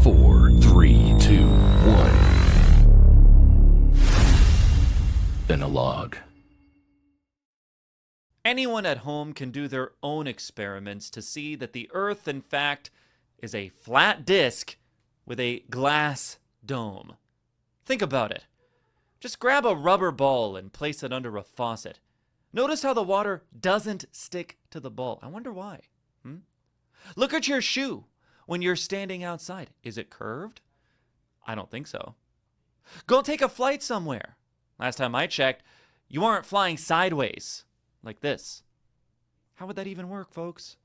4, 3, 2, 1. Then a log. Anyone at home can do their own experiments to see that the Earth, in fact, is a flat disk with a glass dome. Think about it. Just grab a rubber ball and place it under a faucet. Notice how the water doesn't stick to the ball. I wonder why. Look at your shoe when you're standing outside. Is it curved? I don't think so. Go take a flight somewhere. Last time I checked, you aren't flying sideways like this. How would that even work, folks?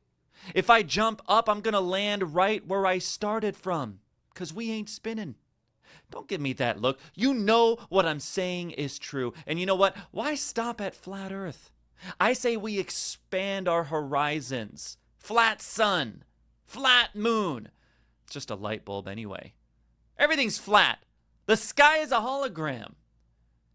If I jump up, I'm going to land right where I started from, because we ain't spinning. Don't give me that look. You know what I'm saying is true. And you know what? Why stop at flat Earth? I say we expand our horizons. Flat sun. Flat moon. It's just a light bulb anyway. Everything's flat. The sky is a hologram.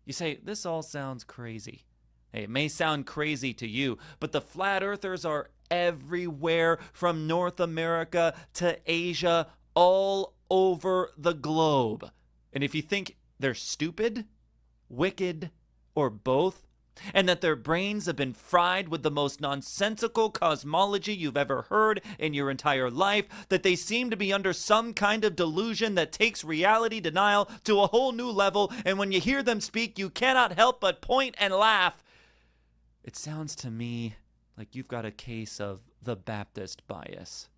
You say, this all sounds crazy. Hey, it may sound crazy to you, but the flat earthers are everywhere from North America to Asia, all over the globe. And if you think they're stupid, wicked, or both, and that their brains have been fried with the most nonsensical cosmology you've ever heard in your entire life, that they seem to be under some kind of delusion that takes reality denial to a whole new level, and when you hear them speak, you cannot help but point and laugh, it sounds to me like you've got a case of the Baptist bias.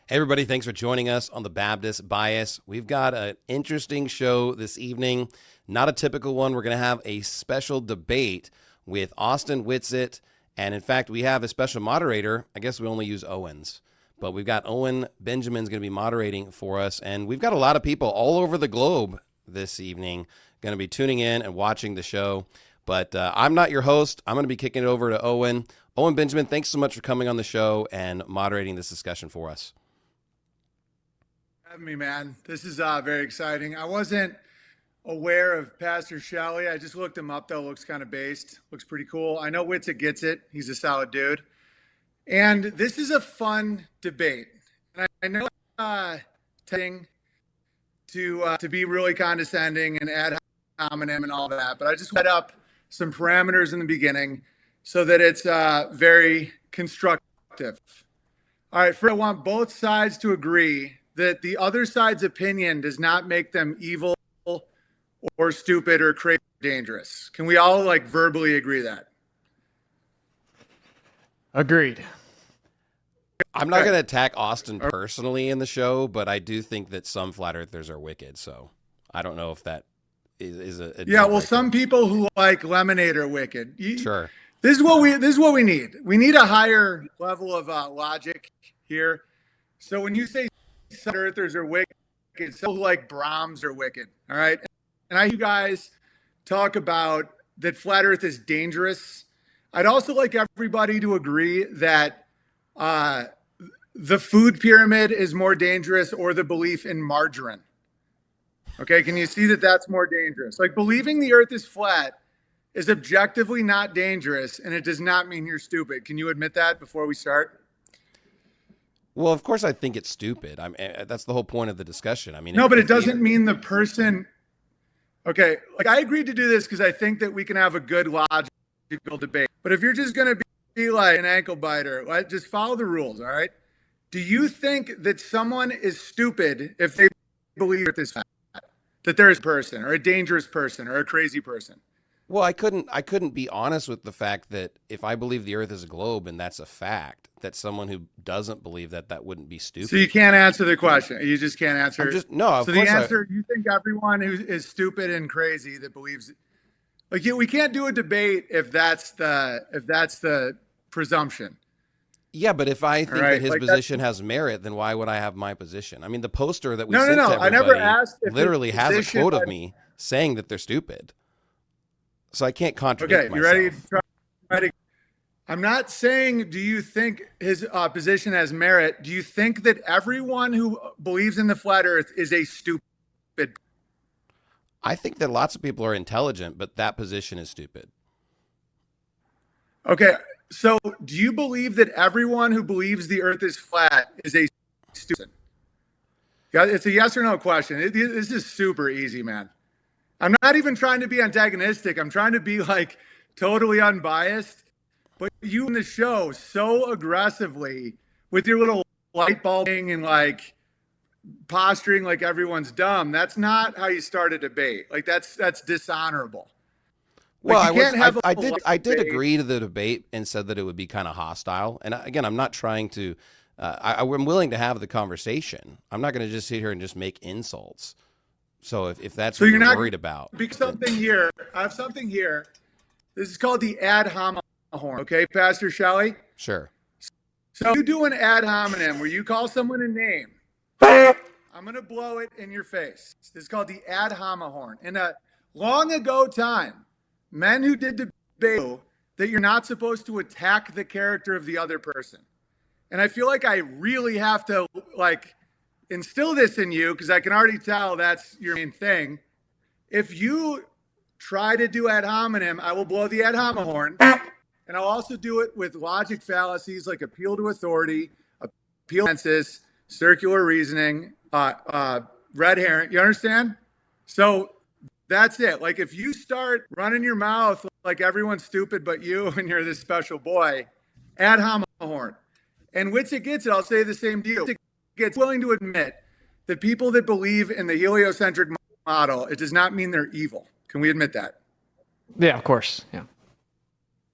Hey everybody, thanks for joining us on the Baptist Bias. We've got an interesting show this evening, not a typical one. We're going to have a special debate with Austin Whitsitt, and in fact, we have a special moderator. I guess we only use Owens, but we've got Owen Benjamin's going to be moderating for us, and we've got a lot of people all over the globe this evening going to be tuning in and watching the show, but I'm not your host. I'm going to be kicking it over to Owen. Owen Benjamin, thanks so much for coming on the show and moderating this discussion for us. Having me, man. This is very exciting. I wasn't aware of Pastor Shelley. I just looked him up, though. Looks kind of based. Looks pretty cool. I know Whitsitt gets it. He's a solid dude. And this is a fun debate. And I know tending to be really condescending and ad hominem and all that, but I just set up some parameters in the beginning so that it's very constructive. All right, first, I want both sides to agree that the other side's opinion does not make them evil or stupid or crazy or dangerous. Can we all verbally agree that? Agreed. I'm not going to attack Austin personally in the show, but I do think that some flat earthers are wicked. So I don't know if that is a yeah. Well, some people who like lemonade are wicked. Sure. This is what we need. We need a higher level of logic here. So when you say flat earthers are wicked, so like Brahms are wicked. All right. And I hear you guys talk about that flat earth is dangerous. I'd also like everybody to agree that the food pyramid is more dangerous, or the belief in margarine. Okay. Can you see that that's more dangerous? Like, believing the earth is flat is objectively not dangerous, and it does not mean you're stupid. Can you admit that before we start? Well, of course, I think it's stupid. That's the whole point of the discussion. I mean, no, but it doesn't mean the person. Okay, I agreed to do this because I think that we can have a good logical debate. But if you're just going to be like an ankle biter, just follow the rules. All right. Do you think that someone is stupid if they believe that there is a person, or a dangerous person, or a crazy person? Well, I couldn't be honest with the fact that if I believe the earth is a globe and that's a fact, that someone who doesn't believe that wouldn't be stupid. So you can't answer the question. You just can't answer. No. So the answer, you think everyone who is stupid and crazy that believes, we can't do a debate if that's the presumption. Yeah, but if I think that his position has merit, then why would I have my position? I mean, the poster that we sent to everybody I never asked if literally has a quote of me saying that they're stupid. So I can't contradict myself. You ready? I'm not saying, do you think his position has merit? Do you think that everyone who believes in the flat earth is a stupid? I think that lots of people are intelligent, but that position is stupid. Okay. So do you believe that everyone who believes the earth is flat is a stupid? Yeah, it's a yes or no question. This is super easy, man. I'm not even trying to be antagonistic. I'm trying to be like totally unbiased. But you in the show so aggressively with your little light bulbing and like posturing like everyone's dumb. That's not how you start a debate. Like that's dishonorable. Like, Well, I did agree to the debate and said that it would be kind of hostile. And again, I'm not trying to. I'm willing to have the conversation. I'm not going to just sit here and just make insults. So if that's what you're not worried about, something here. I have something here. This is called the ad hominem horn. Okay, Pastor Shelley. Sure. So you do an ad hominem where you call someone a name. I'm going to blow it in your face. This is called the ad hominem horn. In a long ago time, men who did debate that you're not supposed to attack the character of the other person. And I feel like I really have to like instill this in you because I can already tell that's your main thing. If you try to do ad hominem, I will blow the ad hominem horn. And I'll also do it with logic fallacies like appeal to authority, appeal to consensus, circular reasoning, red herring. You understand? So that's it. Like if you start running your mouth like everyone's stupid but you and you're this special boy, ad hominem horn. And Witzik gets it. I'll say the same deal. Witzik gets willing to admit that people that believe in the heliocentric model, it does not mean they're evil. Can we admit that? Yeah, of course. Yeah.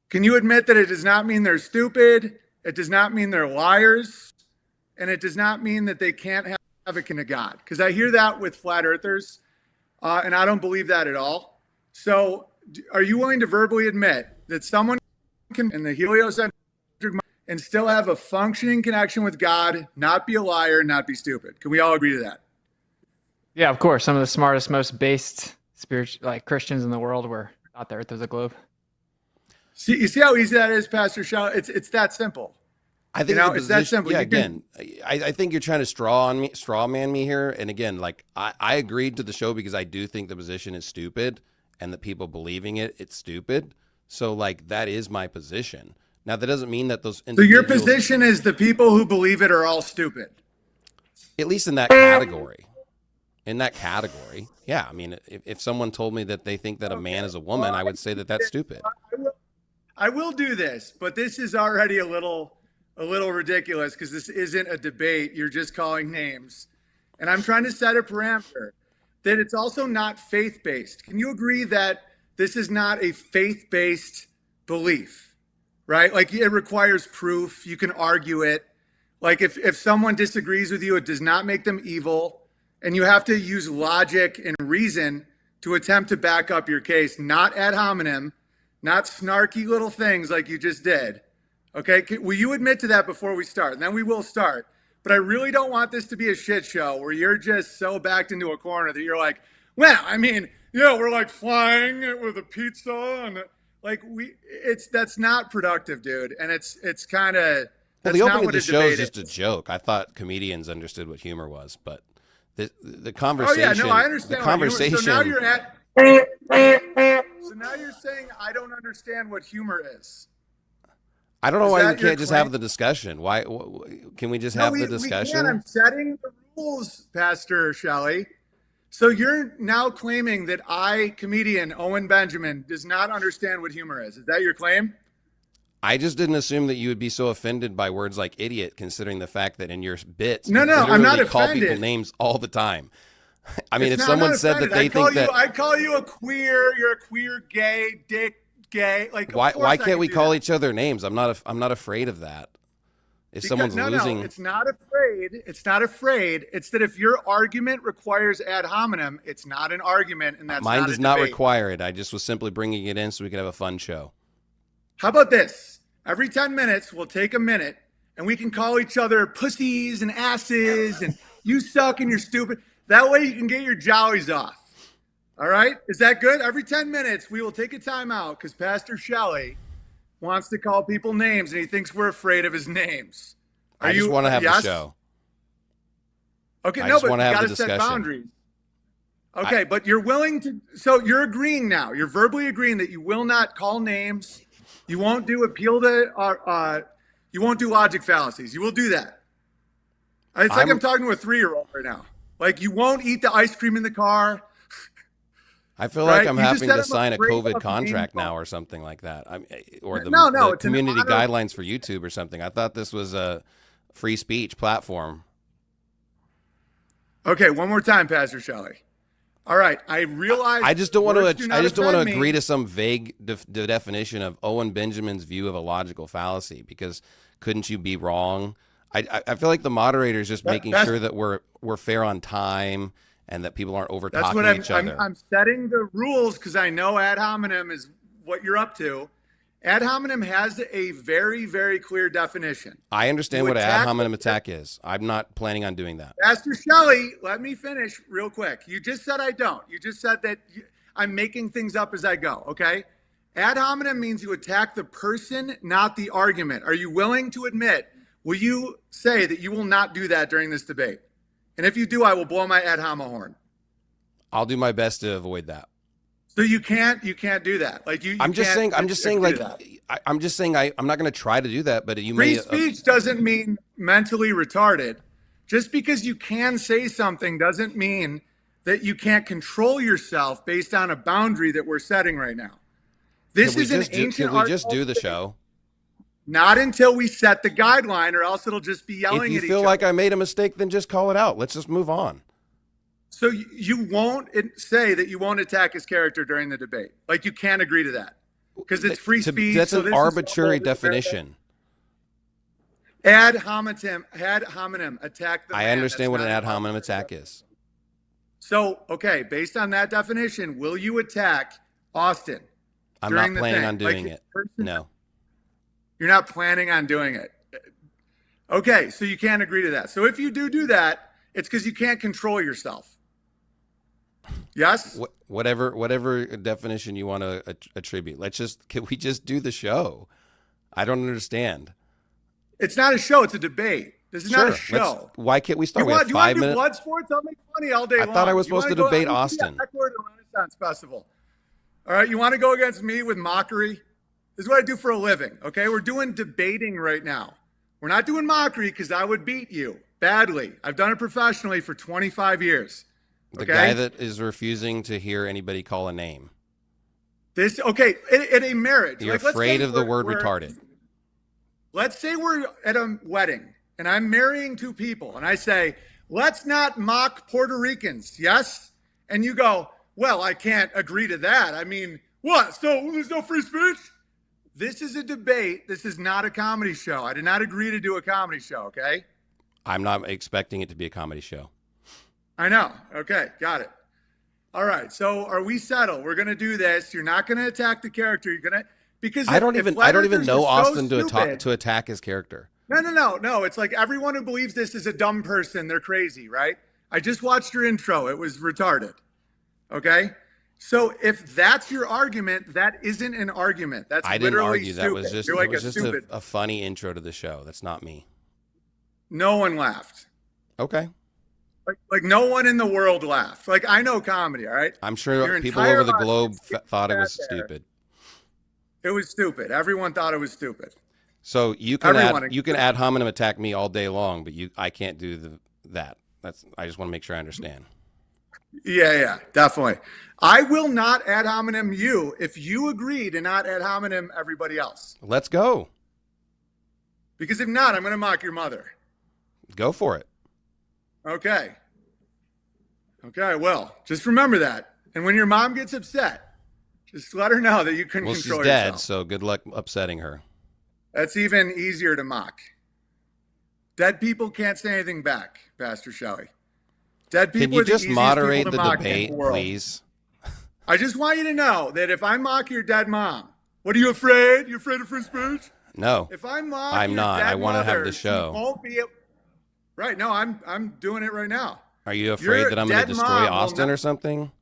Can you admit that it does not mean they're stupid? It does not mean they're liars. And it does not mean that they can't have a kind of God. Because I hear that with flat earthers, and I don't believe that at all. So are you willing to verbally admit that someone can in the heliocentric and still have a functioning connection with God, not be a liar, not be stupid? Can we all agree to that? Yeah, of course. Some of the smartest, most based spiritual, like Christians in the world, were thought the Earth was a globe. See, you see how easy that is, Pastor Shaw? It's that simple. I think it's that simple. Yeah, again, I think you're trying to straw man me here. And again, like I agreed to the show because I do think the position is stupid, and that people believing it's stupid. So like that is my position. Now, that doesn't mean that those individuals... So your position is the people who believe it are all stupid? At least in that category. In that category. Yeah, I mean, if someone told me that they think that a man is a woman, I would say that that's stupid. I will do this, but this is already a little ridiculous because this isn't a debate. You're just calling names. And I'm trying to set a parameter that it's also not faith-based. Can you agree that this is not a faith-based belief? Right? Like it requires proof. You can argue it. Like if someone disagrees with you, it does not make them evil. And you have to use logic and reason to attempt to back up your case, not ad hominem, not snarky little things like you just did. Okay? Will you admit to that before we start? And then we will start. But I really don't want this to be a shit show where you're just so backed into a corner that you're like, well, I mean, yeah, we're like flying with a pizza and like that's not productive, dude. And it's kind of the opening of the show is just a joke. I thought comedians understood what humor was, but the conversation. Oh yeah, no, I understand. The conversation. So now you're saying I don't understand what humor is. I don't know why we can't just have the discussion. Why can we just have the discussion? We can. I'm setting the rules, Pastor Shelley. So you're now claiming that comedian Owen Benjamin, does not understand what humor is. Is that your claim? I just didn't assume that you would be so offended by words like idiot, considering the fact that in your bits, no, I'm not offended. Call people names all the time. I mean, if someone said that they think that I call you a queer, you're a queer, gay, dick, gay. Like why can't we call each other names? I'm not afraid of that. If someone's losing, it's not afraid. It's not afraid. It's that if your argument requires ad hominem, it's not an argument, and that's mine does not require it. I just was simply bringing it in so we could have a fun show. How about this? Every 10 minutes, we'll take a minute, and we can call each other pussies and asses, and you suck and you're stupid. That way, you can get your jollies off. All right? Is that good? Every 10 minutes, we will take a time out because Pastor Shelley wants to call people names, and he thinks we're afraid of his names. I just want to have the show. Okay, I no, just but you wanna have got the to set discussion. boundaries. Okay, but you're willing to. So you're agreeing now. You're verbally agreeing that you will not call names. You won't do appeal to. You won't do logic fallacies. You will do that. It's like I'm talking to a 3-year-old right now. Like you won't eat the ice cream in the car. I feel Right? like I'm You just having said to I'm sign a afraid COVID of contract being now or something like that. Or the, No, the it's an community honor. guidelines for YouTube or something. I thought this was a free speech platform. Okay, one more time, Pastor Shelley. All right, I realize. I just don't want words to. do I not just don't want to offend agree me. to some vague definition of Owen Benjamin's view of a logical fallacy. Because couldn't you be wrong? I feel like the moderator is just making sure that we're fair on time and that people aren't over That's talking what each other. I'm setting the rules because I know ad hominem is what you're up to. Ad hominem has a very, very clear definition. I understand You what an ad attack hominem the- attack is. I'm not planning on doing that. Pastor Shelley, let me finish real quick. You just said I don't. You just said that I'm making things up as I go, okay? Ad hominem means you attack the person, not the argument. Are you willing to admit, will you say that you will not do that during this debate? And if you do, I will blow my ad homo horn. I'll do my best to avoid that. So you can't do that. Like you I'm just can't saying. I'm just saying. agree Like to that. I'm just saying. I'm not going to try to do that. But you Free may. speech doesn't mean mentally retarded. Just because you can say something doesn't mean that you can't control yourself based on a boundary that we're setting right now. This is an ancient Can we just art do the form. show? Not until we set the guideline, or else it'll just be yelling If you at each feel like other. I made a mistake, then just call it out. Let's just move on. So you won't say that you won't attack his character during the debate. Like you can't agree to that because it's free speech. That's so an this is arbitrary all- definition. Ad hominem attack the I man. understand That's what an not ad an hominem arbitrary attack is. So, okay, based on that definition, will you attack Austin? I'm during not the planning thing? on doing Like, it. person- No. You're not planning on doing it. Okay, so you can't agree to that. So if you do that, it's because you can't control yourself. Yes? Whatever definition you want to attribute. Can we just do the show? I don't understand. It's not a show, it's a debate. This is not a show. Why can't we start? You We want, have you want 5 to do minutes. blood sports? I'll make money all day long. I thought I was You supposed wanna to debate I wanna Austin. see that Eckler at a Renaissance Festival. All right, you want to go against me with mockery? This is what I do for a living, okay? We're doing debating right now. We're not doing mockery because I would beat you badly. I've done it professionally for 25 years. The Okay? guy that is refusing to hear anybody call a name. Okay, at a marriage. You're like, let's afraid say of the we're- word we're- retarded. Let's say we're at a wedding and I'm marrying two people and I say, let's not mock Puerto Ricans, yes? And you go, well, I can't agree to that. I mean, what? So there's no free speech? This is a debate. This is not a comedy show. I did not agree to do a comedy show, okay? I'm not expecting it to be a comedy show. I know. Okay, got it. All right. So are we settled? We're gonna do this. You're not gonna attack the character. You're gonna because I don't if even flat know earthers are so Austin stupid- to attack his character. No. It's like everyone who believes this is a dumb person. They're crazy, right? I just watched your intro. It was retarded. Okay. So if that's your argument, that isn't an argument. That's I didn't literally argue. That was stupid. just You're like it was a just stupid. a funny intro to the show. That's not me. No one laughed. Okay. Like no one in the world laughed. Like I know comedy, all right? I'm sure Your people entire over the globe audience thought it was sat there. stupid. It was stupid. Everyone thought it was stupid. So you can Everyone you can ad hominem attack me all day long, but I can't do that. I just want to make sure I understand. Yeah, definitely. I will not ad hominem you if you agree to not ad hominem everybody else. Let's go. Because if not, I'm going to mock your mother. Go for it. Okay, well, just remember that. And when your mom gets upset, just let her know that you couldn't Well, she's control dead, yourself. so good luck upsetting her. That's even easier to mock. Dead people can't say anything back, Pastor Shelley. Dead people Can you are the just easiest moderate people to the mock in debate, world. please? I just want you to know that if I mock your dead mom, what are you afraid? You afraid of free speech? No. If I mock I'm your not. dead I wanna have mother, the show. she won't be right. No, I'm doing it right now. Are you afraid Your that I'm going to dead destroy mom will Austin not- or something?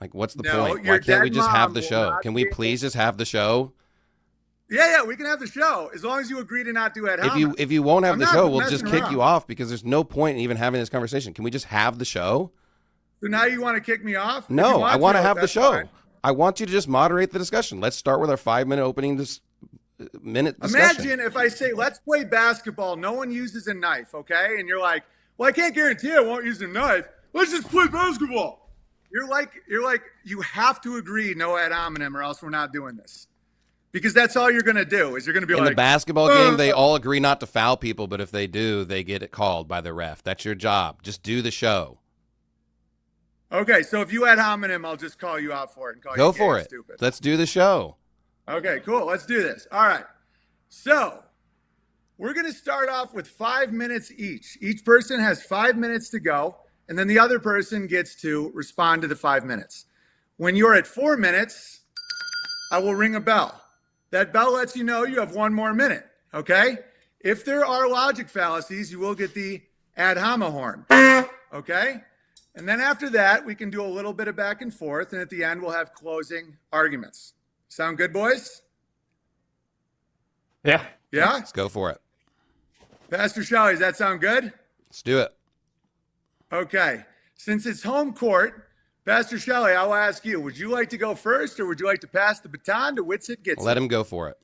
Like, what's the No, point? your Why can't we dead just have mom the will show? not Can we be- please just have the show? Yeah, we can have the show as long as you agree to not do ad hominem. If you won't have I'm the not show, we'll messing just kick around. you off because there's no point in even having this conversation. Can we just have the show? So now you want to kick me off? If you No, I want to have the that's show. fine. I want you to just moderate the discussion. Let's start with our 5-minute opening minute discussion. Imagine if I say, let's play basketball. No one uses a knife, okay? And you're like, well, I can't guarantee I won't use a knife. Let's just play basketball. You're like, you have to agree no ad hominem or else we're not doing this. Because that's all you're going to do is you're going to be In like. the basketball game, they all agree not to foul people, but if they do, they get it called by the ref. That's your job. Just do the show. Okay, so if you ad hominem, I'll just call you out for it and call Go you gay for and it. stupid. Let's do the show. Okay, cool. Let's do this. All right. So we're going to start off with 5 minutes each. Each person has 5 minutes to go, and then the other person gets to respond to the 5 minutes. When you're at 4 minutes, I will ring a bell. That bell lets you know you have 1 more minute, okay? If there are logic fallacies, you will get the ad hominem horn, okay? And then after that, we can do a little bit of back and forth, and at the end, we'll have closing arguments. Sound good, boys? Yeah. Yeah? Let's go for it. Pastor Shelley, does that sound good? Let's do it. Okay. Since it's home court, Pastor Shelley, I'll ask you, would you like to go first or would you like to pass the baton to Whitsitt Gets Let him go for it.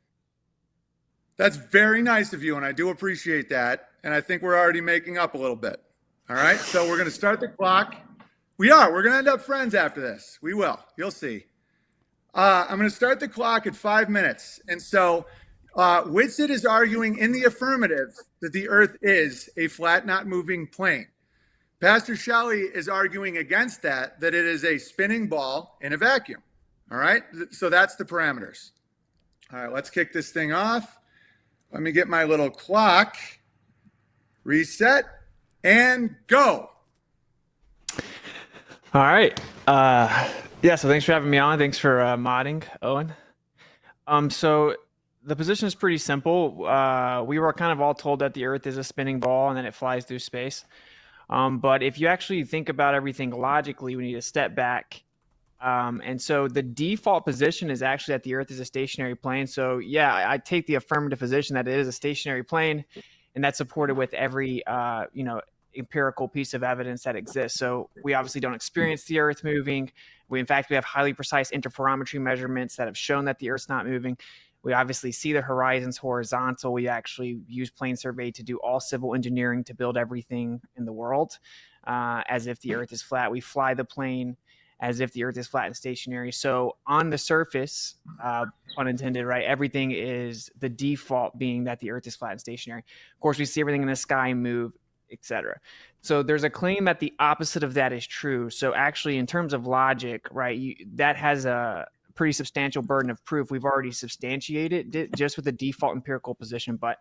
That's very nice of you, and I do appreciate that. And I think we're already making up a little bit. All right, so we're going to start the clock. We are. We're going to end up friends after this. We will. You'll see. I'm going to start the clock at 5 minutes. And so Whitsitt is arguing in the affirmative that the earth is a flat, not moving plane. Pastor Shelley is arguing against that it is a spinning ball in a vacuum. All right, so that's the parameters. All right, let's kick this thing off. Let me get my little clock. Reset and go. All right. Yeah, so thanks for having me on. Thanks for modding, Owen. So the position is pretty simple. We were kind of all told that the Earth is a spinning ball and then it flies through space. But if you actually think about everything logically, we need to step back. And so the default position is actually that the Earth is a stationary plane. So yeah, I take the affirmative position that it is a stationary plane, and that's supported with every empirical piece of evidence that exists. So we obviously don't experience the Earth moving. In fact, we have highly precise interferometry measurements that have shown that the Earth's not moving. We obviously see the horizons horizontal. We actually use plane survey to do all civil engineering to build everything in the world as if the Earth is flat. We fly the plane as if the Earth is flat and stationary. So on the surface, pun intended, right, everything is the default being that the Earth is flat and stationary. Of course, we see everything in the sky move, etc. So there's a claim that the opposite of that is true. So actually, in terms of logic, right, that has a pretty substantial burden of proof. We've already substantiated it just with the default empirical position, but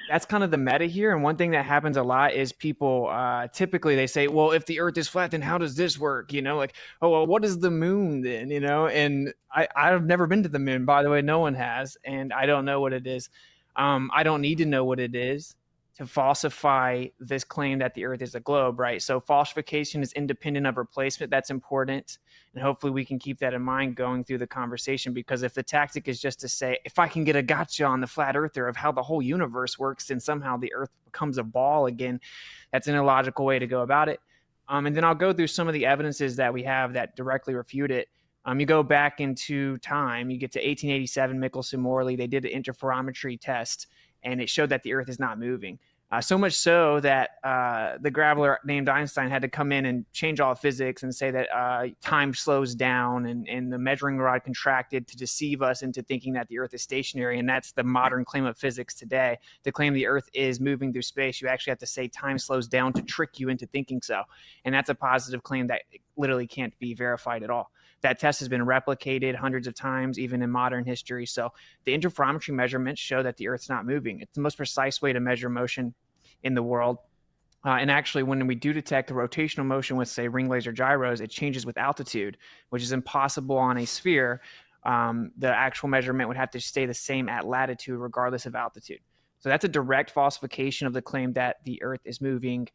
that's kind of the meta here. And one thing that happens a lot is people typically they say, well, if the Earth is flat, then how does this work? Like, oh, well, what is the moon then? And I've never been to the moon, by the way. No one has, and I don't know what it is. I don't need to know what it is to falsify this claim that the Earth is a globe, right? So falsification is independent of replacement. That's important. And hopefully we can keep that in mind going through the conversation, because if the tactic is just to say, if I can get a gotcha on the flat earther of how the whole universe works, then somehow the Earth becomes a ball again, that's an illogical way to go about it. And then I'll go through some of the evidences that we have that directly refute it. You go back into time, you get to 1887, Michelson-Morley, they did an interferometry test, and it showed that the Earth is not moving. So much so that the graveler named Einstein had to come in and change all physics and say that time slows down and the measuring rod contracted to deceive us into thinking that the Earth is stationary. And that's the modern claim of physics today. To claim the Earth is moving through space, you actually have to say time slows down to trick you into thinking so. And that's a positive claim that literally can't be verified at all. That test has been replicated hundreds of times, even in modern history. So the interferometry measurements show that the Earth's not moving. It's the most precise way to measure motion in the world. And actually, when we do detect the rotational motion with, say, ring laser gyros, it changes with altitude, which is impossible on a sphere. The actual measurement would have to stay the same at latitude, regardless of altitude. So that's a direct falsification of the claim that the Earth is moving,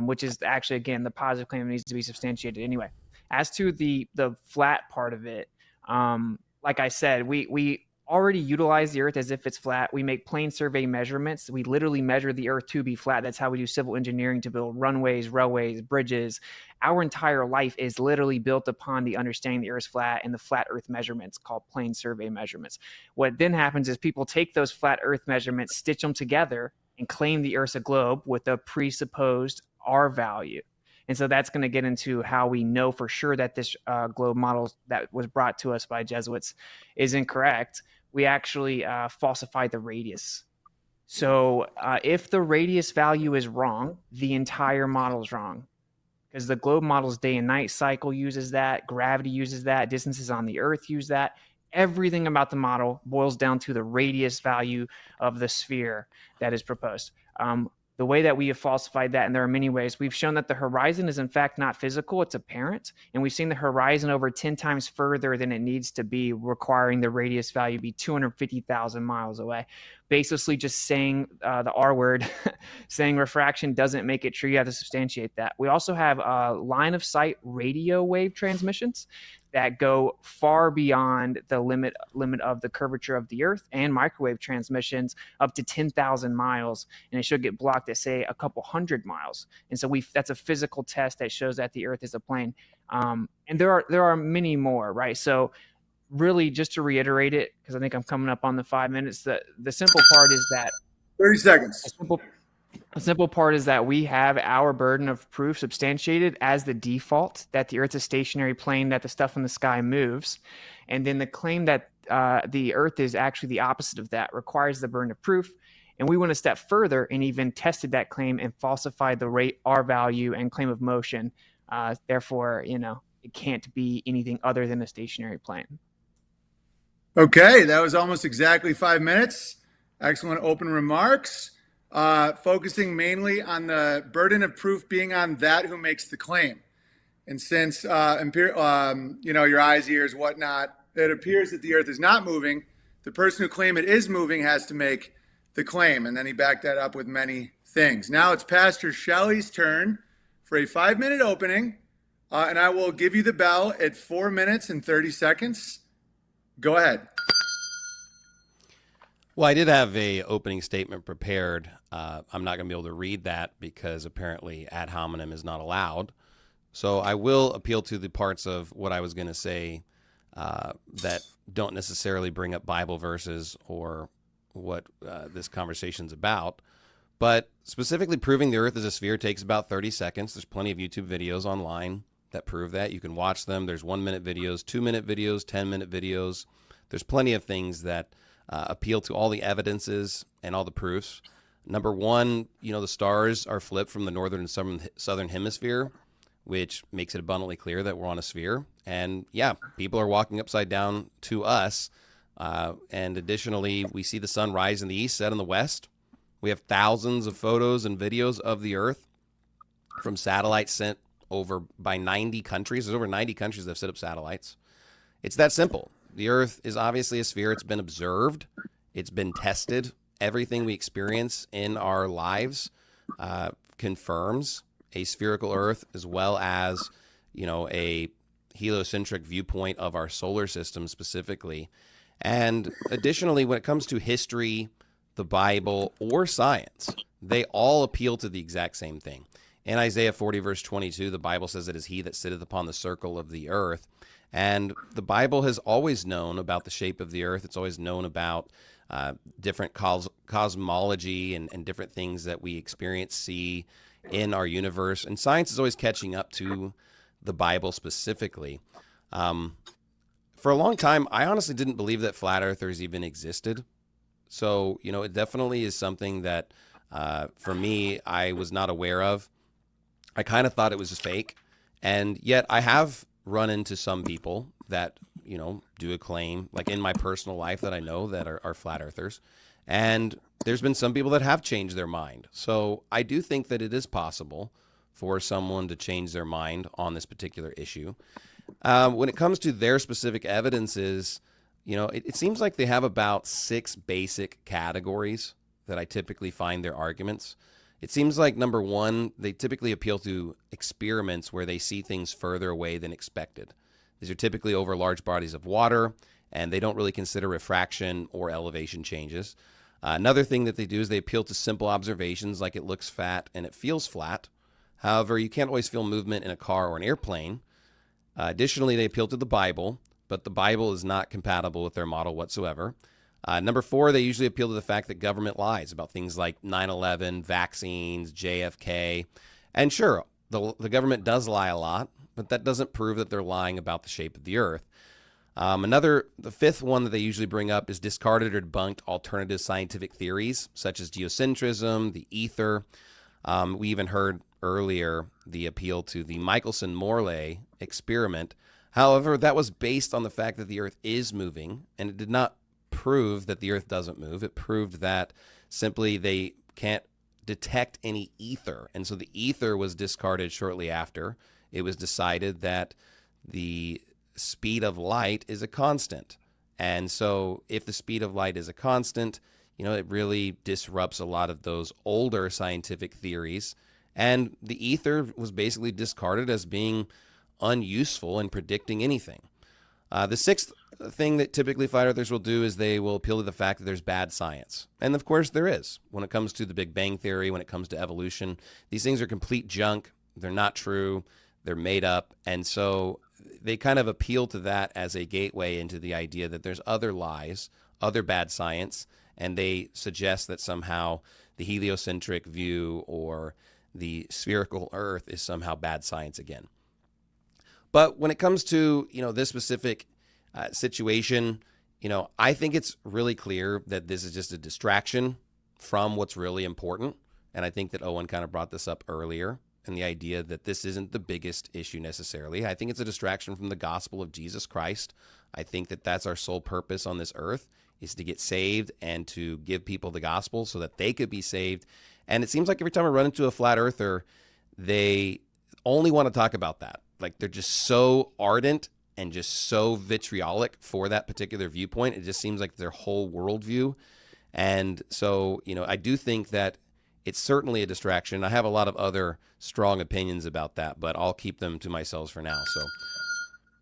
which is actually, again, the positive claim that needs to be substantiated anyway. As to the flat part of it, like I said, we already utilize the Earth as if it's flat. We make plane survey measurements. We literally measure the Earth to be flat. That's how we do civil engineering to build runways, railways, bridges. Our entire life is literally built upon the understanding the Earth's flat and the flat Earth measurements called plane survey measurements. What then happens is people take those flat Earth measurements, stitch them together, and claim the Earth's a globe with a presupposed R value. And so that's going to get into how we know for sure that this globe model that was brought to us by Jesuits is incorrect. We actually falsified the radius. So if the radius value is wrong, the entire model is wrong, because the globe model's day and night cycle uses that, gravity uses that, distances on the Earth use that. Everything about the model boils down to the radius value of the sphere that is proposed. The way that we have falsified that, and there are many ways, we've shown that the horizon is in fact not physical, it's apparent. And we've seen the horizon over 10 times further than it needs to be, requiring the radius value to be 250,000 miles away. Basically just saying the R word, saying refraction doesn't make it true. You have to substantiate that. We also have line of sight radio wave transmissions that go far beyond the limit of the curvature of the Earth, and microwave transmissions up to 10,000 miles, and it should get blocked at, say, a couple hundred miles. And so that's a physical test that shows that the Earth is a plane. And there are many more, right? So really, just to reiterate it, because I think I'm coming up on the 5 minutes, the simple part is that 30 seconds. a simple part is that we have our burden of proof substantiated as the default, that the Earth's a stationary plane, that the stuff in the sky moves. And then the claim that the Earth is actually the opposite of that requires the burden of proof. And we went a step further and even tested that claim and falsified the rate R value and claim of motion. Therefore, it can't be anything other than a stationary plane. Okay, that was almost exactly 5 minutes. Excellent open remarks. Focusing mainly on the burden of proof being on that who makes the claim. And since, your eyes, ears, whatnot, it appears that the Earth is not moving, the person who claims it is moving has to make the claim. And then he backed that up with many things. Now it's Pastor Shelley's turn for a 5-minute opening. And I will give you the bell at 4 minutes and 30 seconds. Go ahead. Well, I did have a opening statement prepared. I'm not going to be able to read that because apparently ad hominem is not allowed. So I will appeal to the parts of what I was going to say that don't necessarily bring up Bible verses or what this conversation's about. But specifically, proving the Earth is a sphere takes about 30 seconds. There's plenty of YouTube videos online that prove that. You can watch them. There's 1-minute videos, 2-minute videos, 10-minute videos. There's plenty of things that appeal to all the evidences and all the proofs. Number one, the stars are flipped from the northern and southern hemisphere, which makes it abundantly clear that we're on a sphere. And yeah, people are walking upside down to us. And additionally, we see the sun rise in the east, set in the west. We have thousands of photos and videos of the Earth from satellites sent over by 90 countries. There's over 90 countries that have set up satellites. It's that simple. The Earth is obviously a sphere. It's been observed. It's been tested. Everything we experience in our lives confirms a spherical Earth, as well as, a heliocentric viewpoint of our solar system specifically. And additionally, when it comes to history, the Bible, or science, they all appeal to the exact same thing. In Isaiah 40, verse 22, the Bible says it is he that sitteth upon the circle of the earth. And the Bible has always known about the shape of the earth. It's always known about different cosmology and different things that we experience, see in our universe. And science is always catching up to the Bible specifically. For a long time, I honestly didn't believe that flat earthers even existed. So, it definitely is something that, for me, I was not aware of. I kind of thought it was fake. And yet I have run into some people that, do a claim, like in my personal life that I know that are flat earthers. And there's been some people that have changed their mind. So I do think that it is possible for someone to change their mind on this particular issue. When it comes to their specific evidences, it seems like they have about 6 basic categories that I typically find their arguments. It seems like, number one, they typically appeal to experiments where they see things further away than expected. These are typically over large bodies of water, and they don't really consider refraction or elevation changes. Another thing that they do is they appeal to simple observations like it looks fat and it feels flat. However, you can't always feel movement in a car or an airplane. Additionally, they appeal to the Bible, but the Bible is not compatible with their model whatsoever. Number 4, they usually appeal to the fact that government lies about things like 9/11, vaccines, JFK. And sure, the government does lie a lot, but that doesn't prove that they're lying about the shape of the earth. The 5th one that they usually bring up is discarded or debunked alternative scientific theories, such as geocentrism, the ether. We even heard earlier the appeal to the Michelson-Morley experiment. However, that was based on the fact that the earth is moving, and it did not prove that the earth doesn't move. It proved that simply they can't detect any ether. And so the ether was discarded shortly after. It was decided that the speed of light is a constant. And so if the speed of light is a constant, it really disrupts a lot of those older scientific theories. And the ether was basically discarded as being unuseful in predicting anything. The 6th thing that typically flat earthers will do is they will appeal to the fact that there's bad science. And of course there is. When it comes to the Big Bang Theory, when it comes to evolution, these things are complete junk. They're not true. They're made up. And so they kind of appeal to that as a gateway into the idea that there's other lies, other bad science, and they suggest that somehow the heliocentric view or the spherical earth is somehow bad science again. But when it comes to, this specific situation, I think it's really clear that this is just a distraction from what's really important. And I think that Owen kind of brought this up earlier, and the idea that this isn't the biggest issue necessarily. I think it's a distraction from the gospel of Jesus Christ. I think that that's our sole purpose on this earth, is to get saved and to give people the gospel so that they could be saved. And it seems like every time I run into a flat earther, they only want to talk about that. Like they're just so ardent and just so vitriolic for that particular viewpoint. It just seems like their whole worldview. And so, I do think that it's certainly a distraction. I have a lot of other strong opinions about that, but I'll keep them to myself for now. So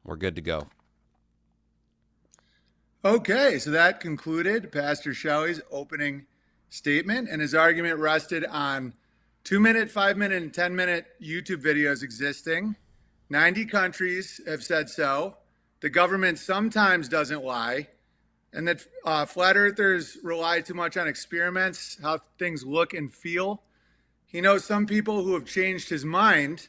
we're good to go. Okay, so that concluded Pastor Shelley's opening statement, and his argument rested on 2-minute, 5-minute, and 10-minute YouTube videos existing. 90 countries have said so. The government sometimes doesn't lie, and that flat earthers rely too much on experiments, how things look and feel. He knows some people who have changed his mind,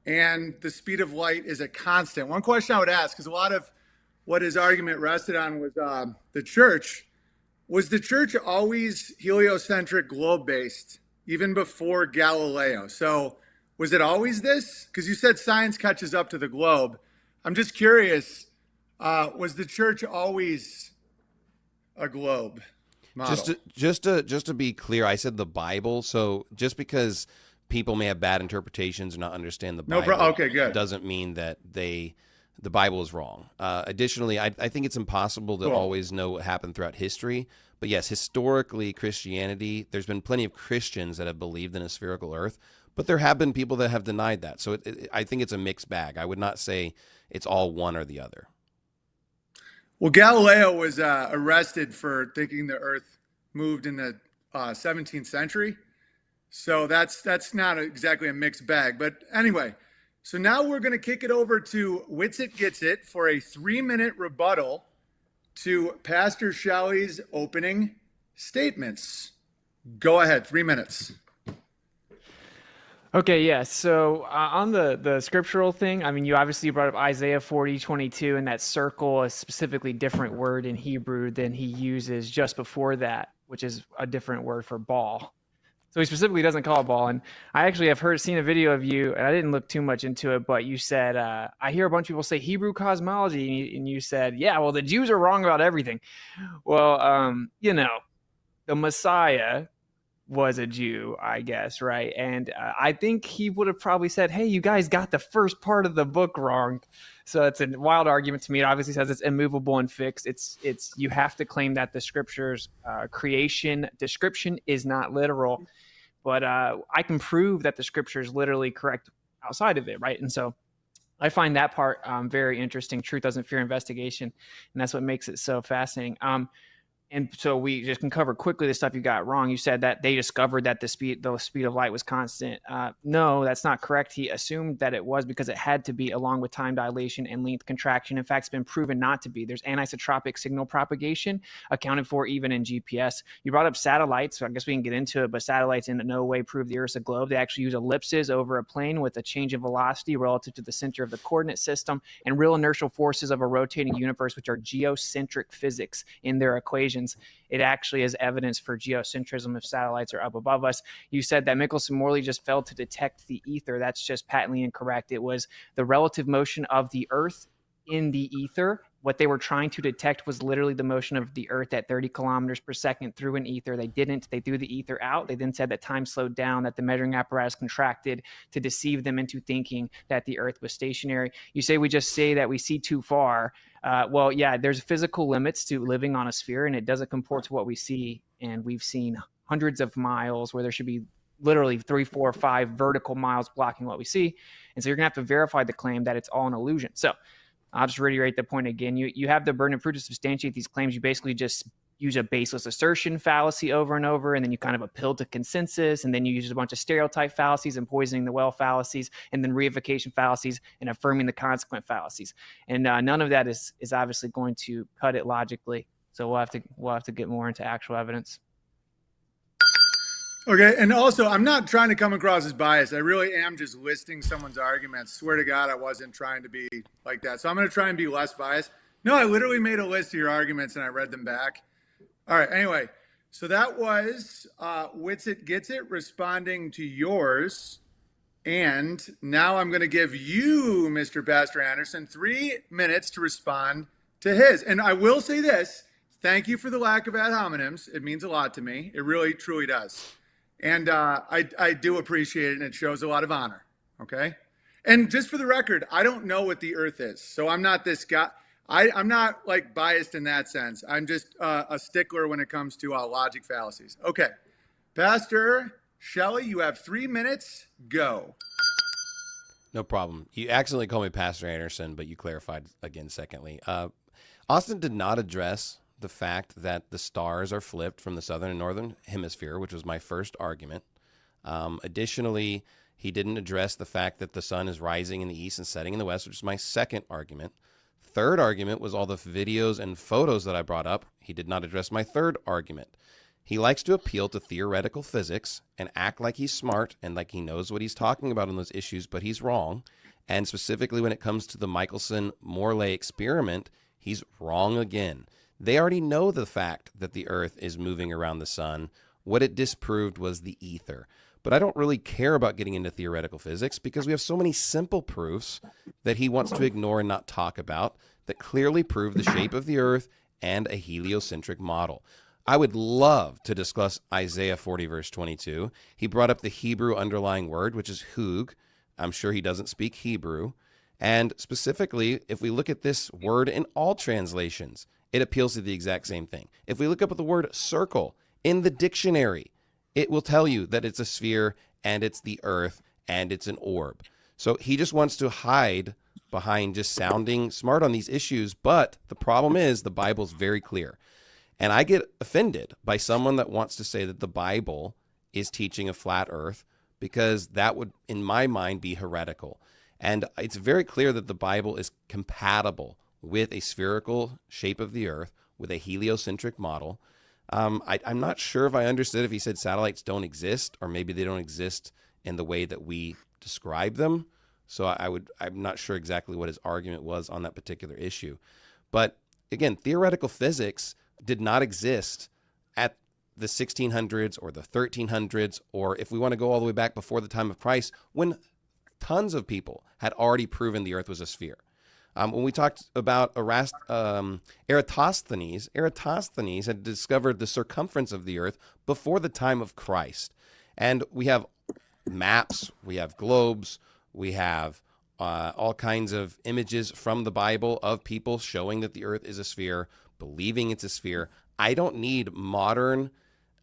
and the speed of light is a constant. One question I would ask, because a lot of what his argument rested on was the church. Was the church always heliocentric, globe-based, even before Galileo? So was it always this? Because you said science catches up to the globe. I'm just curious, was the church always a globe model? Just to be clear, I said the Bible. So just because people may have bad interpretations or not understand the Bible, okay, good. doesn't mean that the Bible is wrong. Additionally, I think it's impossible to always know what happened throughout history. But yes, historically, Christianity, there's been plenty of Christians that have believed in a spherical earth, but there have been people that have denied that. So I think it's a mixed bag. I would not say it's all one or the other. Well, Galileo was arrested for thinking the earth moved in the 17th century. So that's not exactly a mixed bag. But anyway, so now we're going to kick it over to Witsit Gets It for a 3-minute rebuttal to Pastor Shelley's opening statements. Go ahead, 3 minutes. Okay, yeah. So on the scriptural thing, I mean, you obviously brought up Isaiah 40:22, and that circle, a specifically different word in Hebrew than he uses just before that, which is a different word for ball. So he specifically doesn't call it ball. And I actually have seen a video of you, and I didn't look too much into it, but you said, I hear a bunch of people say Hebrew cosmology, and you said, yeah, well, the Jews are wrong about everything. Well, the Messiah was a Jew, I guess, right? And I think he would have probably said, hey, you guys got the first part of the book wrong. So it's a wild argument to me. It obviously says it's immovable and fixed. It's you have to claim that the scriptures creation description is not literal, but I can prove that the scripture is literally correct outside of it, right? And so I find that part very interesting. Truth doesn't fear investigation, and that's what makes it so fascinating. And so we just can cover quickly the stuff you got wrong. You said that they discovered that the speed of light was constant. No, that's not correct. He assumed that it was because it had to be, along with time dilation and length contraction. In fact, it's been proven not to be. There's anisotropic signal propagation accounted for even in GPS. You brought up satellites, so I guess we can get into it, but satellites in no way prove the Earth's a globe. They actually use ellipses over a plane with a change in velocity relative to the center of the coordinate system and real inertial forces of a rotating universe, which are geocentric physics in their equations. It actually is evidence for geocentrism if satellites are up above us. You said that Michelson-Morley just failed to detect the ether. That's just patently incorrect. It was the relative motion of the Earth in the ether. What they were trying to detect was literally the motion of the Earth at 30 kilometers per second through an ether. They didn't. They threw the ether out. They then said that time slowed down, that the measuring apparatus contracted to deceive them into thinking that the Earth was stationary. You say we just say that we see too far. Well, yeah, there's physical limits to living on a sphere, and it doesn't comport to what we see. And we've seen hundreds of miles where there should be literally 3, 4, 5 vertical miles blocking what we see. And so you're going to have to verify the claim that it's all an illusion. So I'll just reiterate the point again. You have the burden of proof to substantiate these claims. You basically just use a baseless assertion fallacy over and over, and then you kind of appeal to consensus, and then you use a bunch of stereotype fallacies and poisoning the well fallacies, and then reification fallacies and affirming the consequent fallacies. And none of that is obviously going to cut it logically. So we'll have to get more into actual evidence. Okay, and also, I'm not trying to come across as biased. I really am just listing someone's arguments. Swear to God, I wasn't trying to be like that. So I'm going to try and be less biased. No, I literally made a list of your arguments and I read them back. All right, anyway, so that was Wits It Gets It responding to yours. And now I'm going to give you, Mr. Pastor Anderson, 3 minutes to respond to his. And I will say this, thank you for the lack of ad hominems. It means a lot to me. It really, truly does. And I do appreciate it, and it shows a lot of honor, okay? And just for the record, I don't know what the Earth is, so I'm not this guy. I'm not, like, biased in that sense. I'm just a stickler when it comes to logic fallacies. Okay, Pastor Shelley, you have 3 minutes. Go. No problem. You accidentally called me Pastor Anderson, but you clarified again secondly. Austin did not address the fact that the stars are flipped from the southern and northern hemisphere, which was my first argument. Additionally, he didn't address the fact that the sun is rising in the east and setting in the west, which is my second argument. Third argument was all the videos and photos that I brought up. He did not address my third argument. He likes to appeal to theoretical physics and act like he's smart and like he knows what he's talking about on those issues, but he's wrong. And specifically when it comes to the Michelson-Morley experiment, he's wrong again. They already know the fact that the Earth is moving around the sun. What it disproved was the ether. But I don't really care about getting into theoretical physics because we have so many simple proofs that he wants to ignore and not talk about that clearly prove the shape of the Earth and a heliocentric model. I would love to discuss Isaiah 40, verse 22. He brought up the Hebrew underlying word, which is hug. I'm sure he doesn't speak Hebrew. And specifically, if we look at this word in all translations, it appeals to the exact same thing. If we look up at the word circle in the dictionary, it will tell you that it's a sphere and it's the Earth and it's an orb. So he just wants to hide behind just sounding smart on these issues. But the problem is the Bible's very clear. And I get offended by someone that wants to say that the Bible is teaching a flat Earth because that would, in my mind, be heretical. And it's very clear that the Bible is compatible with a spherical shape of the Earth, with a heliocentric model. I'm not sure if I understood if he said satellites don't exist, or maybe they don't exist in the way that we describe them. So I'm not sure exactly what his argument was on that particular issue. But again, theoretical physics did not exist at the 1600s or the 1300s, or if we want to go all the way back before the time of Christ, when tons of people had already proven the Earth was a sphere. When we talked about Eratosthenes had discovered the circumference of the Earth before the time of Christ. And we have maps, we have globes, we have all kinds of images from the Bible of people showing that the Earth is a sphere, believing it's a sphere. I don't need modern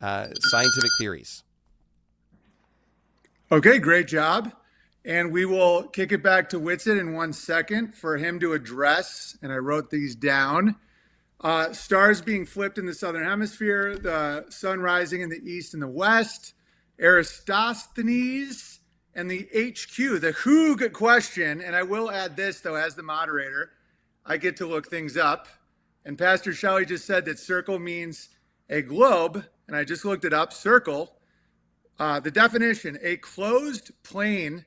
scientific theories. Okay, great job. And we will kick it back to Whitsitt in 1 second for him to address, and I wrote these down. Stars being flipped in the southern hemisphere, the sun rising in the east and the west, Eratosthenes, and the HQ, the Hoog question. And I will add this, though, as the moderator, I get to look things up. And Pastor Shelley just said that circle means a globe, and I just looked it up. Circle, the definition, a closed plane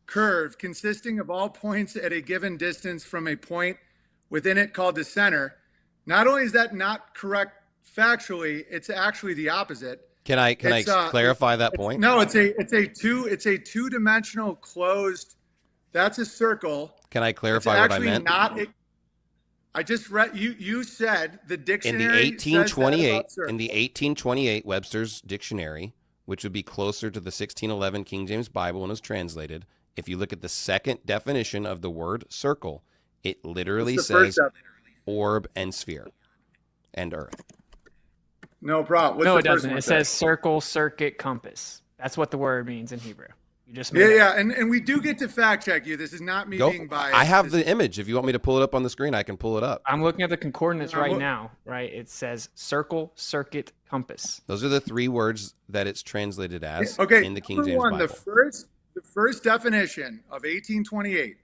curve consisting of all points at a given distance from a point within it called the center. Not only is that not correct factually, it's actually the opposite. Can I clarify that point? No, it's a two-dimensional closed. That's a circle. Can I clarify what I meant? I just read you said the dictionary in the 1828 Webster's dictionary, which would be closer to the 1611 King James Bible when it was translated. If you look at the second definition of the word circle, it literally says orb and sphere and earth. No problem. No, it doesn't. It says circle, circuit, compass. That's what the word means in Hebrew. You just and we do get to fact check you. This is not me being biased. I have the image. If you want me to pull it up on the screen, I can pull it up. I'm looking at the concordance right now, right? It says circle, circuit, compass. Those are the three words that it's translated as in the King James Bible. The first definition of 1828.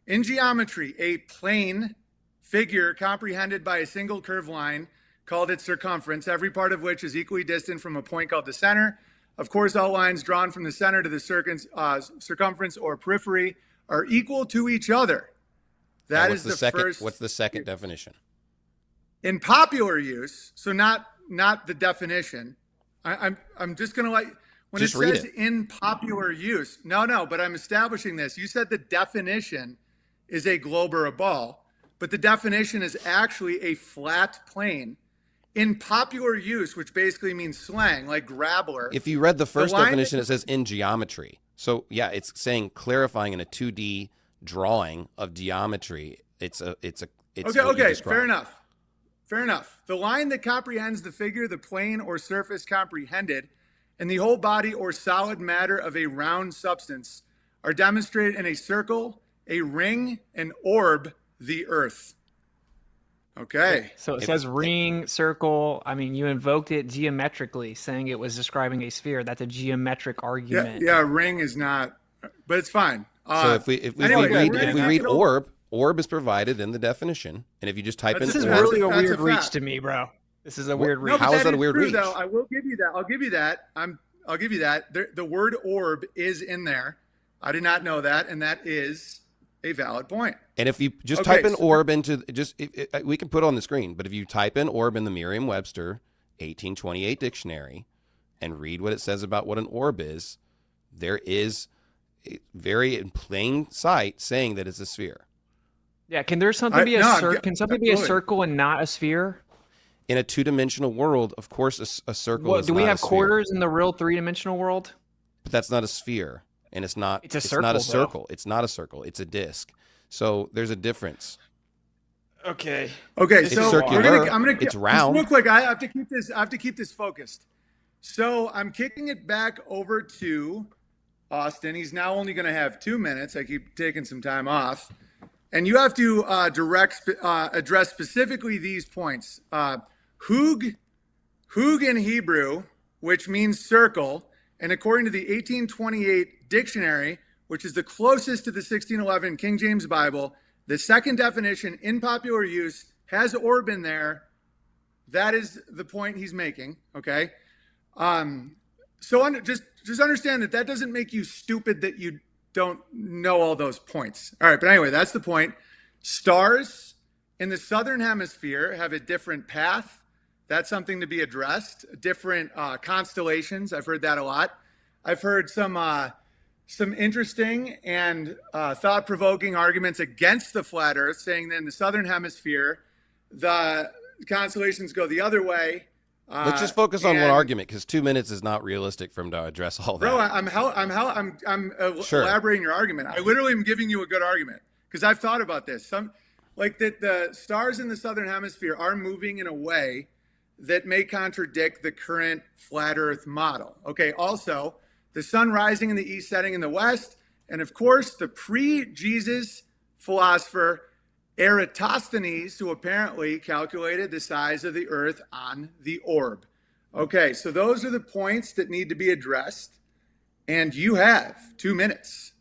In geometry, a plane figure comprehended by a single curved line called its circumference, every part of which is equally distant from a point called the center. Of course, all lines drawn from the center to the circumference or periphery are equal to each other. That is the first. What's the second definition? In popular use, so not the definition. I'm just going to let when just it read says in popular use. No, but I'm establishing this. You said the definition is a globe or a ball, but the definition is actually a flat plane. In popular use, which basically means slang, like grabbler. If you read the first definition, it says in geometry. So yeah, it's saying clarifying in a 2D drawing of geometry. It's okay. Fair enough. The line that comprehends the figure, the plane or surface comprehended, and the whole body or solid matter of a round substance are demonstrated in a circle, a ring, an orb, the earth. Okay. So it says ring, circle. I mean, you invoked it geometrically, saying it was describing a sphere. That's a geometric argument. Yeah, ring is not, but it's fine. So if we read orb is provided in the definition, and if you just type in this is orb, really a weird reach to me, bro. This is a weird reach. How is that a weird reach? Though. I will give you that. I'll give you that. The word orb is in there. I did not know that, and that is a valid point. And if you just type in orb into we can put it on the screen, but if you type in orb in the Merriam-Webster 1828 dictionary and read what it says about what an orb is, there is very in plain sight saying that it's a sphere. Yeah, can there something be can something be a circle and not a sphere? In a two-dimensional world, of course, a circle is not a sphere. Do we have quarters in the real three-dimensional world? But that's not a sphere, and it's not. It's a circle. Not a circle. It's not a circle. It's a disc. So there's a difference. Okay. It's so circular. It's round. Real quick, I have to keep this focused. So I'm kicking it back over to Austin. He's now only going to have 2 minutes. I keep taking some time off, and you have to address specifically these points. Hoog in Hebrew, which means circle, and according to the 1828 dictionary, which is the closest to the 1611 King James Bible, the second definition in popular use has orb in there. That is the point he's making. Okay. So just understand that doesn't make you stupid that you don't know all those points. All right. But anyway, that's the point. Stars in the southern hemisphere have a different path. That's something to be addressed. Different constellations. I've heard that a lot. I've heard some interesting and thought-provoking arguments against the flat Earth, saying that in the southern hemisphere, the constellations go the other way. Let's just focus on one argument, because 2 minutes is not realistic for him to address all that. Bro, I'm elaborating your argument. I literally am giving you a good argument because I've thought about this. The stars in the southern hemisphere are moving in a way that may contradict the current flat Earth model. Okay. Also, the sun rising in the east, setting in the west, And of course, the pre-Jesus philosopher Eratosthenes, who apparently calculated the size of the earth on the orb. Okay, so those are the points that need to be addressed. And you have 2 minutes.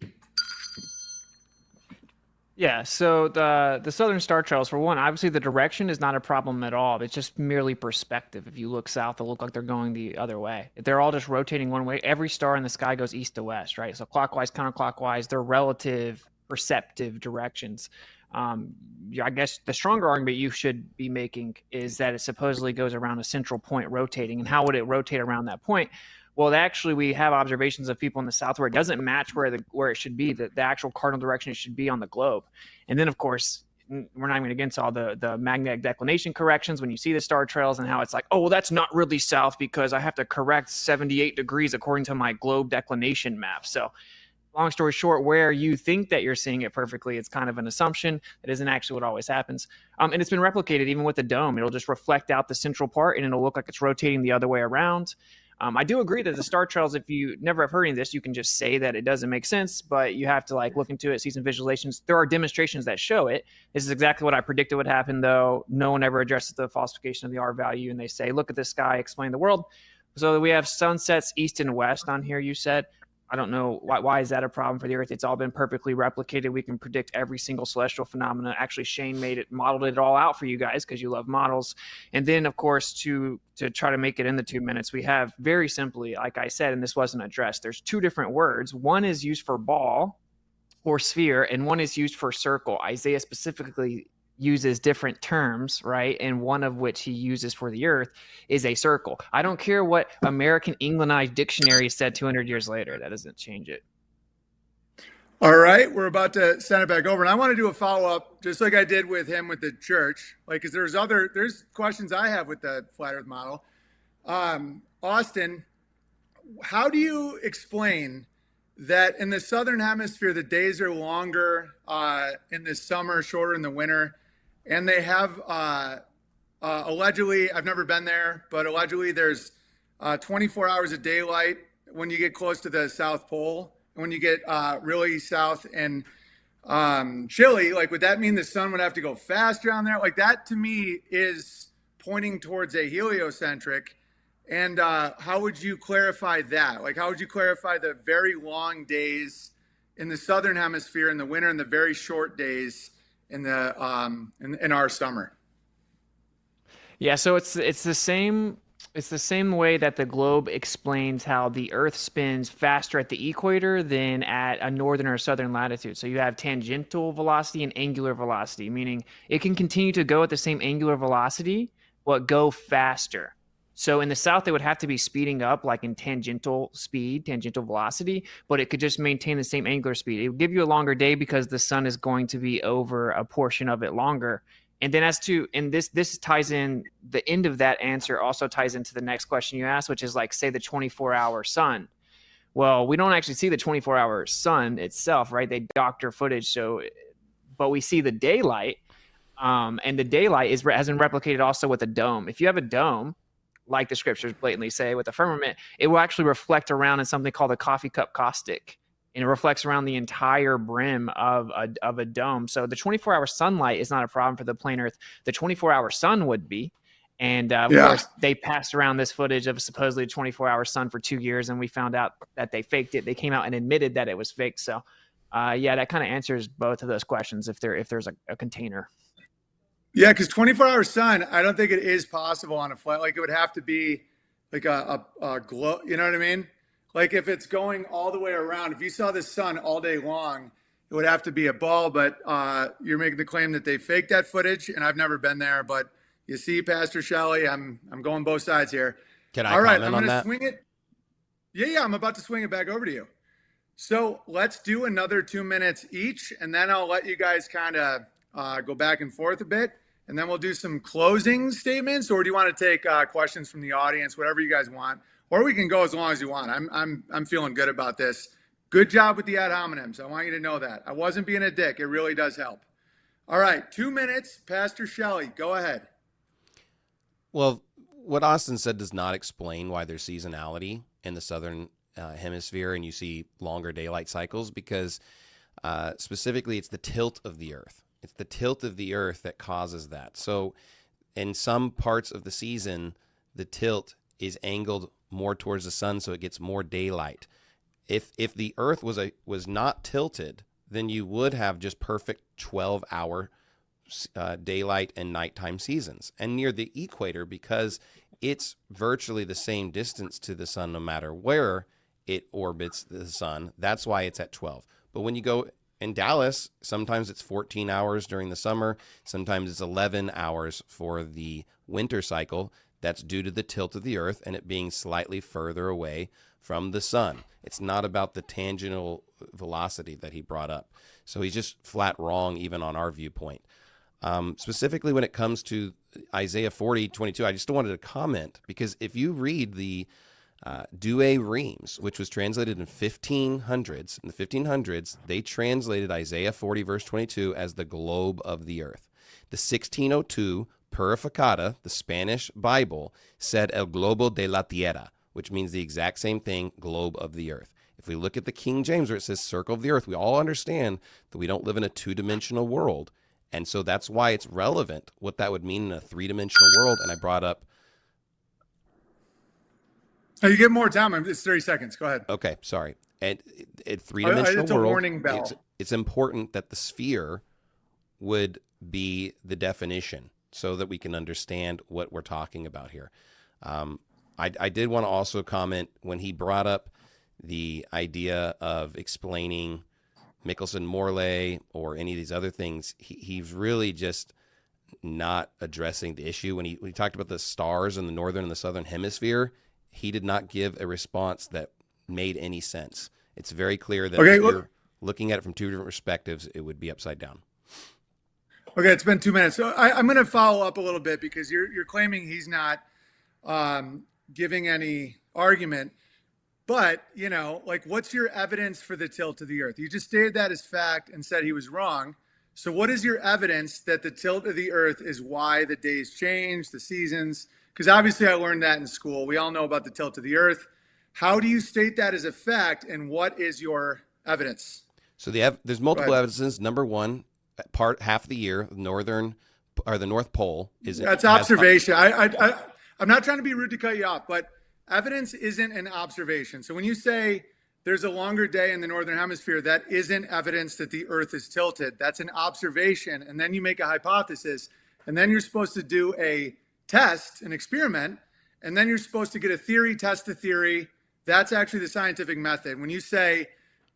Yeah, so the southern star trails, for one, obviously the direction is not a problem at all. It's just merely perspective. If you look south, they'll look like they're going the other way. If they're all just rotating one way, every star in the sky goes east to west, right? So clockwise, counterclockwise, they're relative perceptive directions. I guess the stronger argument you should be making is that it supposedly goes around a central point rotating. And how would it rotate around that point? Well, actually, we have observations of people in the south where it doesn't match where it should be, the actual cardinal direction it should be on the globe. And then, of course, we're not even against all the magnetic declination corrections when you see the star trails and how it's like, oh, well, that's not really south because I have to correct 78 degrees according to my globe declination map. So long story short, where you think that you're seeing it perfectly, it's kind of an assumption. It isn't actually what always happens. And it's been replicated even with the dome. It'll just reflect out the central part and it'll look like it's rotating the other way around. I do agree that the star trails, if you never have heard any of this, you can just say that it doesn't make sense, but you have to look into it, see some visualizations. There are demonstrations that show it. This is exactly what I predicted would happen, though. No one ever addresses the falsification of the R value, and they say, look at the sky, explain the world. So we have sunsets east and west on here, you said. I don't know why is that a problem for the Earth. It's all been perfectly replicated. We can predict every single celestial phenomena. Actually, Shane modeled it all out for you guys because you love models. And then, of course, to try to make it in the 2 minutes, we have very simply, like I said, and this wasn't addressed, there's two different words. One is used for ball or sphere, and one is used for circle. Isaiah specifically uses different terms, right? And one of which he uses for the earth is a circle. I don't care what American Englandized dictionary said 200 years later. That doesn't change it. All right, we're about to send it back over. And I want to do a follow-up, just like I did with him with the church. Because there's questions I have with the flat earth model. Austin, how do you explain that in the southern hemisphere, the days are longer in the summer, shorter in the winter? And they have allegedly, I've never been there, but allegedly there's 24 hours of daylight when you get close to the South Pole. And when you get really south and Chile, would that mean the sun would have to go faster on there? That to me is pointing towards a heliocentric. And how would you clarify that? How would you clarify the very long days in the southern hemisphere in the winter and the very short days in the in our summer? Yeah, so it's the same way that the globe explains how the Earth spins faster at the equator than at a northern or southern latitude. So you have tangential velocity and angular velocity, meaning it can continue to go at the same angular velocity, but go faster. So in the south, they would have to be speeding up in tangential speed, tangential velocity, but it could just maintain the same angular speed. It would give you a longer day because the sun is going to be over a portion of it longer. And then this ties in, the end of that answer also ties into the next question you asked, which is say the 24-hour sun. Well, we don't actually see the 24-hour sun itself, right? They doctor footage, but we see the daylight, and the daylight has been replicated also with a dome. If you have a dome, like the scriptures blatantly say, with the firmament, it will actually reflect around in something called a coffee cup caustic. And it reflects around the entire brim of a dome. So the 24-hour sunlight is not a problem for the plain Earth. The 24-hour sun would be. And of course, they passed around this footage of supposedly a 24-hour sun for 2 years, and we found out that they faked it. They came out and admitted that it was faked. So, that kind of answers both of those questions if there's a container. Yeah, because 24-hour sun, I don't think it is possible on a flat. It would have to be a glow. You know what I mean? If it's going all the way around, if you saw the sun all day long, it would have to be a ball. But you're making the claim that they faked that footage, and I've never been there. But you see, Pastor Shelley, I'm going both sides here. Can I all right, comment I'm on going to that? swing it. Yeah, I'm about to swing it back over to you. So let's do another 2 minutes each, and then I'll let you guys kind of go back and forth a bit, and then we'll do some closing statements. Or do you want to take questions from the audience, whatever you guys want? Or we can go as long as you want. I'm feeling good about this. Good job with the ad hominems. I want you to know that. I wasn't being a dick. It really does help. All right, 2 minutes. Pastor Shelley, go ahead. Well, what Austin said does not explain why there's seasonality in the southern hemisphere and you see longer daylight cycles because specifically it's the tilt of the Earth. It's the tilt of the Earth that causes that. So in some parts of the season, the tilt is angled more towards the sun, so it gets more daylight. If the Earth was not tilted, then you would have just perfect 12-hour daylight and nighttime seasons. And near the equator, because it's virtually the same distance to the sun no matter where it orbits the sun, that's why it's at 12. But when you go in Dallas, sometimes it's 14 hours during the summer, sometimes it's 11 hours for the winter cycle. That's due to the tilt of the Earth and it being slightly further away from the sun. It's not about the tangential velocity that he brought up. So he's just flat wrong even on our viewpoint. Specifically when it comes to Isaiah 40:22, I just wanted to comment because if you read the Douay Rheims, which was translated in 1500s, in the 1500s, they translated Isaiah 40 verse 22 as the globe of the earth. The 1602 Purificada, the Spanish Bible, said El Globo de la Tierra, which means the exact same thing, globe of the earth. If we look at the King James where it says circle of the earth, we all understand that we don't live in a two-dimensional world. And so that's why it's relevant what that would mean in a three-dimensional world. And I brought up... Oh, you get more time. It's 30 seconds. Go ahead. Okay, sorry. At three-dimensional it's world, a warning bell. It's important that the sphere would be the definition so that we can understand what we're talking about here. I did want to also comment when he brought up the idea of explaining Michelson Morley or any of these other things, he's really just not addressing the issue. When he talked about the stars in the northern and the southern hemisphere, he did not give a response that made any sense. It's very clear that if you're looking at it from two different perspectives, it would be upside down. Okay, it's been 2 minutes. So I'm going to follow up a little bit because you're claiming he's not giving any argument. But, what's your evidence for the tilt of the earth? You just stated that as fact and said he was wrong. So what is your evidence that the tilt of the earth is why the days change, the seasons? Because obviously I learned that in school. We all know about the tilt of the earth. How do you state that as a fact, and what is your evidence? So there's multiple evidences. Number one, half of the year, the North Pole is... That's observation. I'm not trying to be rude to cut you off, but evidence isn't an observation. So when you say there's a longer day in the northern hemisphere, that isn't evidence that the earth is tilted. That's an observation. And then you make a hypothesis. And then you're supposed to do a test, an experiment. And then you're supposed to get a theory, test the theory. That's actually the scientific method. When you say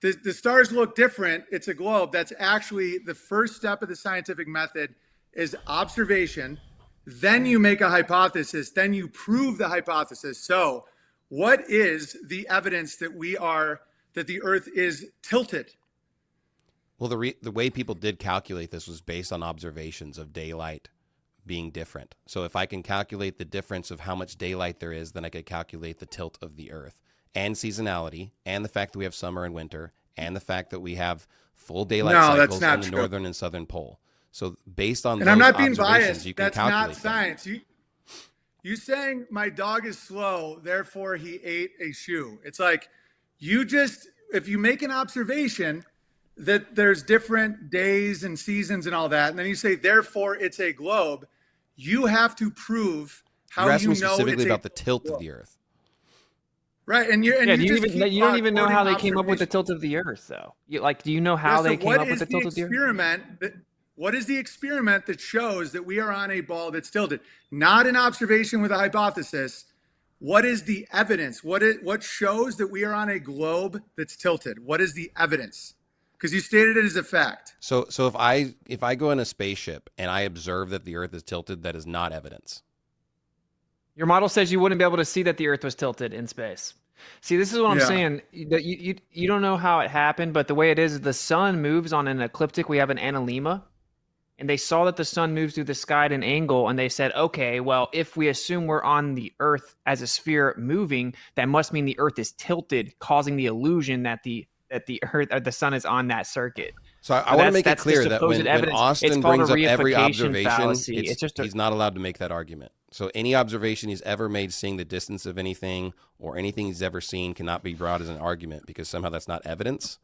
the stars look different, it's a globe. That's actually the first step of the scientific method is observation. Then you make a hypothesis, then you prove the hypothesis. So what is the evidence that the earth is tilted? Well, the way people did calculate this was based on observations of daylight being different. So if I can calculate the difference of how much daylight there is, then I could calculate the tilt of the earth and seasonality and the fact that we have summer and winter and the fact that we have full daylight cycles on the northern and southern pole. So based on and those I'm not being observations, biased. you can That's calculate not science. You saying my dog is slow, therefore he ate a shoe. It's like if you make an observation that there's different days and seasons and all that, and then you say therefore it's a globe, you have to prove how You're asking you know specifically it's about the tilt of the earth. Right, and you don't even know how they came up with the tilt of the earth, though. Do you know how they came up with the tilt of the earth? What is the experiment that shows that we are on a ball that's tilted? Not an observation with a hypothesis. What is the evidence? What shows that we are on a globe that's tilted? What is the evidence? Because you stated it as a fact. So if I go in a spaceship and I observe that the earth is tilted, that is not evidence. Your model says you wouldn't be able to see that the earth was tilted in space. See, this is what I'm saying. That you don't know how it happened, but the way it is the sun moves on an ecliptic. We have an analemma. And they saw that the sun moves through the sky at an angle, and they said, okay, well, if we assume we're on the earth as a sphere moving, that must mean the earth is tilted, causing the illusion that the earth or the sun is on that circuit. So I want to make it clear that when Austin brings up every observation, he's not allowed to make that argument. So any observation he's ever made seeing the distance of anything or anything he's ever seen cannot be brought as an argument because somehow that's not evidence.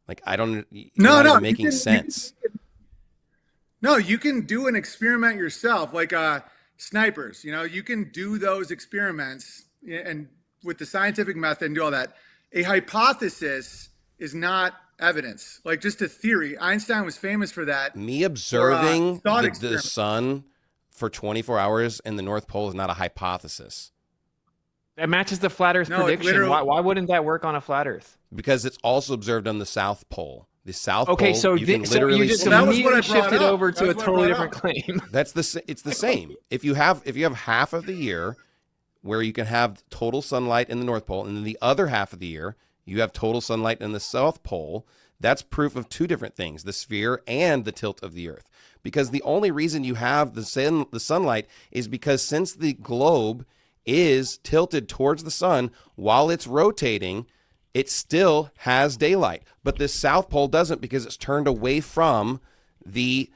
Like, I don't, you're not even making sense. No, you can do an experiment yourself, like snipers. You can do those experiments and with the scientific method and do all that. A hypothesis is not evidence, like just a theory. Einstein was famous for that. Me observing the experiment. sun for 24 hours in the North Pole is not a hypothesis. That matches the flat Earth prediction. literally- Why wouldn't that work on a flat Earth? Because it's also observed on the South Pole. The South Okay, Pole, so you can so literally you just see. Well, that was what I immediately brought shifted up. over That to a was what I totally brought different up. claim. It's the same. If you have half of the year where you can have total sunlight in the North Pole, and then the other half of the year you have total sunlight in the South Pole, that's proof of two different things: the sphere and the tilt of the Earth. Because the only reason you have the sunlight is because since the globe is tilted towards the sun while it's rotating, it still has daylight. But the South Pole doesn't because it's turned away from the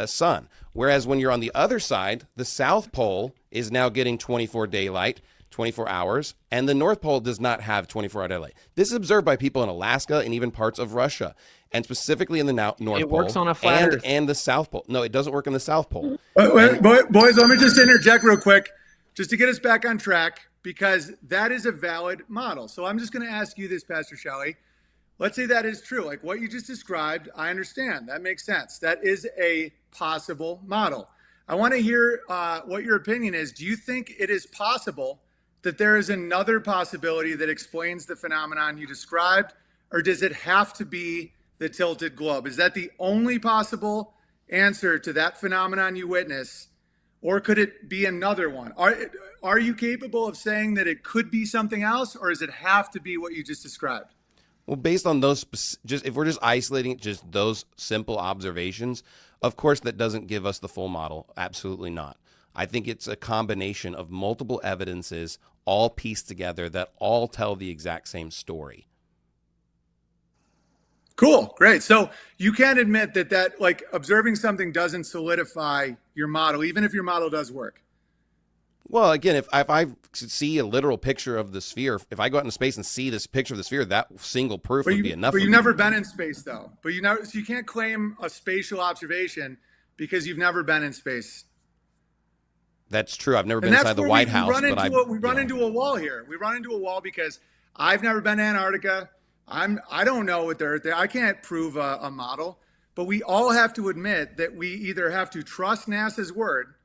sun. Whereas when you're on the other side, the South Pole is now getting 24 daylight, 24 hours, and the North Pole does not have 24-hour daylight. This is observed by people in Alaska and even parts of Russia, and specifically in the North Pole. It works on a flat Earth. And the South Pole. No, it doesn't work in the South Pole. Boys, let me just interject real quick, just to get us back on track, because that is a valid model. So I'm just going to ask you this, Pastor Shelley. Let's say that is true. Like what you just described, I understand. That makes sense. That is a possible model. I want to hear what your opinion is. Do you think it is possible that there is another possibility that explains the phenomenon you described, or does it have to be the tilted globe? Is that the only possible answer to that phenomenon you witness, or could it be another one? Are you capable of saying that it could be something else, or does it have to be what you just described? Well, based on those, if we're just isolating just those simple observations, of course that doesn't give us the full model. Absolutely not. I think it's a combination of multiple evidences all pieced together that all tell the exact same story. Cool, great. So you can admit that like observing something doesn't solidify your model, even if your model does work. Well, again, if I see a literal picture of the sphere, if I go out into space and see this picture of the sphere, that single proof would be enough. But you've never been in space, though. So you can't claim a spatial observation because you've never been in space. That's true. I've never been inside the White House, but we run into a wall here. We run into a wall because I've never been to Antarctica. I don't know what they're there. I can't prove a model, but we all have to admit that we either have to trust NASA's word,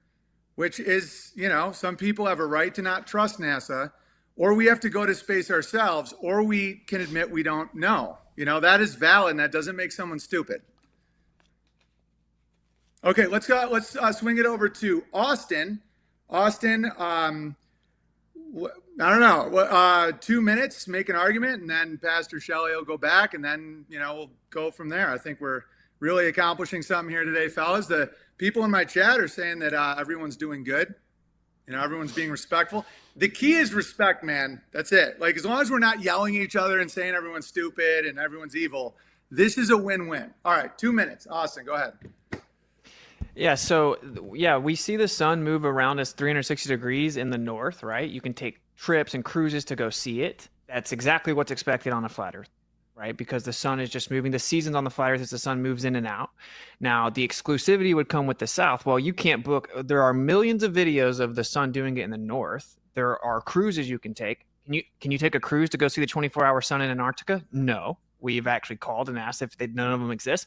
which is, some people have a right to not trust NASA, or we have to go to space ourselves, or we can admit we don't know. That is valid, and that doesn't make someone stupid. Okay, let's swing it over to Austin. Austin, I don't know, 2 minutes, make an argument, and then Pastor Shelley will go back, and then, we'll go from there. I think we're really accomplishing something here today, fellas. The people in my chat are saying that everyone's doing good. Everyone's being respectful. The key is respect, man. That's it. Like, as long as we're not yelling at each other and saying everyone's stupid and everyone's evil, this is a win-win. All right, 2 minutes. Austin, go ahead. Yeah, so we see the sun move around us 360 degrees in the north, right? You can take trips and cruises to go see it. That's exactly what's expected on a flat Earth, right? Because the sun is just moving. The seasons on the flat Earth as the sun moves in and out. Now, the exclusivity would come with the south. Well, you can't book. There are millions of videos of the sun doing it in the north. There are cruises you can take. Can you take a cruise to go see the 24-hour sun in Antarctica? No. We've actually called and asked if none of them exist.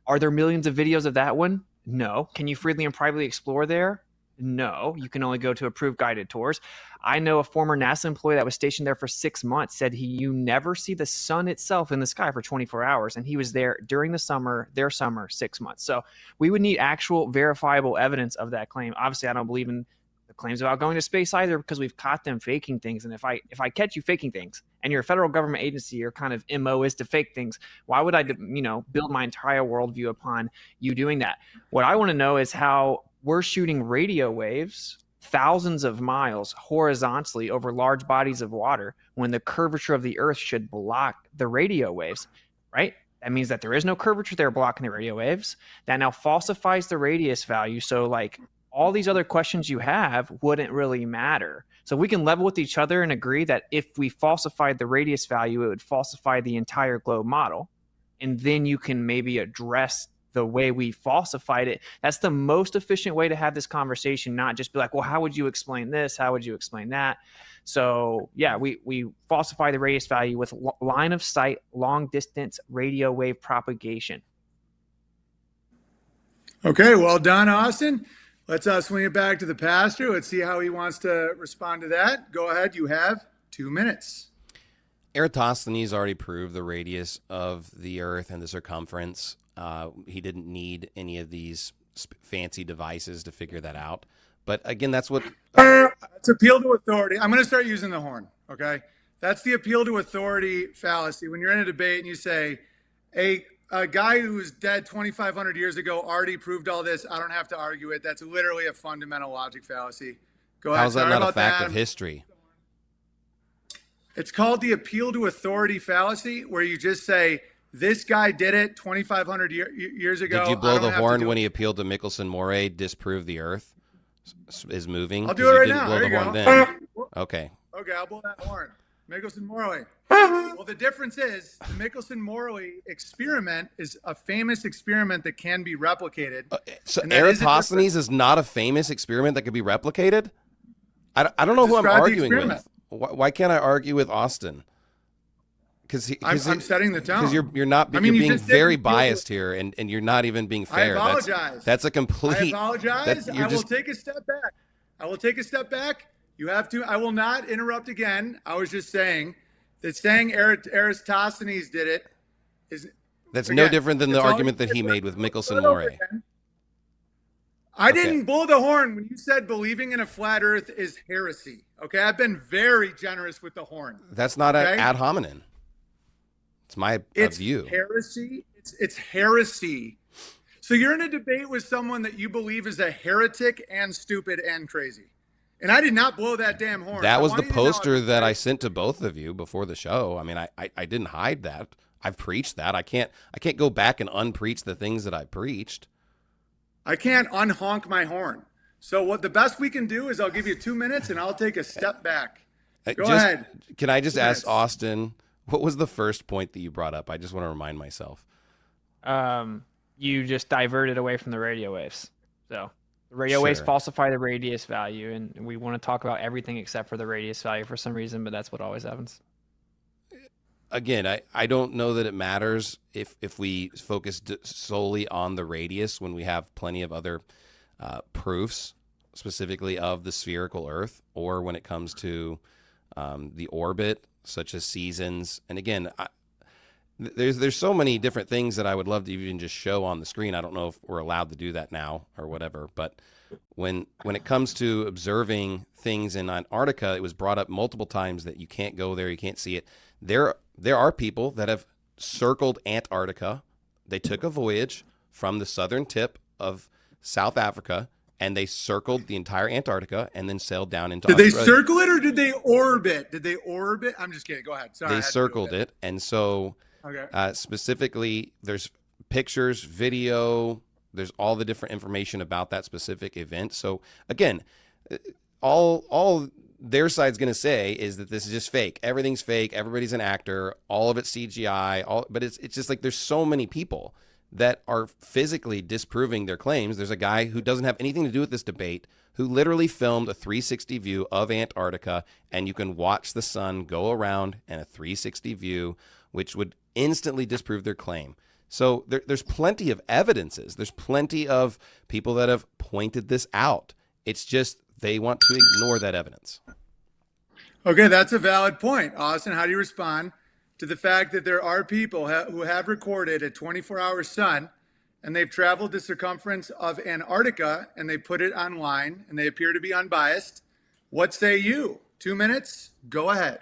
Are there millions of videos of that one? No. Can you freely and privately explore there? No. You can only go to approved guided tours. I know a former NASA employee that was stationed there for 6 months said you never see the sun itself in the sky for 24 hours. And he was there during their summer, 6 months. So we would need actual verifiable evidence of that claim. Obviously, I don't believe in the claims about going to space either, because we've caught them faking things. And if I catch you faking things and you're a federal government agency, your kind of MO is to fake things, why would I, build my entire worldview upon you doing that? What I want to know is how we're shooting radio waves thousands of miles horizontally over large bodies of water when the curvature of the Earth should block the radio waves, right? That means that there is no curvature there blocking the radio waves. That now falsifies the radius value. So like all these other questions you have wouldn't really matter. So we can level with each other and agree that if we falsified the radius value, it would falsify the entire globe model. And then you can maybe address the way we falsified it. That's the most efficient way to have this conversation, not just be like, well, how would you explain this? How would you explain that? So yeah, we falsify the radius value with line of sight, long distance radio wave propagation. Okay, well done, Austin. Let's swing it back to the pastor. Let's see how he wants to respond to that. Go ahead. You have 2 minutes. Eratosthenes already proved the radius of the Earth and the circumference. He didn't need any of these fancy devices to figure that out. But again, that's what... That's appeal to authority. I'm going to start using the horn, okay? That's the appeal to authority fallacy. When you're in a debate and you say, a guy who was dead 2,500 years ago already proved all this, I don't have to argue it. That's literally a fundamental logic fallacy. Go ahead. How's that Sorry not a about fact that. of history? It's called the appeal to authority fallacy, where you just say, this guy did it 2,500 years ago. Did you I blow don't the have to horn do when it. he appealed to Michelson-Morey, disprove the Earth is moving? I'll 'Cause do it you right didn't now. blow There the you horn go. then. Okay. Okay, I'll blow that horn. Michelson-Morley. Well, the difference is the Michelson-Morley experiment is a famous experiment that can be replicated. So And that is a Eratosthenes is not a famous experiment that could be replicated? I don't know who I'm Describe the arguing experiment. with. Why can't I argue with Austin? Because I'm setting the tone. Because you're not. I mean, you're you being just said very you feel- biased here, and you're not even being I fair. apologize. That's a complete. I apologize. you're I will take a step back. I will take a step back. You have to. I will not interrupt again. I was just saying that saying Eratosthenes did it is. That's no again, different than the it's all argument you that he did. made with Start Michelson-Morey. over again. I Okay. didn't blow the horn when you said believing in a flat Earth is heresy. Okay, I've been very generous with the horn. That's not Okay? an ad hominem. It's my It's view. heresy. It's heresy. So you're in a debate with someone that you believe is a heretic and stupid and crazy. And I did not blow that damn horn. That I was want the you to know poster I'm that I very- sent to both of you before the show. I mean, I didn't hide that. I've preached that. I can't go back and unpreach the things that I preached. I can't unhonk my horn. So what the best we can do is I'll give you 2 minutes and I'll take a step back. Go ahead. Can I just 2 ask minutes. Austin, what was the first point that you brought up? I just want to remind myself. You just diverted away from the radio waves. So the radio waves Sure. falsify the radius value, and we want to talk about everything except for the radius value for some reason, but that's what always happens. Again, I don't know that it matters if we focus solely on the radius when we have plenty of other proofs, specifically of the spherical Earth, or when it comes to the orbit, such as seasons. And again, there's so many different things that I would love to even just show on the screen. I don't know if we're allowed to do that now or whatever, but when it comes to observing things in Antarctica, it was brought up multiple times that you can't go there, you can't see it. There are people that have circled Antarctica. They took a voyage from the southern tip of South Africa, and they circled the entire Antarctica and then sailed down into Did they Australia. circle it or did they orbit? Did they orbit? I'm just kidding. Go ahead. Sorry. I They had to do circled it, and so Okay. specifically, there's pictures, video. There's all the different information about that specific event. So again, all their side's going to say is that this is just fake. Everything's fake. Everybody's an actor. All of it's CGI. But it's just like there's so many people that are physically disproving their claims. There's a guy who doesn't have anything to do with this debate who literally filmed a 360 view of Antarctica, and you can watch the sun go around in a 360 view, which would instantly disprove their claim. So there's plenty of evidences. There's plenty of people that have pointed this out. It's just they want to ignore that evidence. Okay, that's a valid point. Austin, how do you respond to the fact that there are people who have recorded a 24-hour sun and they've traveled the circumference of Antarctica and they put it online and they appear to be unbiased? What say you? 2 minutes? Go ahead.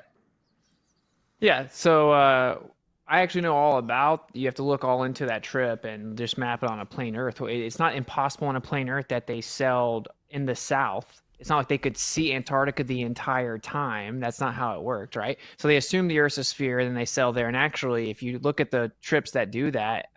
Yeah, so I actually know all about. You have to look all into that trip and just map it on a plain Earth. It's not impossible on a plain Earth that they sailed in the south It's not like they could see Antarctica the entire time. That's not how it worked, right? So they assume the Earth's a sphere, and then they sail there. And actually, if you look at the trips that do that,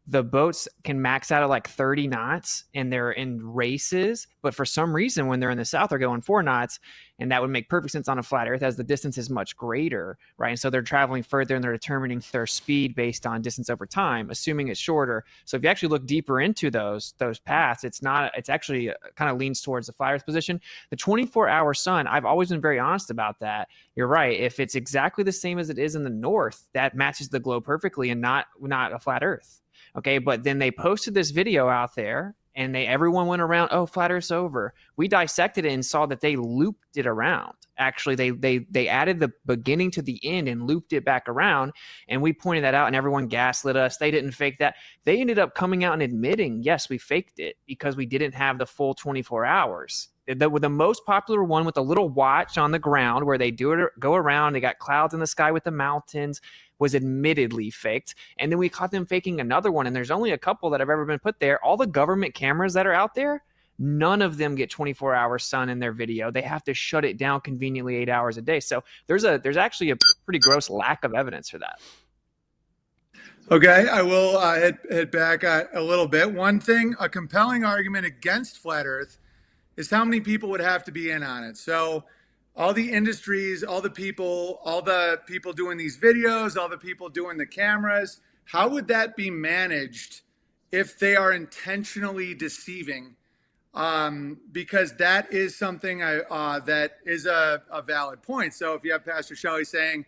the boats can max out at like 30 knots, and they're in races. But for some reason, when they're in the south, they're going 4 knots, and that would make perfect sense on a flat Earth as the distance is much greater, right? And so they're traveling further, and they're determining their speed based on distance over time, assuming it's shorter. So if you actually look deeper into those paths, it's actually kind of leans towards the flat Earth position. The 24-hour sun, I've always been very honest about that. You're right. If it's exactly the same as it is in the north, that matches the globe perfectly and not a flat Earth. Okay, but then they posted this video out there, and everyone went around, oh, flat Earth's over. We dissected it and saw that they looped it around. Actually, they added the beginning to the end and looped it back around, and we pointed that out, and everyone gaslit us. They didn't fake that. They ended up coming out and admitting, yes, we faked it because we didn't have the full 24 hours. The most popular one with a little watch on the ground where they go around, they got clouds in the sky with the mountains, was admittedly faked. And then we caught them faking another one, and there's only a couple that have ever been put there. All the government cameras that are out there, none of them get 24-hour sun in their video. They have to shut it down conveniently 8 hours a day. So there's actually a pretty gross lack of evidence for that. Okay, I will head back a little bit. One thing, a compelling argument against flat Earth is how many people would have to be in on it. So all the industries, all the people doing these videos, all the people doing the cameras, how would that be managed if they are intentionally deceiving? Because that is something that is a valid point. So if you have Pastor Shelley saying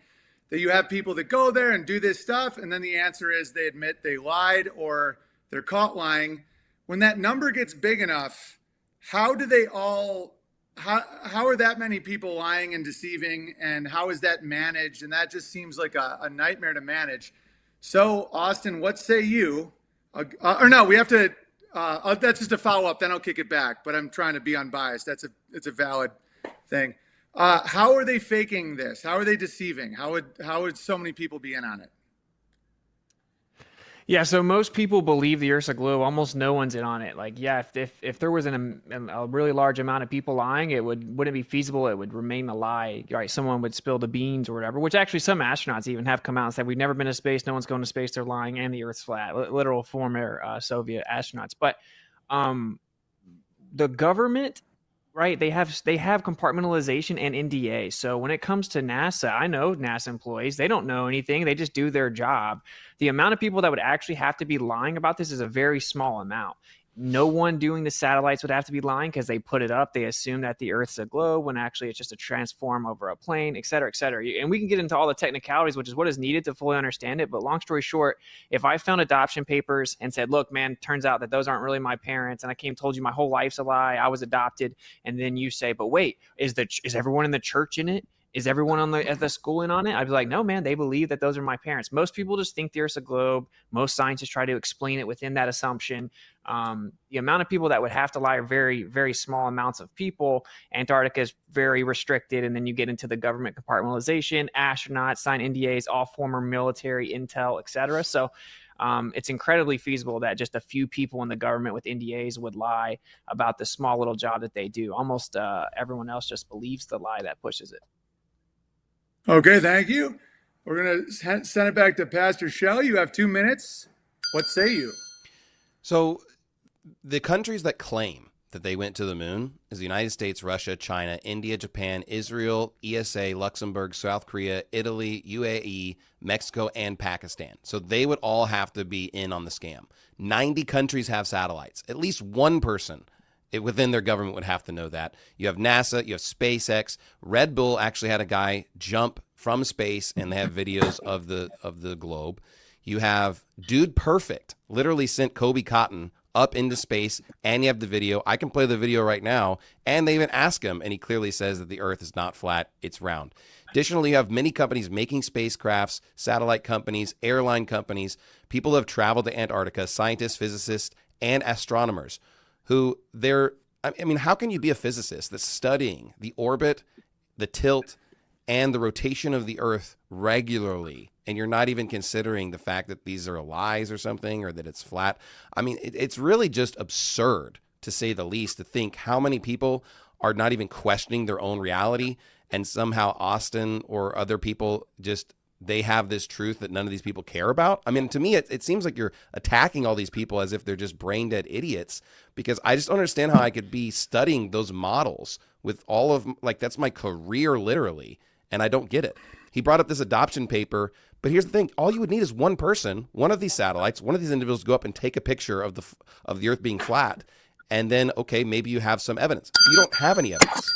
that you have people that go there and do this stuff, and then the answer is they admit they lied or they're caught lying, when that number gets big enough, how do they all, how are that many people lying and deceiving, and how is that managed? And that just seems like a nightmare to manage. So Austin, what say you? Or no, we have to, that's just a follow up, then I'll kick it back, but I'm trying to be unbiased. It's a valid thing. How are they faking this? How are they deceiving? How would so many people be in on it? Yeah, so most people believe the Earth's a globe. Almost no one's in on it. Like, yeah, if there was a really large amount of people lying, wouldn't be feasible. It would remain a lie. Right? Someone would spill the beans or whatever. Which actually some astronauts even have come out and said we've never been to space. No one's going to space. They're lying, and the Earth's flat. Literal former Soviet astronauts. But the government, right? They have compartmentalization and NDA. So when it comes to NASA, I know NASA employees, they don't know anything. They just do their job. The amount of people that would actually have to be lying about this is a very small amount. No one doing the satellites would have to be lying because they put it up. They assume that the Earth's a globe when actually it's just a transform over a plane, et cetera, et cetera. And we can get into all the technicalities, which is what is needed to fully understand it. But long story short, if I found adoption papers and said, look, man, turns out that those aren't really my parents, and I told you my whole life's a lie, I was adopted, and then you say, but wait, is everyone in the church in it? Is everyone at the school in on it? I'd be like, no, man, they believe that those are my parents. Most people just think the Earth's a globe. Most scientists try to explain it within that assumption. The amount of people that would have to lie are very, very small amounts of people. Antarctica is very restricted. And then you get into the government compartmentalization, astronauts, sign NDAs, all former military, intel, et cetera. So it's incredibly feasible that just a few people in the government with NDAs would lie about the small little job that they do. Almost everyone else just believes the lie that pushes it. Okay, thank you. We're going to send it back to Pastor Shelley. You have 2 minutes. What say you? So the countries that claim that they went to the moon is the United States, Russia, China, India, Japan, Israel, ESA, Luxembourg, South Korea, Italy, UAE, Mexico, and Pakistan. So they would all have to be in on the scam. 90 countries have satellites. At least one person within their government would have to know that. You have NASA, you have SpaceX. Red Bull actually had a guy jump from space, and they have videos of the globe. You have Dude Perfect literally sent Kobe Cotton up into space, and you have the video. I can play the video right now, and they even ask him, and he clearly says that the Earth is not flat, it's round. Additionally, you have many companies making spacecrafts, satellite companies, airline companies, people who have traveled to Antarctica, scientists, physicists, and astronomers who how can you be a physicist that's studying the orbit, the tilt, and the rotation of the Earth regularly, and you're not even considering the fact that these are lies or something, or that it's flat? I mean, it's really just absurd, to say the least, to think how many people are not even questioning their own reality, and somehow Austin or other people just, they have this truth that none of these people care about. I mean, to me, it seems like you're attacking all these people as if they're just brain dead idiots, because I just don't understand how I could be studying those models with all of, like, that's my career literally, and I don't get it. He brought up this adoption paper, but here's the thing. All you would need is one person, one of these satellites, one of these individuals to go up and take a picture of the Earth being flat, and then, okay, maybe you have some evidence. You don't have any evidence.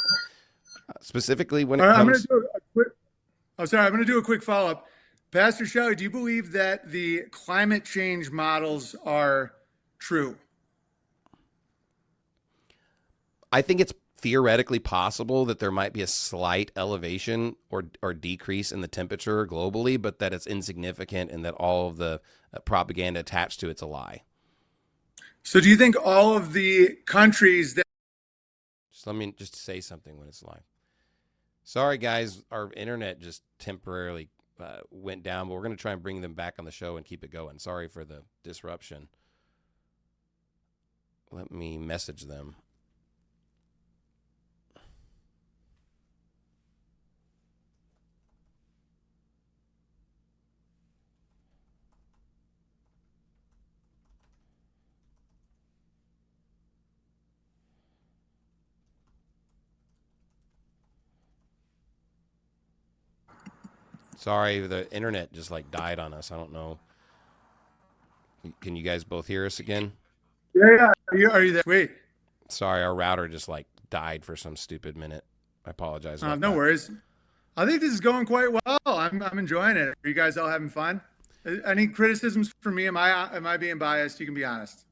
Specifically when it comes... I'm going to do a quick follow-up. Pastor Shelley, do you believe that the climate change models are true? I think it's theoretically possible that there might be a slight elevation or decrease in the temperature globally, but that it's insignificant and that all of the propaganda attached to it's a lie. So do you think all of the countries that... Just let me just say something when it's live. Sorry, guys, our internet just temporarily went down, but we're going to try and bring them back on the show and keep it going. Sorry for the disruption. Let me message them. Sorry, the internet just like died on us. I don't know. Can you guys both hear us again? Yeah. Are you there? Wait. Sorry, our router just like died for some stupid minute. I apologize. No worries. I think this is going quite well. I'm enjoying it. Are you guys all having fun? Any criticisms for me? Am I being biased? You can be honest.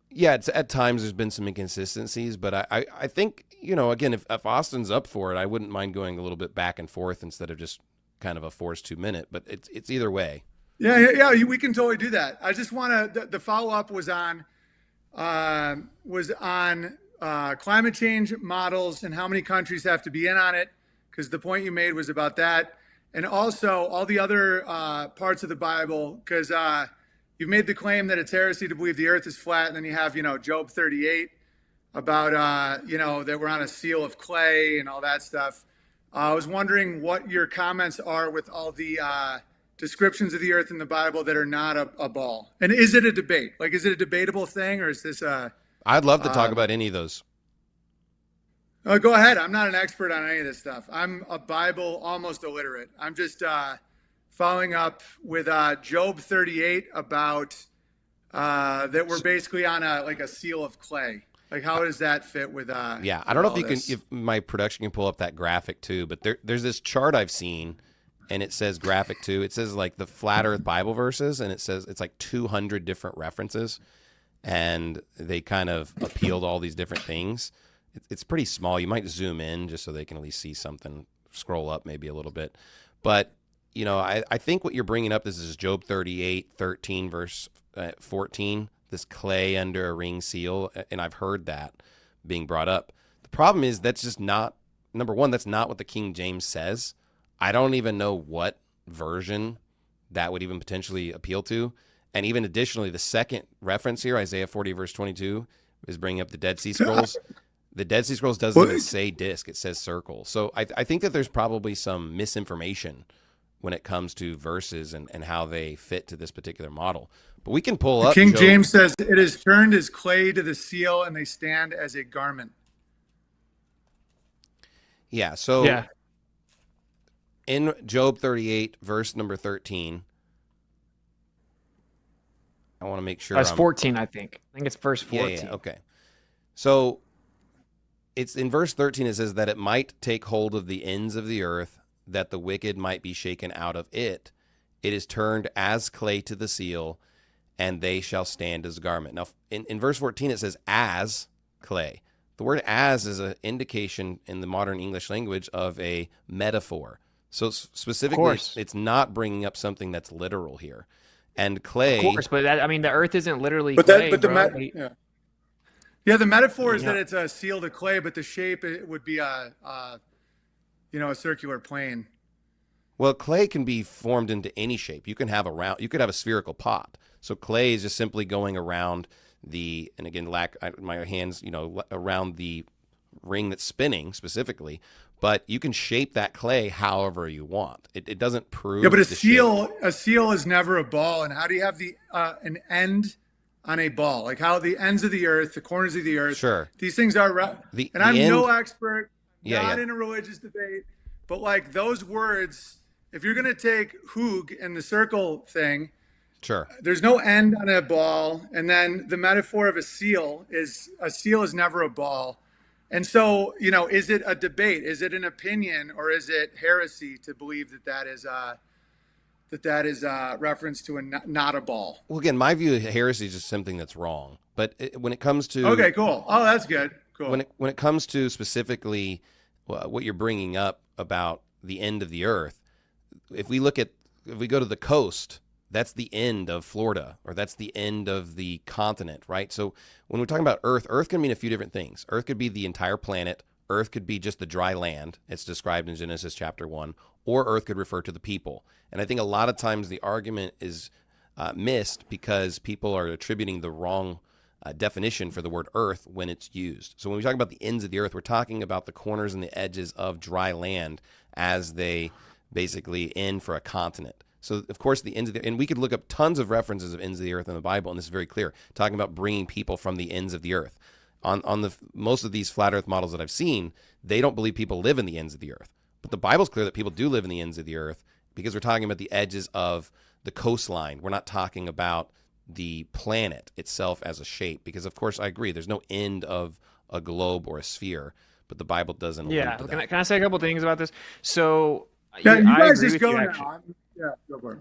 Yeah, it's at times there's been some inconsistencies, but I think, you know, again, if Austin's up for it, I wouldn't mind going a little bit back and forth instead of just kind of a forced 2 minute, but it's either way. Yeah, we can totally do that. I just want to, the follow-up was on climate change models and how many countries have to be in on it, because the point you made was about that. And also all the other parts of the Bible, because you've made the claim that it's heresy to believe the earth is flat. And then you have, Job 38 about, that we're on a seal of clay and all that stuff. I was wondering what your comments are with all the descriptions of the earth in the Bible that are not a ball. And is it a debate? Like, is it a debatable thing, or is this I'd love to talk about any of those. Go ahead. I'm not an expert on any of this stuff. I'm a Bible almost illiterate. I'm just following up with Job 38 about that we're basically on a seal of clay. Like, how does that fit with yeah, I don't know if my production can pull up that graphic too, but there's this chart I've seen, and it says graphic too. It says like the flat earth Bible verses, and it says it's like 200 different references, and they kind of appeal to all these different things. It's pretty small. You might zoom in just so they can at least see something, scroll up maybe a little bit. But, I think what you're bringing up, this is Job 38, 13, verse 14, this clay under a ring seal, and I've heard that being brought up. The problem is that's just not, number one, that's not what the King James says. I don't even know what version that would even potentially appeal to. And even additionally, the second reference here, Isaiah 40, verse 22, is bringing up the Dead Sea Scrolls. The Dead Sea Scrolls doesn't even say disc, it says circle. So I think that there's probably some misinformation when it comes to verses and how they fit to this particular model. But we can pull up. King James says, it is turned as clay to the seal, and they stand as a garment. Yeah, so in Job 38, verse number 13, I want to make sure. That's 14, I think. I think it's verse 14. Yeah, okay. So it's in verse 13, it says that it might take hold of the ends of the earth, that the wicked might be shaken out of it. It is turned as clay to the seal, and they shall stand as a garment. Now, in verse 14, it says as clay. The word as is an indication in the modern English language of a metaphor. So specifically, it's not bringing up something that's literal here. And clay... Of course, but the earth isn't literally clay, the metaphor is that it's a seal to clay, but the shape it would be a circular plane. Well, clay can be formed into any shape. You could have a spherical pot. So clay is just simply going around my hands, around the ring that's spinning specifically, but you can shape that clay however you want. It doesn't prove. Yeah, but the shape. a seal is never a ball. And how do you have the an end on a ball? Like how the ends of the earth, the corners of the earth, Sure. these things are. The And I'm end. no expert, Yeah, not yeah. in a religious debate, but like those words, if you're gonna take hoog and the circle thing, Sure. there's no end on a ball, and then the metaphor of a seal is never a ball. And so, is it a debate? Is it an opinion, or is it heresy to believe that is reference to not a ball? Well, again, my view of heresy is just something that's wrong. But when it comes to Okay, cool. Oh, that's good. Cool. when it comes to specifically what you're bringing up about the end of the earth, if we go to the coast, that's the end of Florida, or that's the end of the continent, right? So when we're talking about earth can mean a few different things. Earth could be the entire planet. Earth could be just the dry land. It's described in Genesis chapter 1. Or earth could refer to the people. And I think a lot of times the argument is missed because people are attributing the wrong definition for the word earth when it's used. So when we talk about the ends of the earth, we're talking about the corners and the edges of dry land as they basically end for a continent. So, of course, the ends of the, and we could look up tons of references of ends of the earth in the Bible, and this is very clear, talking about bringing people from the ends of the earth. On the most of these flat earth models that I've seen, they don't believe people live in the ends of the earth. But the Bible's clear that people do live in the ends of the earth because we're talking about the edges of the coastline. We're not talking about the planet itself as a shape because, of course, I agree, there's no end of a globe or a sphere, but the Bible doesn't allude Yeah. to Can that. I say a couple things about this? So Yeah, you I guys agree just with go you, now. actually. Yeah, go for it.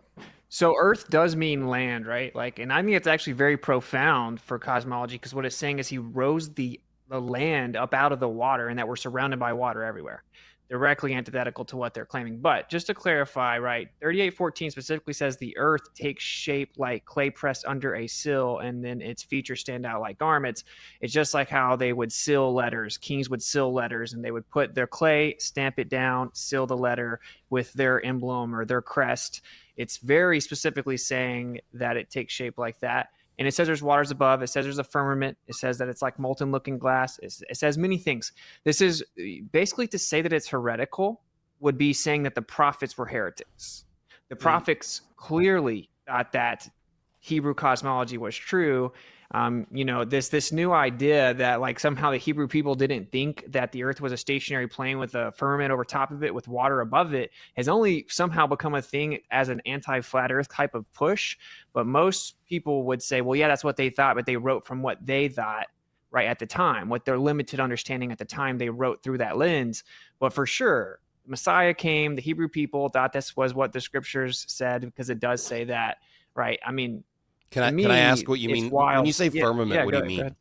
So Earth does mean land, right? Like, and I think it's actually very profound for cosmology because what it's saying is he rose the land up out of the water, and that we're surrounded by water everywhere. Directly antithetical to what they're claiming. But just to clarify, right, 38:14 specifically says the earth takes shape like clay pressed under a sill, and then its features stand out like garments. It's just like how they would seal letters. Kings would seal letters, and they would put their clay, stamp it down, seal the letter with their emblem or their crest. It's very specifically saying that it takes shape like that. And it says there's waters above. It says there's a firmament. It says that it's like molten looking glass. It says many things. This is basically to say that it's heretical would be saying that the prophets were heretics. The prophets clearly thought that Hebrew cosmology was true. This new idea that like somehow the Hebrew people didn't think that the earth was a stationary plane with a firmament over top of it with water above it has only somehow become a thing as an anti-flat earth type of push. But most people would say, well, yeah, that's what they thought, but they wrote from what they thought right at the time, what their limited understanding at the time, they wrote through that lens. But for sure, Messiah came, the Hebrew people thought this was what the scriptures said because it does say that, right? I mean, Can to I me, ask what you it's mean wild. when you say Yeah, firmament? yeah, What go do you ahead, go mean? ahead.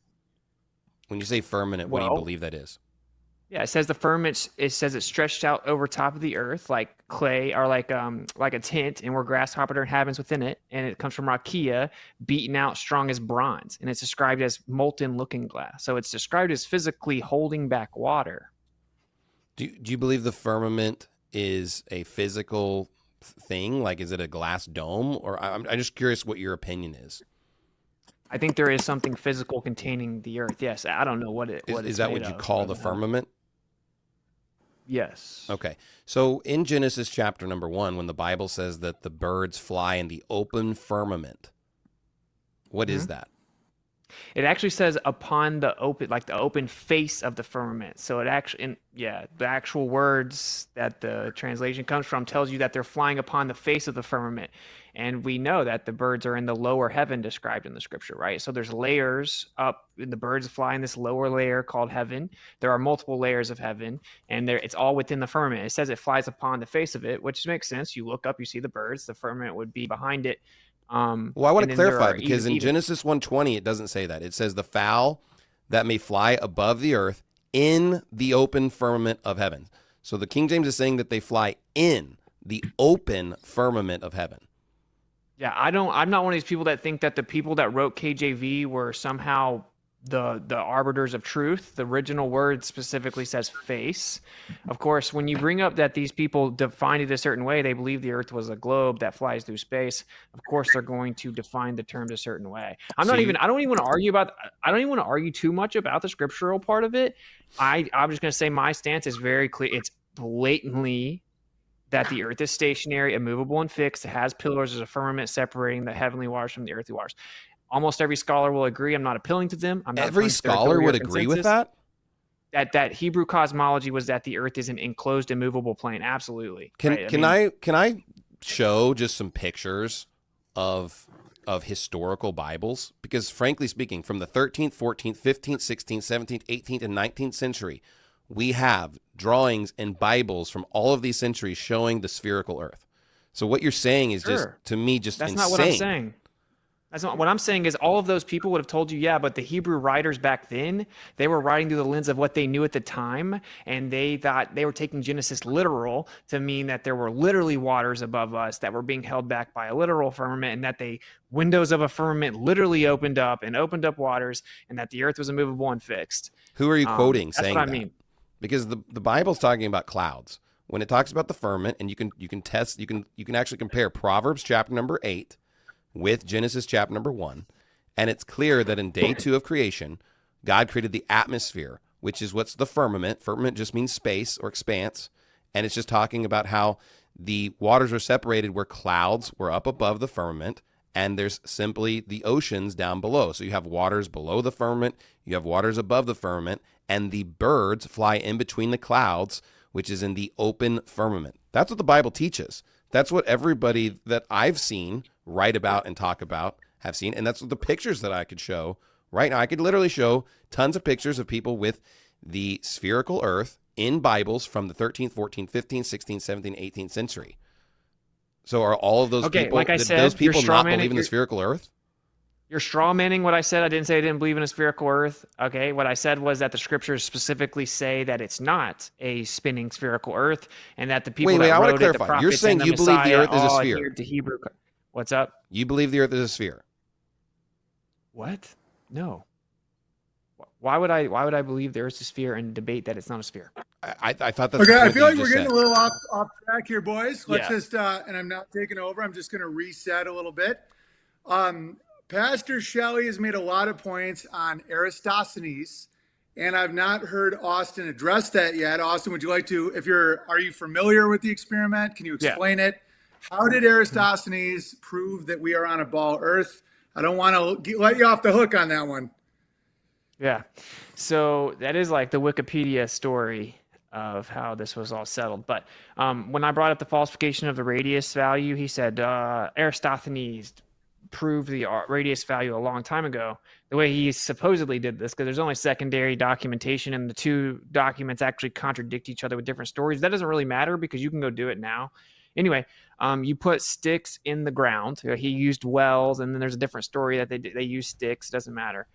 When you say firmament, what do you Well, believe that is? yeah, it says the firmament. It says it's stretched out over top of the earth like clay or like a tent, and where grasshopper inhabits within it. And it comes from rakia, beaten out, strong as bronze, and it's described as molten looking glass. So it's described as physically holding back water. Do you believe the firmament is a physical thing? Like, is it a glass dome? Or I'm just curious what your opinion is. I think there is something physical containing the earth. Yes, I don't know what Is it's that made what you of, call or the firmament? Yes. Okay. So in Genesis chapter number 1, when the Bible says that the birds fly in the open firmament, what is that? It actually says upon the open face of the firmament. So it actually, the actual words that the translation comes from tells you that they're flying upon the face of the firmament. And we know that the birds are in the lower heaven described in the scripture, right? So there's layers up, and the birds fly in this lower layer called heaven. There are multiple layers of heaven, and it's all within the firmament. It says it flies upon the face of it, which makes sense. You look up, you see the birds, the firmament would be behind it. Well, I want and to then there clarify are because in Genesis 1:20 it doesn't say that. It says the fowl that may fly above the earth in the open firmament of heaven. So the King James is saying that they fly in the open firmament of heaven. Yeah, I'm not one of these people that think that the people that wrote KJV were somehow the arbiters of truth. The original word specifically says face. Of course, when you bring up that these people defined it a certain way, they believe the earth was a globe that flies through space. Of course, they're going to define the terms a certain way. I don't even want to argue about, I don't even want to argue too much about the scriptural part of it. I'm just going to say my stance is very clear. It's blatantly that the earth is stationary, immovable, and fixed. It has pillars as a firmament separating the heavenly waters from the earthly waters. Almost every scholar will agree. I'm not appealing to them. I'm not Every scholar would agree with that? That Hebrew cosmology was that the earth is an enclosed, immovable plane. Absolutely. Can I show just some pictures of historical Bibles? Because frankly speaking, from the 13th, 14th, 15th, 16th, 17th, 18th, and 19th century, we have drawings and Bibles from all of these centuries showing the spherical earth. So what you're saying is just, to me, just That's insane. not what I'm saying. That's not what I'm saying. Is all of those people would have told you, yeah, but the Hebrew writers back then, they were writing through the lens of what they knew at the time, and they thought they were taking Genesis literal to mean that there were literally waters above us that were being held back by a literal firmament, and that the windows of a firmament literally opened up waters, and that the earth was immovable and fixed. Who are you quoting That's saying what I that? mean. Because the Bible's talking about clouds. When it talks about the firmament, and you can actually compare Proverbs chapter number 8 with Genesis chapter number 1, and it's clear that in day 2 of creation, God created the atmosphere, which is what's the firmament. Firmament just means space or expanse, and it's just talking about how the waters are separated where clouds were up above the firmament, and there's simply the oceans down below. So you have waters below the firmament, you have waters above the firmament, and the birds fly in between the clouds, which is in the open firmament. That's what the Bible teaches. That's what everybody that I've seen write about and talk about have seen, and that's what the pictures that I could show right now. I could literally show tons of pictures of people with the spherical earth in Bibles from the 13th, 14th, 15th, 16th, 17th, 18th century. So are all of those people, like I did said, those people you're not strawmanning- believe in the spherical earth? You're straw manning what I said. I didn't say I didn't believe in a spherical earth. Okay. What I said was that the scriptures specifically say that it's not a spinning spherical earth, and that the people Wait, I want to wrote it, the clarify. prophets You're saying and the you believe the Messiah earth is a all sphere. adhered to Hebrew. What's up? You believe the earth is a sphere? What? No. Why would I believe the earth's a sphere and debate that it's not a sphere? I thought that's Okay, the I point feel that like you we're just getting said. a little off track here, boys. Let's Yeah. just, and I'm not taking over. I'm just going to reset a little bit. Pastor Shelley has made a lot of points on Eratosthenes, and I've not heard Austin address that yet. Austin, would you like to, are you familiar with the experiment? Can you explain it? How did Eratosthenes prove that we are on a ball Earth? I don't want to let you off the hook on that one. Yeah. So that is like the Wikipedia story of how this was all settled. But when I brought up the falsification of the radius value, he said Eratosthenes proved the radius value a long time ago. The way he supposedly did this, because there's only secondary documentation, and the two documents actually contradict each other with different stories. That doesn't really matter because you can go do it now. Anyway, you put sticks in the ground. He used wells, and then there's a different story that they use sticks. It doesn't matter.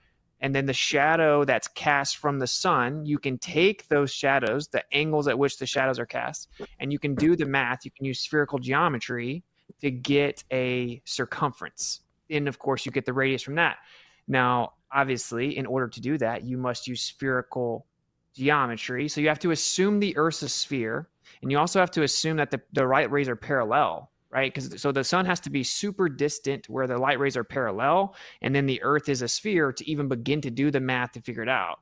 And then the shadow that's cast from the sun, you can take those shadows, the angles at which the shadows are cast, and you can do the math. You can use spherical geometry to get a circumference. And of course, you get the radius from that. Now, obviously, in order to do that, you must use spherical geometry. So you have to assume the Earth's a sphere, and you also have to assume that the light rays are parallel, right? So the sun has to be super distant where the light rays are parallel, and then the Earth is a sphere to even begin to do the math to figure it out.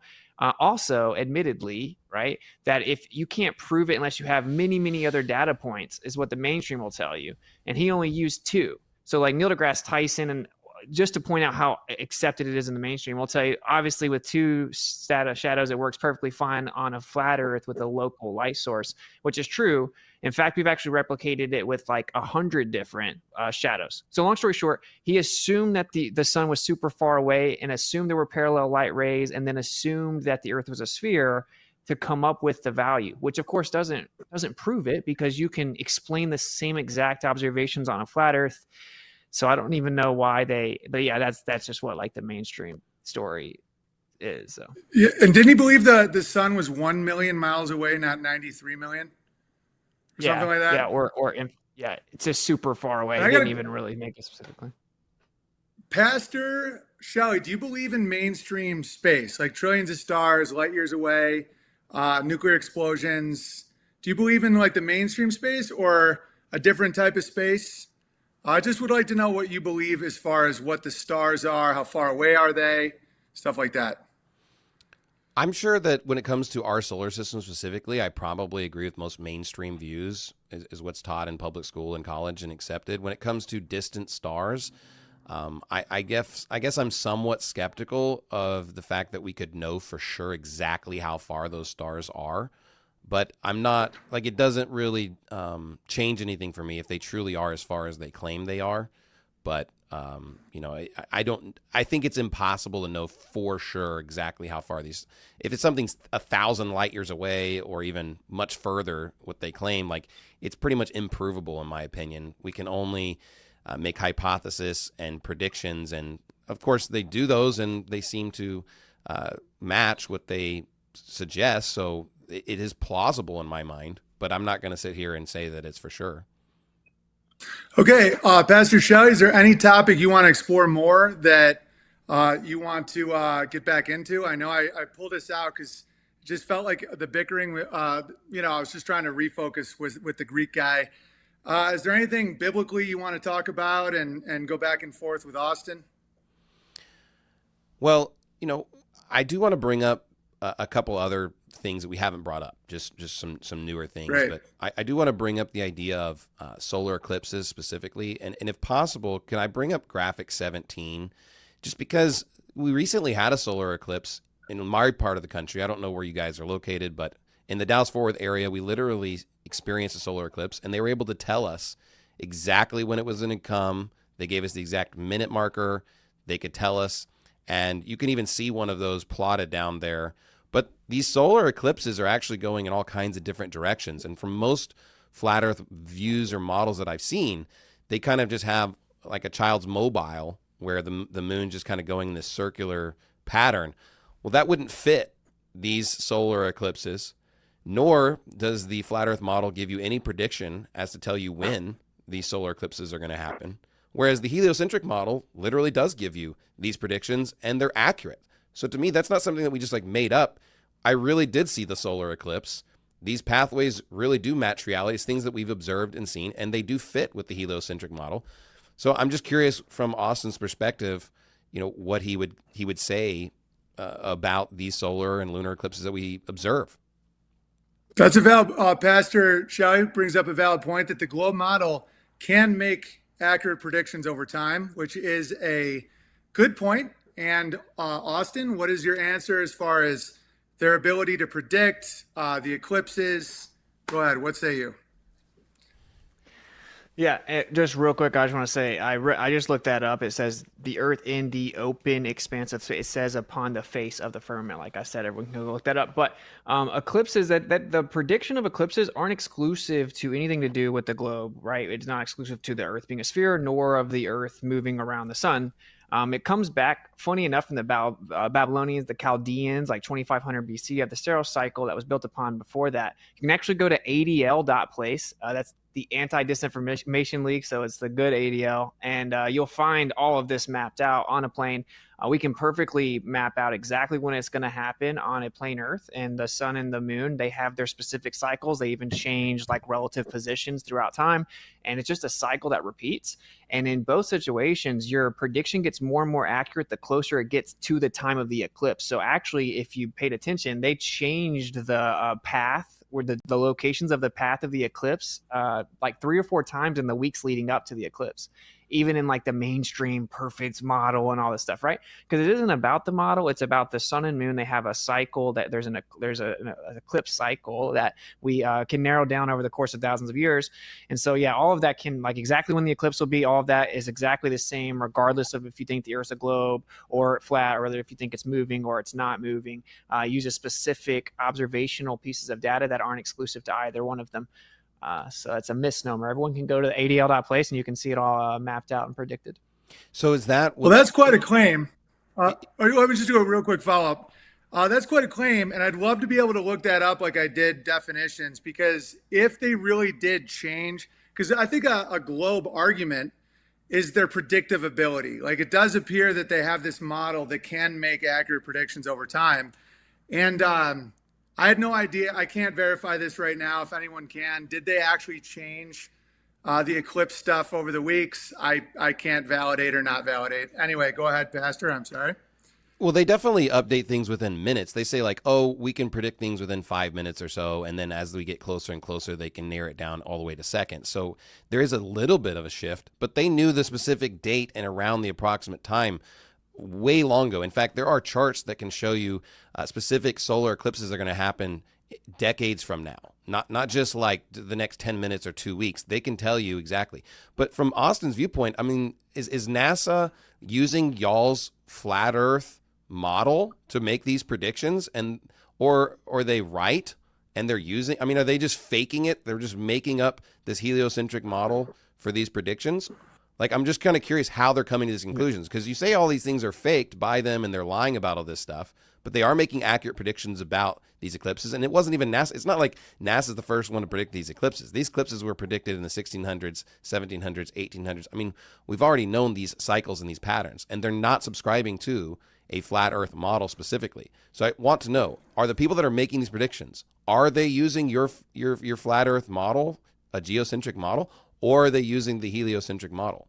Also, admittedly, right, that if you can't prove it unless you have many, many other data points, is what the mainstream will tell you. And he only used 2. So like Neil deGrasse Tyson, and just to point out how accepted it is in the mainstream, we'll tell you, obviously with 2 shadows, it works perfectly fine on a flat Earth with a local light source, which is true. In fact, we've actually replicated it with like 100 different shadows. So long story short, he assumed that the sun was super far away and assumed there were parallel light rays, and then assumed that the Earth was a sphere to come up with the value, which of course doesn't prove it, because you can explain the same exact observations on a flat Earth. So I don't even know why but yeah, that's just what like the mainstream story is. So Yeah, and didn't he believe the sun was 1 million miles away, not 93 million? Or something like that? Yeah, it's just super far away. I He didn't gotta- even really make it specifically. Pastor Shelly, do you believe in mainstream space, like trillions of stars, light years away, nuclear explosions? Do you believe in like the mainstream space or a different type of space? I just would like to know what you believe as far as what the stars are, how far away are they, stuff like that. I'm sure that when it comes to our solar system specifically, I probably agree with most mainstream views is what's taught in public school and college and accepted. When it comes to distant stars, I guess I'm somewhat skeptical of the fact that we could know for sure exactly how far those stars are. But I'm not like it doesn't really change anything for me if they truly are as far as they claim they are. But I don't. I think it's impossible to know for sure exactly how far these. If it's something 1,000 light years away or even much further, what they claim, like it's pretty much improvable in my opinion. We can only make hypotheses and predictions, and of course they do those, and they seem to match what they suggest. So it is plausible in my mind, but I'm not going to sit here and say that it's for sure. Okay, Pastor Shelley, is there any topic you want to explore more that you want to get back into? I know I pulled this out because it just felt like the bickering. I was just trying to refocus with the Greek guy. Is there anything biblically you want to talk about and go back and forth with Austin? Well, I do want to bring up a couple other things that we haven't brought up, just some newer things. Great. But I do want to bring up the idea of solar eclipses specifically, and if possible, can I bring up graphic 17? Just because we recently had a solar eclipse in my part of the country. I don't know where you guys are located, but in the Dallas-Fort Worth area, we literally experienced a solar eclipse, and they were able to tell us exactly when it was going to come. They gave us the exact minute marker. They could tell us, and you can even see one of those plotted down there. But these solar eclipses are actually going in all kinds of different directions. And from most flat Earth views or models that I've seen, they kind of just have like a child's mobile where the moon just kind of going in this circular pattern. Well, that wouldn't fit these solar eclipses, nor does the flat Earth model give you any prediction as to tell you when these solar eclipses are going to happen. Whereas the heliocentric model literally does give you these predictions, and they're accurate. So to me, that's not something that we just like made up. I really did see the solar eclipse. These pathways really do match reality. It's things that we've observed and seen, and they do fit with the heliocentric model. So I'm just curious from Austin's perspective, what he would say about these solar and lunar eclipses that we observe. That's a valid. Pastor Shelley brings up a valid point that the globe model can make accurate predictions over time, which is a good point. And Austin, what is your answer as far as their ability to predict the eclipses? Go ahead. What say you? Yeah, just real quick, I just want to say I just looked that up. It says the Earth in the open expanse of space. It says upon the face of the firmament. Like I said, everyone can go look that up. But eclipses, that the prediction of eclipses aren't exclusive to anything to do with the globe, right? It's not exclusive to the Earth being a sphere, nor of the Earth moving around the sun. It comes back, funny enough, from the Babylonians, the Chaldeans, like 2500 BC. You have the sterile cycle that was built upon before that. You can actually go to ADL.place. That's the Anti-Disinformation League, so it's the good ADL. And you'll find all of this mapped out on a plane. We can perfectly map out exactly when it's going to happen on a plane Earth. And the sun and the moon, they have their specific cycles. They even change like relative positions throughout time. And it's just a cycle that repeats. And in both situations, your prediction gets more and more accurate the closer it gets to the time of the eclipse. So actually, if you paid attention, they changed the path or the locations of the path of the eclipse like 3 or 4 times in the weeks leading up to the eclipse, even in like the mainstream perfect model and all this stuff, right? Because it isn't about the model, it's about the sun and moon. They have a cycle that there's an eclipse cycle that we can narrow down over the course of thousands of years. And so, yeah, all of that can, like exactly when the eclipse will be, all of that is exactly the same, regardless of if you think the Earth's a globe or flat, or whether if you think it's moving or it's not moving. Uses specific observational pieces of data that aren't exclusive to either one of them. So it's a misnomer. Everyone can go to the ADL.place and you can see it all mapped out and predicted. So is that Well, that's quite a claim. Let me just do a real quick follow-up. That's quite a claim, and I'd love to be able to look that up like I did definitions, because if they really did change, because I think a globe argument is their predictive ability. Like, it does appear that they have this model that can make accurate predictions over time. And I had no idea. I can't verify this right now. If anyone can, did they actually change the eclipse stuff over the weeks? I can't validate or not validate. Anyway, go ahead, Pastor. I'm sorry. Well, they definitely update things within minutes. They say like, oh, we can predict things within 5 minutes or so. And then as we get closer and closer, they can narrow it down all the way to seconds. So there is a little bit of a shift, but they knew the specific date and around the approximate time way long ago. In fact, there are charts that can show you specific solar eclipses are going to happen decades from now. Not just like the next 10 minutes or 2 weeks. They can tell you exactly. But from Austin's viewpoint, I mean, is NASA using y'all's flat Earth model to make these predictions, and or are they right and they're using, I mean, are they just faking it? They're just making up this heliocentric model for these predictions? Like, I'm just kind of curious how they're coming to these conclusions, because you say all these things are faked by them and they're lying about all this stuff, but they are making accurate predictions about these eclipses. And it wasn't even NASA. It's not like NASA's the first one to predict these eclipses. These eclipses were predicted in the 1600s, 1700s, 1800s. I mean, we've already known these cycles and these patterns, and they're not subscribing to a flat Earth model specifically. So I want to know, are the people that are making these predictions, are they using your flat Earth model, a geocentric model, or are they using the heliocentric model?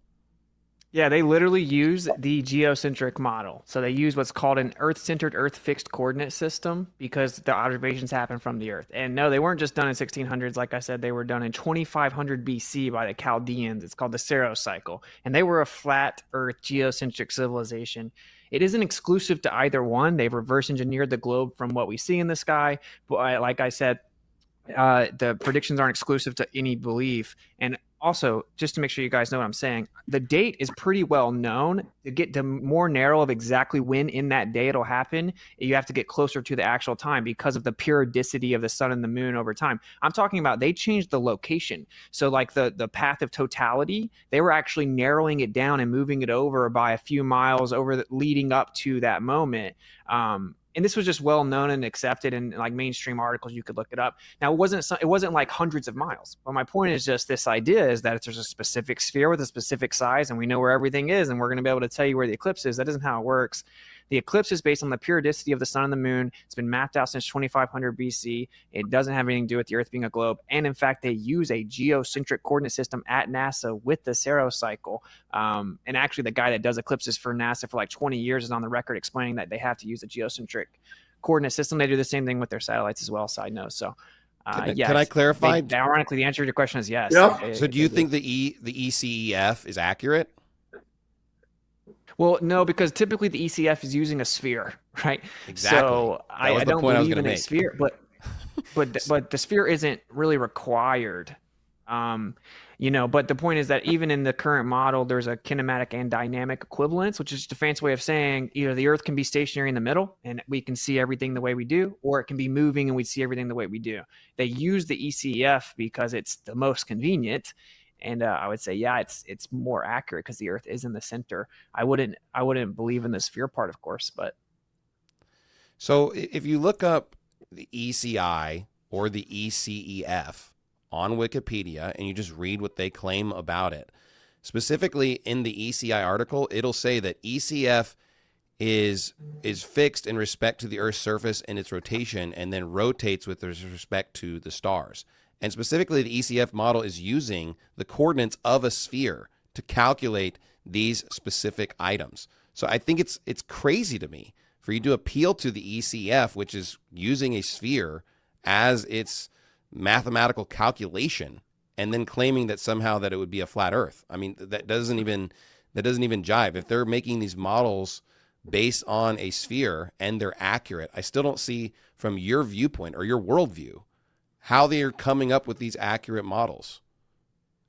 Yeah, they literally use the geocentric model. So they use what's called an Earth-centered, Earth-fixed coordinate system because the observations happen from the Earth. And no, they weren't just done in 1600s. Like I said, they were done in 2500 BC by the Chaldeans. It's called the Saros cycle. And they were a flat Earth geocentric civilization. It isn't exclusive to either one. They've reverse engineered the globe from what we see in the sky. But like I said, the predictions aren't exclusive to any belief. And also, just to make sure you guys know what I'm saying, the date is pretty well known. To get to more narrow of exactly when in that day it'll happen, you have to get closer to the actual time because of the periodicity of the sun and the moon over time. I'm talking about they changed the location. So like the path of totality, they were actually narrowing it down and moving it over by a few miles over leading up to that moment. And this was just well known and accepted in like mainstream articles. You could look it up. Now, it wasn't like hundreds of miles. But my point is just this idea is that if there's a specific sphere with a specific size and we know where everything is and we're going to be able to tell you where the eclipse is, that isn't how it works. The eclipse is based on the periodicity of the sun and the moon. It's been mapped out since 2500 BC. It doesn't have anything to do with the Earth being a globe. And in fact, they use a geocentric coordinate system at NASA with the Saros cycle. And actually, the guy that does eclipses for NASA for like 20 years is on the record explaining that they have to use a geocentric coordinate system. They do the same thing with their satellites as well, side note. So, can I clarify? Ironically, the answer to your question is yes. Yep. So do you think the ECEF is accurate? Well, no, because typically the ECF is using a sphere, right? Exactly. So I don't believe in a sphere, but the sphere isn't really required. But the point is that even in the current model, there's a kinematic and dynamic equivalence, which is just a fancy way of saying either the Earth can be stationary in the middle and we can see everything the way we do, or it can be moving and we see everything the way we do. They use the ECF because it's the most convenient. And I would say, yeah, it's more accurate because the Earth is in the center. I wouldn't believe in the sphere part, of course, but. So if you look up the ECI or the ECEF on Wikipedia and you just read what they claim about it, specifically in the ECI article, it'll say that ECF is fixed in respect to the Earth's surface and its rotation, and then rotates with respect to the stars. And specifically, the ECF model is using the coordinates of a sphere to calculate these specific items. So I think it's crazy to me for you to appeal to the ECF, which is using a sphere as its mathematical calculation, and then claiming that somehow that it would be a flat Earth. I mean, that doesn't even jive. If they're making these models based on a sphere and they're accurate, I still don't see from your viewpoint or your worldview how they are coming up with these accurate models.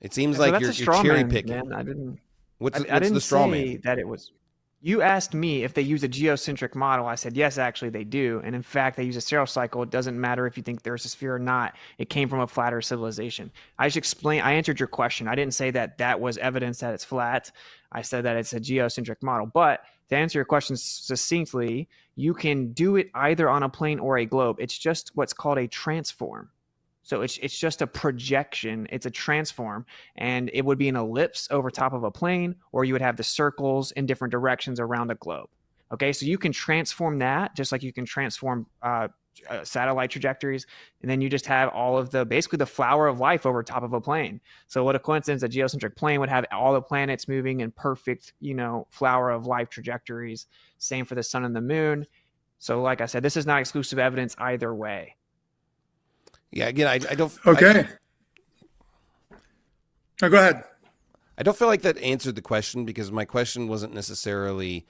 It seems like you're cherry picking. I didn't the straw say man? that it was. You asked me if they use a geocentric model. I said, yes, actually they do. And in fact, they use a Saros cycle. It doesn't matter if you think there's a sphere or not. It came from a flat Earth civilization. I answered your question. I didn't say that was evidence that it's flat. I said that it's a geocentric model. But to answer your question succinctly, you can do it either on a plane or a globe. It's just what's called a transform. So it's just a projection. It's a transform, and it would be an ellipse over top of a plane, or you would have the circles in different directions around a globe. Okay, so you can transform that just like you can transform satellite trajectories, and then you just have all of basically the flower of life over top of a plane. So what a coincidence, a geocentric plane would have all the planets moving in perfect, flower of life trajectories. Same for the sun and the moon. So like I said, this is not exclusive evidence either way. Yeah, again, I don't. Okay. Oh, go ahead. I don't feel like that answered the question, because my question wasn't necessarily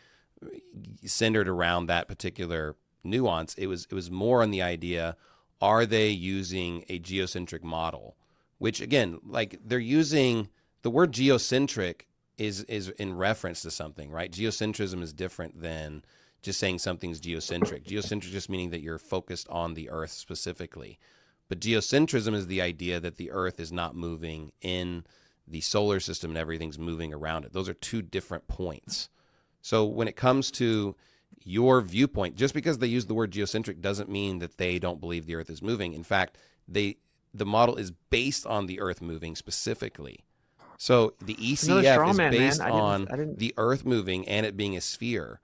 centered around that particular nuance. It was more on the idea: are they using a geocentric model? Which, again, like, they're using the word geocentric is in reference to something, right? Geocentrism is different than just saying something's geocentric. Geocentric just meaning that you're focused on the Earth specifically. But geocentrism is the idea that the Earth is not moving in the solar system and everything's moving around it. Those are two different points. So when it comes to your viewpoint, just because they use the word geocentric doesn't mean that they don't believe the Earth is moving. In fact, the model is based on the Earth moving specifically. So the ECF is based on the Earth moving and it being a sphere.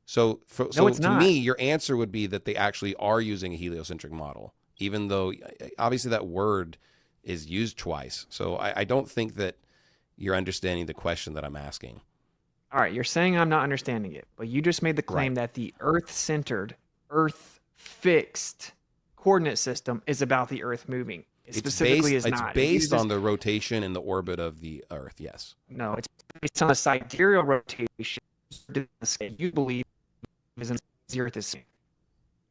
So to me, your answer would be that they actually are using a heliocentric model, even though obviously that word is used twice. So I don't think that you're understanding the question that I'm asking. All right, you're saying I'm not understanding it, but you just made the claim that the Earth-centered, Earth-fixed coordinate system is about the Earth moving. It's based on the rotation and the orbit of the Earth, yes. No, it's based on the sidereal rotation. You believe the Earth is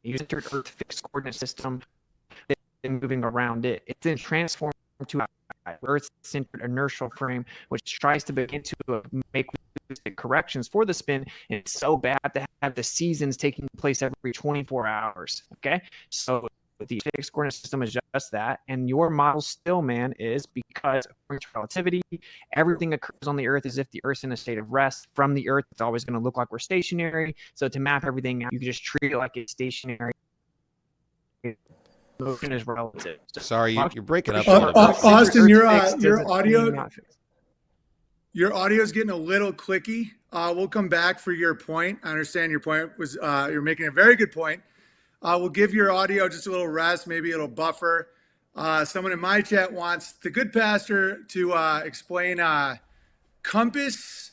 you entered Earth fixed coordinate system and moving around it. It's then transformed to a Earth-centered inertial frame, which tries to begin to make corrections for the spin, and it's so bad to have the seasons taking place every 24 hours. Okay, so the fixed coordinate system is just that, and your model still, man, is because according to relativity, everything occurs on the Earth as if the Earth's in a state of rest. From the Earth, it's always going to look like we're stationary. So to map everything out, you can just treat it like it's stationary. Motion is relative. So sorry, you're breaking up. Austin, your audio. Your audio is getting a little clicky. We'll come back for your point. I understand your point was you're making a very good point. We'll give your audio just a little rest. Maybe it'll buffer. Someone in my chat wants the good pastor to explain compass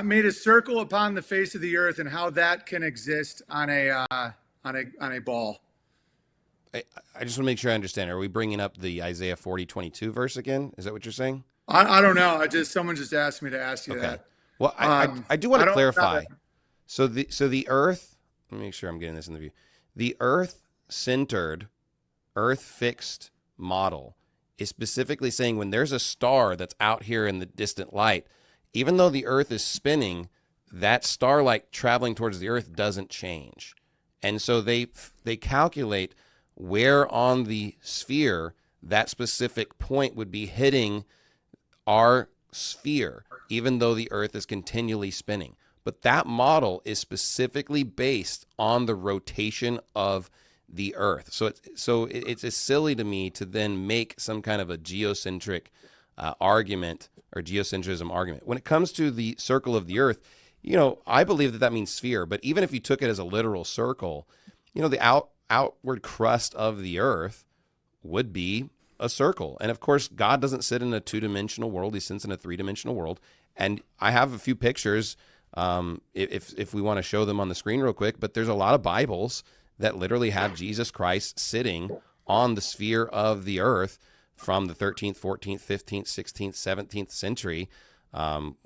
made a circle upon the face of the earth and how that can exist on a ball. I just want to make sure I understand. Are we bringing up the Isaiah 40:22 verse again? Is that what you're saying? I don't know. Someone just asked me to ask you that. Well, I do want to clarify. So the Earth. Let me make sure I'm getting this in the view. The Earth-centered, Earth-fixed model is specifically saying when there's a star that's out here in the distant light, even though the Earth is spinning, that starlight traveling towards the Earth doesn't change, and so they calculate where on the sphere that specific point would be hitting our sphere, even though the Earth is continually spinning. But that model is specifically based on the rotation of the Earth. So it's silly to me to then make some kind of a geocentric argument or geocentrism argument. When it comes to the circle of the Earth, I believe that means sphere. But even if you took it as a literal circle, the outward crust of the Earth would be a circle. And of course, God doesn't sit in a two-dimensional world. He sits in a three-dimensional world. And I have a few pictures if we want to show them on the screen real quick, but there's a lot of Bibles that literally have Jesus Christ sitting on the sphere of the earth from the 13th, 14th, 15th, 16th, 17th century.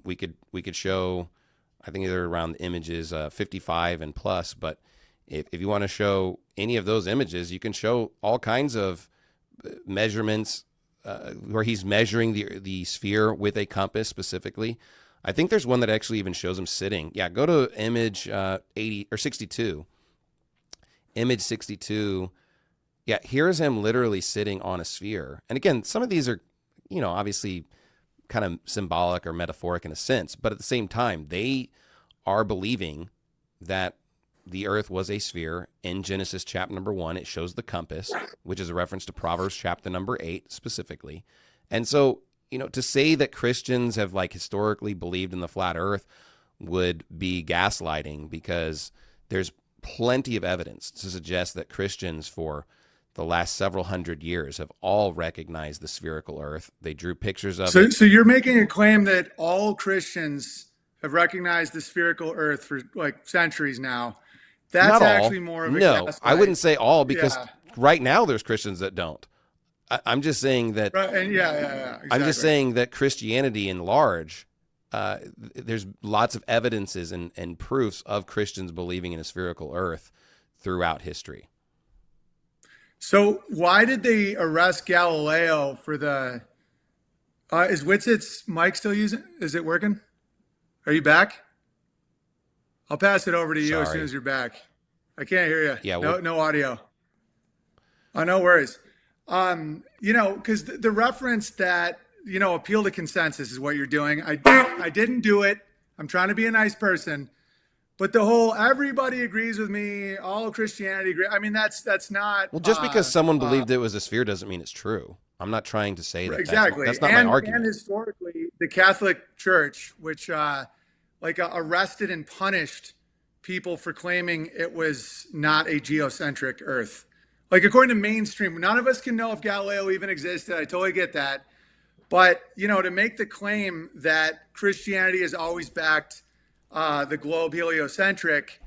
We could show, I think they're around the images 55 and plus, but if you want to show any of those images, you can show all kinds of measurements where he's measuring the sphere with a compass specifically. I think there's one that actually even shows him sitting. Yeah, go to image 80 or 62. Image 62. Yeah, here's him literally sitting on a sphere. And again, some of these are, obviously kind of symbolic or metaphoric in a sense, but at the same time, they are believing that the earth was a sphere. In Genesis chapter number 1, it shows the compass, which is a reference to Proverbs chapter number 8 specifically. And so, to say that Christians have like historically believed in the flat earth would be gaslighting, because there's plenty of evidence to suggest that Christians for the last several hundred years have all recognized the spherical earth. They drew pictures of it. So you're making a claim that all Christians have recognized the spherical earth for like centuries now. That's Not all. actually more of a No, gaslight. I wouldn't say all, because Yeah. right now there's Christians that don't. I'm just saying that. Right, and exactly. I'm just saying that Christianity in large, there's lots of evidences and proofs of Christians believing in a spherical earth throughout history. So why did they arrest Galileo for the? Is Witzett's mic still using? Is it working? Are you back? I'll pass it over to you as Sorry. soon as you're back. I can't hear you. Yeah, no audio. Oh, no worries. Because the reference that appeal to consensus is what you're doing. I didn't do it. I'm trying to be a nice person. But the whole everybody agrees with me, all of Christianity agree. I mean, that's not. Well, just because someone believed it was a sphere doesn't mean it's true. I'm not trying to say that. Exactly. That's not my argument. And historically, the Catholic Church, which arrested and punished people for claiming it was not a geocentric Earth. Like according to mainstream, none of us can know if Galileo even existed. I totally get that. But, to make the claim that Christianity has always backed the globe heliocentric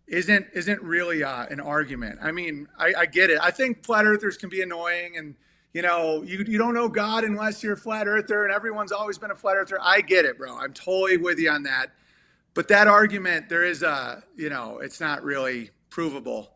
isn't really an argument. I mean, I get it. I think flat earthers can be annoying, and you don't know God unless you're a flat earther, and everyone's always been a flat earther. I get it, bro. I'm totally with you on that. But that argument, there is it's not really provable.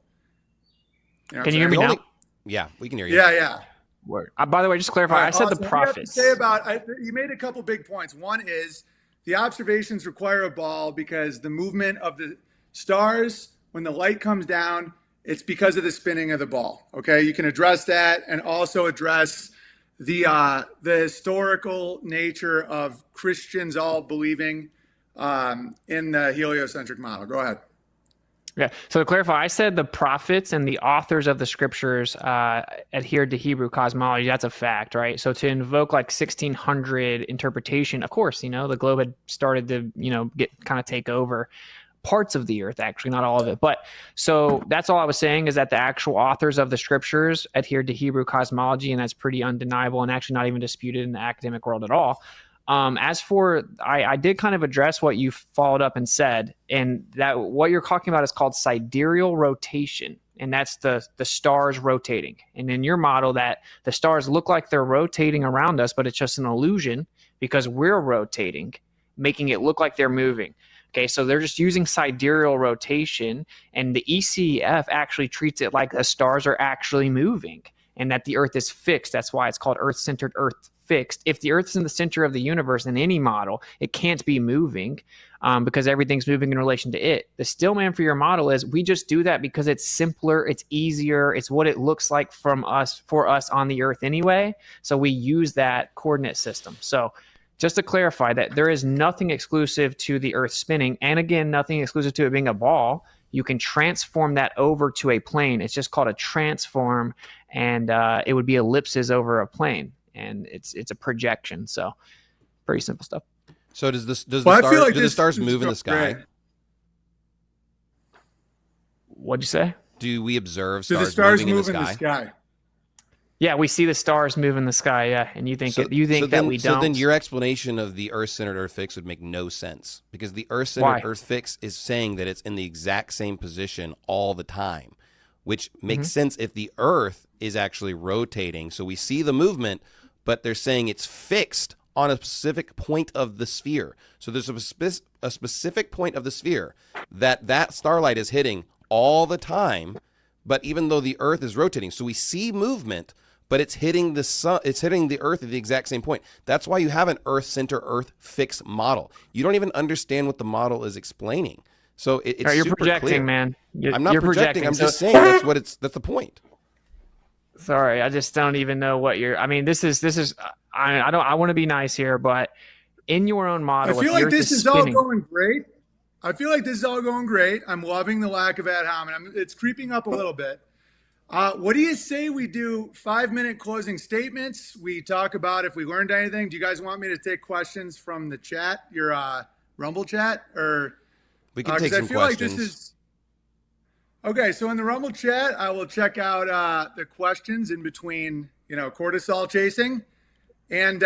Can you hear me now? Yeah, we can hear you. Yeah. Word. By the way, just to clarify, I said the prophets. You made a couple big points. One is the observations require a ball because the movement of the stars, when the light comes down, it's because of the spinning of the ball. Okay, you can address that and also address the historical nature of Christians all believing in the heliocentric model. Go ahead. Yeah. So to clarify, I said the prophets and the authors of the scriptures adhered to Hebrew cosmology. That's a fact, right? So to invoke like 1600 interpretation, of course, the globe had started to, take over parts of the earth, actually, not all of it. But so that's all I was saying, is that the actual authors of the scriptures adhered to Hebrew cosmology, and that's pretty undeniable and actually not even disputed in the academic world at all. As for, I did kind of address what you followed up and said, and that what you're talking about is called sidereal rotation, and that's the stars rotating. And in your model, that the stars look like they're rotating around us, but it's just an illusion because we're rotating, making it look like they're moving. Okay, so they're just using sidereal rotation, and the ECF actually treats it like the stars are actually moving and that the Earth is fixed. That's why it's called Earth-centered, Earth fixed. If the Earth's in the center of the universe in any model, it can't be moving because everything's moving in relation to it. The stillman for your model is we just do that because it's simpler, it's easier, it's what it looks like for us on the Earth anyway. So we use that coordinate system. So just to clarify that there is nothing exclusive to the Earth spinning, and again, nothing exclusive to it being a ball. You can transform that over to a plane. It's just called a transform, and it would be ellipses over a plane, and it's a projection. So pretty simple stuff. So do the stars move in the sky? Great. What'd you say? Do we observe Do stars, the stars moving move in the sky? Yeah, we see the stars move in the sky. Yeah, and you think that we don't. So then your explanation of the Earth-centered, Earth fixed would make no sense, because the Earth-centered, Earth fixed is saying that it's in the exact same position all the time, which makes sense if the Earth is actually rotating. So we see the movement, but they're saying it's fixed on a specific point of the sphere. So there's a specific point of the sphere that starlight is hitting all the time, but even though the Earth is rotating, so we see movement, but it's hitting the sun, it's hitting the Earth at the exact same point. That's why you have an Earth center, Earth fixed model. You don't even understand what the model is explaining. So it's you're super projecting, clear. Man. I'm not projecting. I'm just saying that's the point. Sorry, I just don't even know what you're. I mean, this is. I want to be nice here, but in your own model, I feel like this is all going great. I feel like this is all going great. I'm loving the lack of ad hominem. It's creeping up a little bit. What do you say we do 5-minute closing statements? We talk about if we learned anything. Do you guys want me to take questions from the chat, your Rumble chat, or We can take 'cause I some feel questions. like this is okay. So in the Rumble chat, I will check out the questions in between, cortisol chasing, and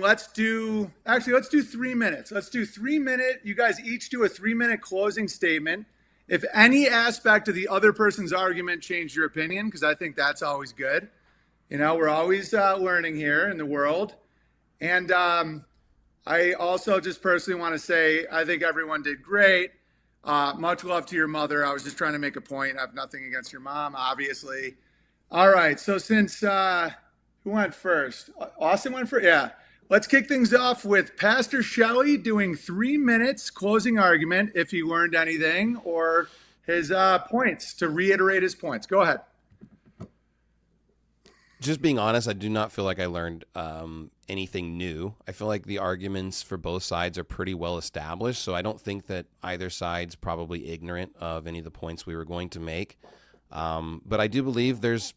let's do 3 minutes. Let's do 3 minute. You guys each do a 3-minute closing statement. If any aspect of the other person's argument changed your opinion, because I think that's always good. We're always learning here in the world. And I also just personally want to say I think everyone did great. Much love to your mother. I was just trying to make a point. I have nothing against your mom, obviously. All right. So since who went first? Austin went first? Yeah. Let's kick things off with Pastor Shelley doing 3 minutes closing argument if he learned anything or his points, to reiterate his points. Go ahead. Just being honest, I do not feel like I learned anything new. I feel like the arguments for both sides are pretty well established, so I don't think that either side's probably ignorant of any of the points we were going to make. But I do believe there's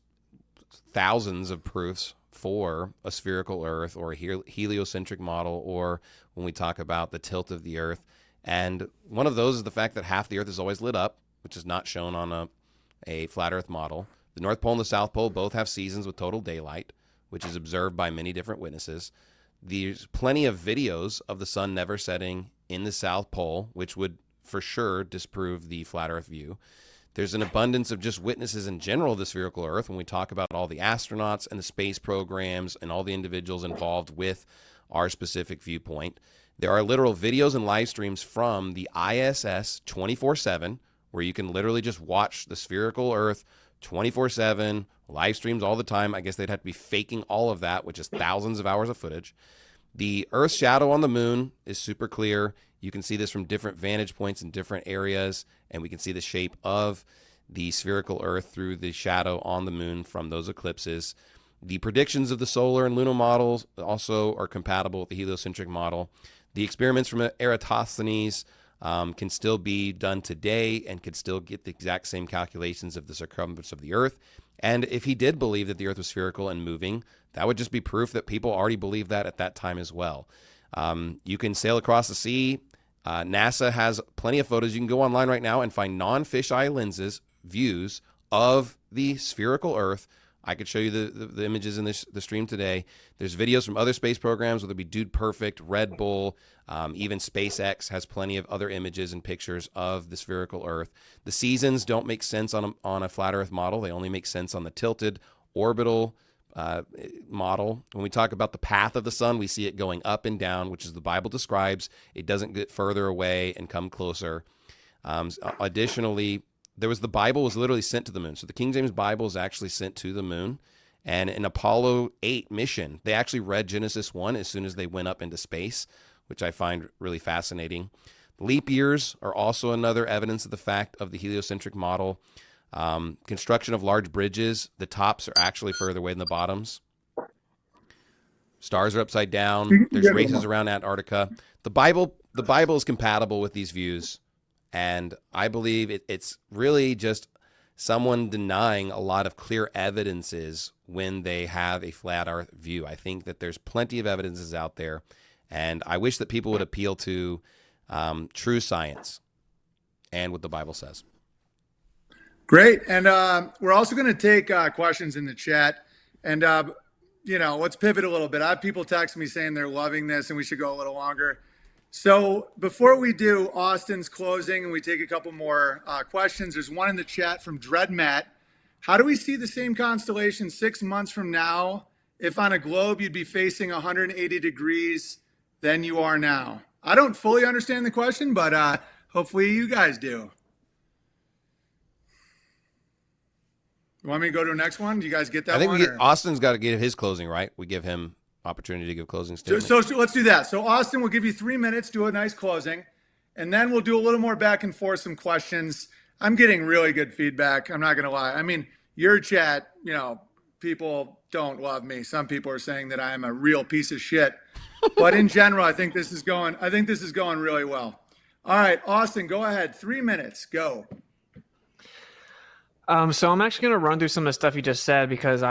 thousands of proofs for a spherical Earth or a heliocentric model, or when we talk about the tilt of the Earth. And one of those is the fact that half the Earth is always lit up, which is not shown on a flat Earth model. The North Pole and the South Pole both have seasons with total daylight, which is observed by many different witnesses. There's plenty of videos of the sun never setting in the South Pole, which would for sure disprove the flat Earth view. There's an abundance of just witnesses in general of the spherical Earth when we talk about all the astronauts and the space programs and all the individuals involved with our specific viewpoint. There are literal videos and live streams from the ISS 24/7, where you can literally just watch the spherical Earth 24/7, live streams all the time. I guess they'd have to be faking all of that, which is thousands of hours of footage. The Earth's shadow on the moon is super clear. You can see this from different vantage points in different areas, and we can see the shape of the spherical Earth through the shadow on the moon from those eclipses. The predictions of the solar and lunar models also are compatible with the heliocentric model. The experiments from Eratosthenes can still be done today and could still get the exact same calculations of the circumference of the Earth. And if he did believe that the Earth was spherical and moving, that would just be proof that people already believed that at that time as well. You can sail across the sea. NASA has plenty of photos. You can go online right now and find non-fisheye lenses views of the spherical Earth. I could show you the images in the stream today. There's videos from other space programs, whether it be Dude Perfect, Red Bull, even SpaceX has plenty of other images and pictures of the spherical Earth. The seasons don't make sense on a flat Earth model. They only make sense on the tilted orbital model. When we talk about the path of the sun, we see it going up and down, which is the Bible describes. It doesn't get further away and come closer. Additionally, the Bible was literally sent to the moon. So the King James Bible is actually sent to the moon. And in Apollo 8 mission, they actually read Genesis 1 as soon as they went up into space, which I find really fascinating. Leap years are also another evidence of the fact of the heliocentric model. Construction of large bridges, the tops are actually further away than the bottoms. Stars are upside down. There's races around Antarctica. The Bible is compatible with these views, and I believe it's really just someone denying a lot of clear evidences when they have a flat Earth view. I think that there's plenty of evidences out there, and I wish that people would appeal to true science and what the Bible says. Great. And we're also going to take questions in the chat. And, let's pivot a little bit. I have people text me saying they're loving this and we should go a little longer. So before we do Austin's closing and we take a couple more questions, there's one in the chat from Dread Matt. How do we see the same constellation 6 months from now if on a globe you'd be facing 180 degrees than you are now? I don't fully understand the question, but hopefully you guys do. You want me to go to the next one? Do you guys get that one? I think Austin's got to give his closing, right? We give him opportunity to give closing statement. So let's do that. So Austin, we'll give you 3 minutes, do a nice closing, and then we'll do a little more back and forth, some questions. I'm getting really good feedback. I'm not going to lie. I mean, your chat, people don't love me. Some people are saying that I am a real piece of shit. But in general, I think this is going really well. All right, Austin, go ahead. 3 minutes. Go. So I'm actually going to run through some of the stuff you just said because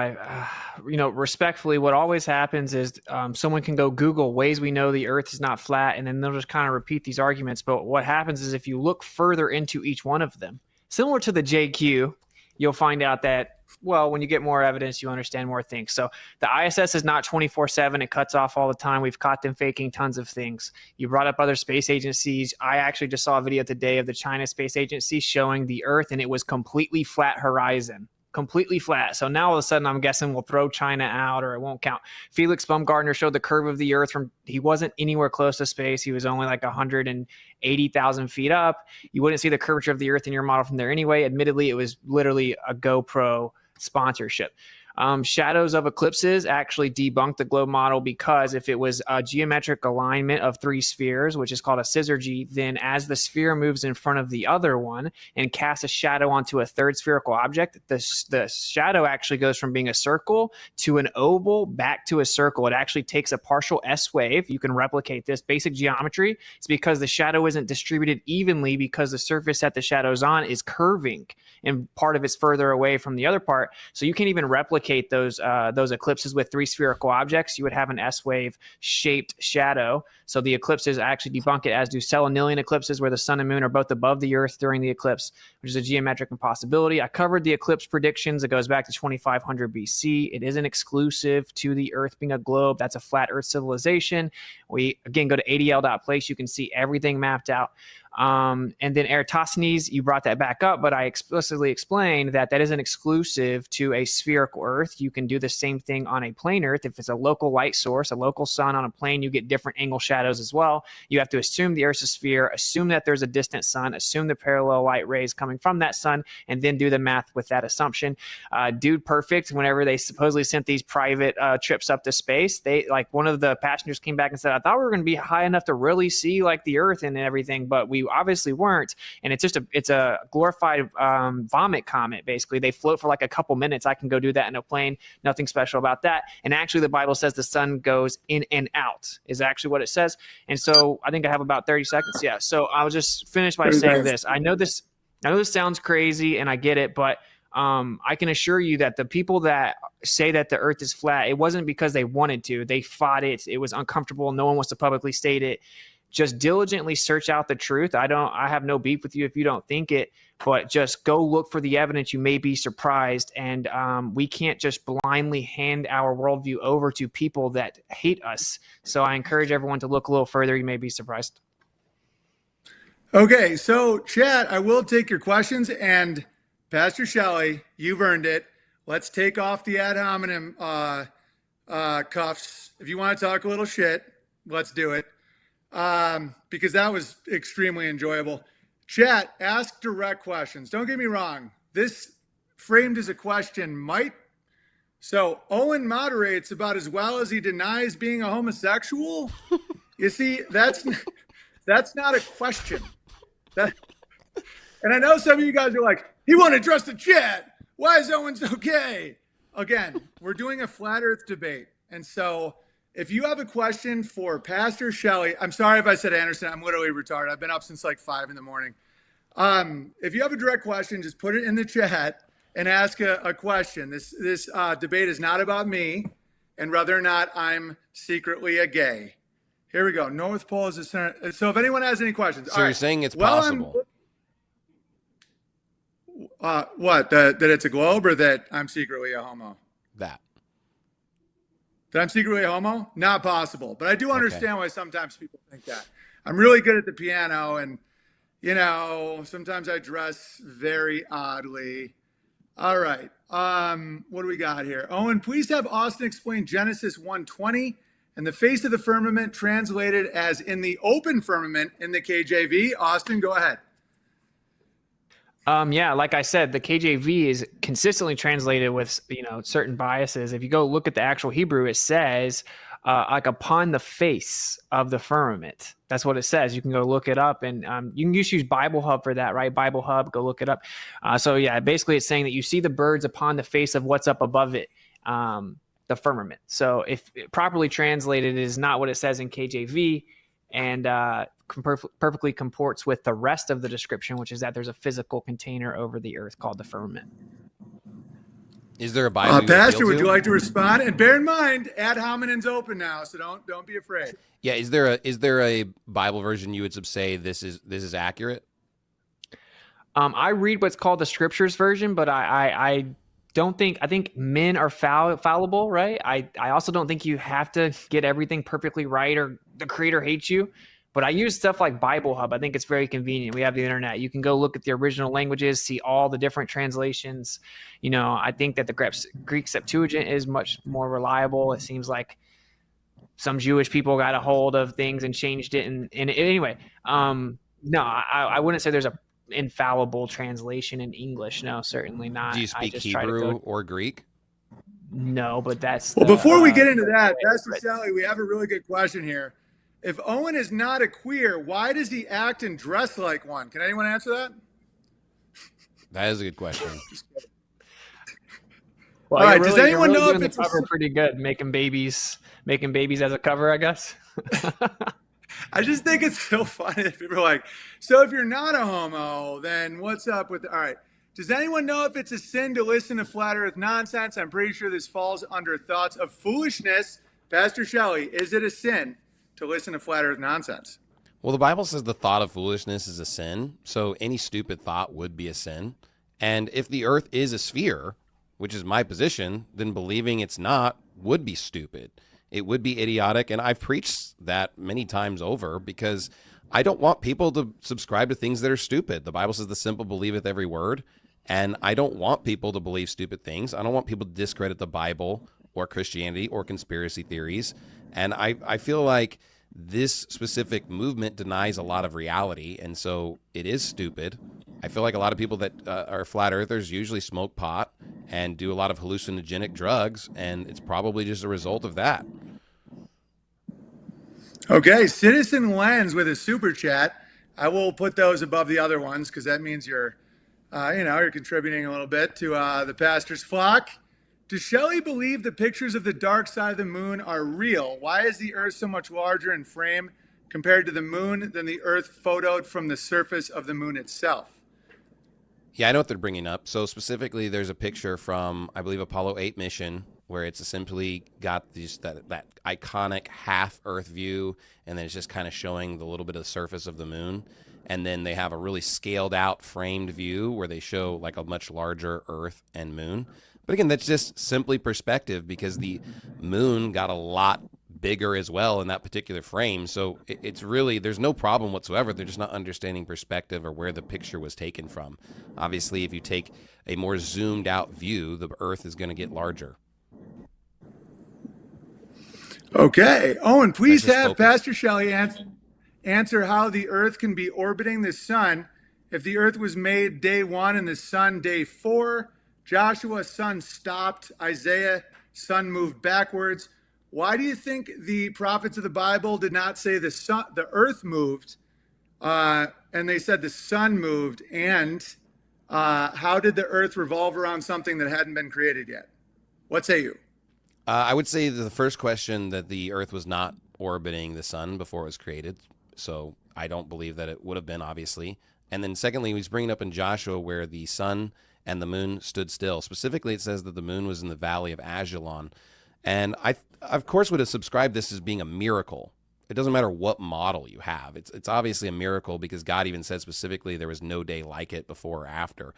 respectfully, what always happens is someone can go Google ways we know the Earth is not flat, and then they'll just kind of repeat these arguments. But what happens is if you look further into each one of them, similar to the JQ, you'll find out that, well, when you get more evidence, you understand more things. So the ISS is not 24/7. It cuts off all the time. We've caught them faking tons of things. You brought up other space agencies. I actually just saw a video today of the China Space Agency showing the Earth, and it was completely flat horizon. Completely flat. So now all of a sudden, I'm guessing we'll throw China out or it won't count. Felix Baumgartner showed the curve of the Earth he wasn't anywhere close to space. He was only like 180,000 feet up. You wouldn't see the curvature of the Earth in your model from there anyway. Admittedly, it was literally a GoPro sponsorship. Shadows of eclipses actually debunked the globe model because if it was a geometric alignment of three spheres, which is called a syzygy, then as the sphere moves in front of the other one and casts a shadow onto a third spherical object, the shadow actually goes from being a circle to an oval back to a circle. It actually takes a partial S wave. You can replicate this basic geometry. It's because the shadow isn't distributed evenly because the surface that the shadow's on is curving and part of it's further away from the other part. So you can't even replicate those eclipses with three spherical objects. You would have an S-wave shaped shadow. So the eclipses actually debunk it, as do selenilian eclipses where the sun and moon are both above the Earth during the eclipse, which is a geometric impossibility. I covered the eclipse predictions. It goes back to 2500 BC. It isn't exclusive to the Earth being a globe. That's a flat Earth civilization. We, again, go to adl.place. You can see everything mapped out. And then Eratosthenes, you brought that back up, but I explicitly explained that isn't exclusive to a spherical Earth. You can do the same thing on a plane Earth. If it's a local light source, a local sun on a plane, you get different angle shadows as well. You have to assume the Earth's a sphere, assume that there's a distant sun, assume the parallel light rays coming from that sun, and then do the math with that assumption. Dude Perfect, whenever they supposedly sent these private trips up to space, one of the passengers came back and said, I thought we were going to be high enough to really see like the Earth and everything, but we obviously weren't. And it's a glorified vomit comet. Basically, they float for like a couple minutes. I can go do that in a plane. Nothing special about that. And actually, the Bible says the sun goes in and out is actually what it says. And so I think I have about 30 seconds. Yeah. So I'll just finish by saying this. I know this sounds crazy, and I get it, but I can assure you that the people that say that the Earth is flat, it wasn't because they wanted to. They fought it. It was uncomfortable. No one wants to publicly state it. Just diligently search out the truth. I have no beef with you if you don't think it, but just go look for the evidence. You may be surprised. And we can't just blindly hand our worldview over to people that hate us. So I encourage everyone to look a little further. You may be surprised. Okay, so chat, I will take your questions, and Pastor Shelley, you've earned it. Let's take off the ad hominem cuffs. If you want to talk a little shit, let's do it. Because that was extremely enjoyable. Chat, ask direct questions. Don't get me wrong. This framed as a question might. So Owen moderates about as well as he denies being a homosexual. You see, that's not a question. And I know some of you guys are like, he won't address the chat. Why is Owen so gay? Again, we're doing a flat Earth debate. And so if you have a question for Pastor Shelley, I'm sorry if I said Anderson. I'm literally retarded. I've been up since like 5 a.m. If you have a direct question, just put it in the chat and ask a question. This debate is not about me and whether or not I'm secretly a gay. Here we go. North Pole is the center. So if anyone has any questions. So you're saying it's possible. What? That it's a globe, or that I'm secretly a homo? That I'm secretly a homo? Not possible. But I do understand why sometimes people think that. I'm really good at the piano, and, sometimes I dress very oddly. All right. What do we got here? Owen, please have Austin explain Genesis 1:20 and the face of the firmament translated as in the open firmament in the KJV. Austin, go ahead. Yeah, like I said, the KJV is consistently translated with, certain biases. If you go look at the actual Hebrew, it says like upon the face of the firmament. That's what it says. You can go look it up, and you can just use Bible Hub for that, right? Bible Hub, go look it up. So yeah, basically it's saying that you see the birds upon the face of what's up above it, the firmament. So if properly translated, it is not what it says in KJV. And perfectly comports with the rest of the description, which is that there's a physical container over the earth called the firmament. Is there a Bible you Pastor, appeal would to? you like to respond? And bear in mind, ad hominem's open now, so don't be afraid. Yeah, is there a Bible version you would say this is accurate? I read what's called the Scriptures version, but I don't think, I think men are fallible, right? I also don't think you have to get everything perfectly right or the Creator hates you. But I use stuff like Bible Hub. I think it's very convenient. We have the internet. You can go look at the original languages, see all the different translations. I think that the Greek Septuagint is much more reliable. It seems like some Jewish people got a hold of things and changed it. And anyway, no, I wouldn't say there's a infallible translation in English. No, certainly not. Do you speak Hebrew or Greek? No, but that's Well, before we get into that, Pastor Sally, we have a really good question here. If Owen is not a queer, why does he act and dress like one? Can anyone answer that? That is a good question. Well, all right. Does anyone know if the it's cover pretty good, making babies as a cover, I guess. I just think it's so funny that people are like, so if you're not a homo, then what's up with? All right. Does anyone know if it's a sin to listen to flat earth nonsense? I'm pretty sure this falls under thoughts of foolishness. Pastor Shelley, is it a sin to listen to flat earth nonsense? Well, the Bible says the thought of foolishness is a sin, so any stupid thought would be a sin. And if the earth is a sphere, which is my position, then believing it's not would be stupid. It would be idiotic, and I've preached that many times over because I don't want people to subscribe to things that are stupid. The Bible says the simple believeth every word, and I don't want people to believe stupid things. I don't want people to discredit the Bible or Christianity or conspiracy theories. And I feel like this specific movement denies a lot of reality, and so it is stupid. I feel like a lot of people that are flat earthers usually smoke pot and do a lot of hallucinogenic drugs, and it's probably just a result of that. Okay, Citizen Lens with a super chat. I will put those above the other ones because that means you're contributing a little bit to the pastor's flock. Does Shelley believe the pictures of the dark side of the moon are real? Why is the Earth so much larger in frame compared to the moon than the Earth photoed from the surface of the moon itself? Yeah, I know what they're bringing up. So specifically, there's a picture from, I believe, Apollo 8 mission where it's simply got that iconic half Earth view, and then it's just kind of showing the little bit of the surface of the moon. And then they have a really scaled out framed view where they show like a much larger Earth and moon. But again, that's just simply perspective because the moon got a lot bigger as well in that particular frame. So it's really, there's no problem whatsoever. They're just not understanding perspective or where the picture was taken from. Obviously, if you take a more zoomed out view, the Earth is going to get larger. Okay. Owen, please have focus. Pastor Shelley answer how the Earth can be orbiting the sun if the Earth was made day 1 and the sun day 4. Joshua, sun stopped. Isaiah, sun moved backwards. Why do you think the prophets of the Bible did not say the earth moved, and they said the sun moved? And how did the earth revolve around something that hadn't been created yet? What say you? I would say the first question that the Earth was not orbiting the sun before it was created. So I don't believe that it would have been, obviously. And then secondly, he's bringing up in Joshua where the sun and the moon stood still. Specifically, it says that the moon was in the valley of Ajalon. And I, of course, would have subscribed this as being a miracle. It doesn't matter what model you have. It's obviously a miracle because God even said specifically there was no day like it before or after.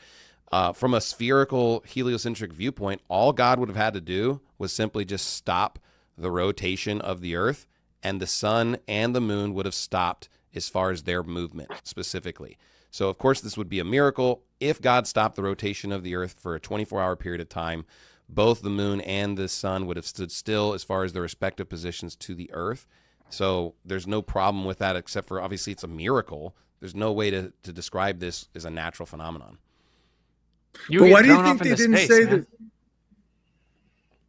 From a spherical heliocentric viewpoint, all God would have had to do was simply just stop the rotation of the Earth, and the sun and the moon would have stopped as far as their movement specifically. So, of course, this would be a miracle. If God stopped the rotation of the Earth for a 24-hour period of time, both the moon and the sun would have stood still as far as their respective positions to the Earth. So there's no problem with that, except for obviously it's a miracle. There's no way to describe this as a natural phenomenon. But why do you think they didn't say that?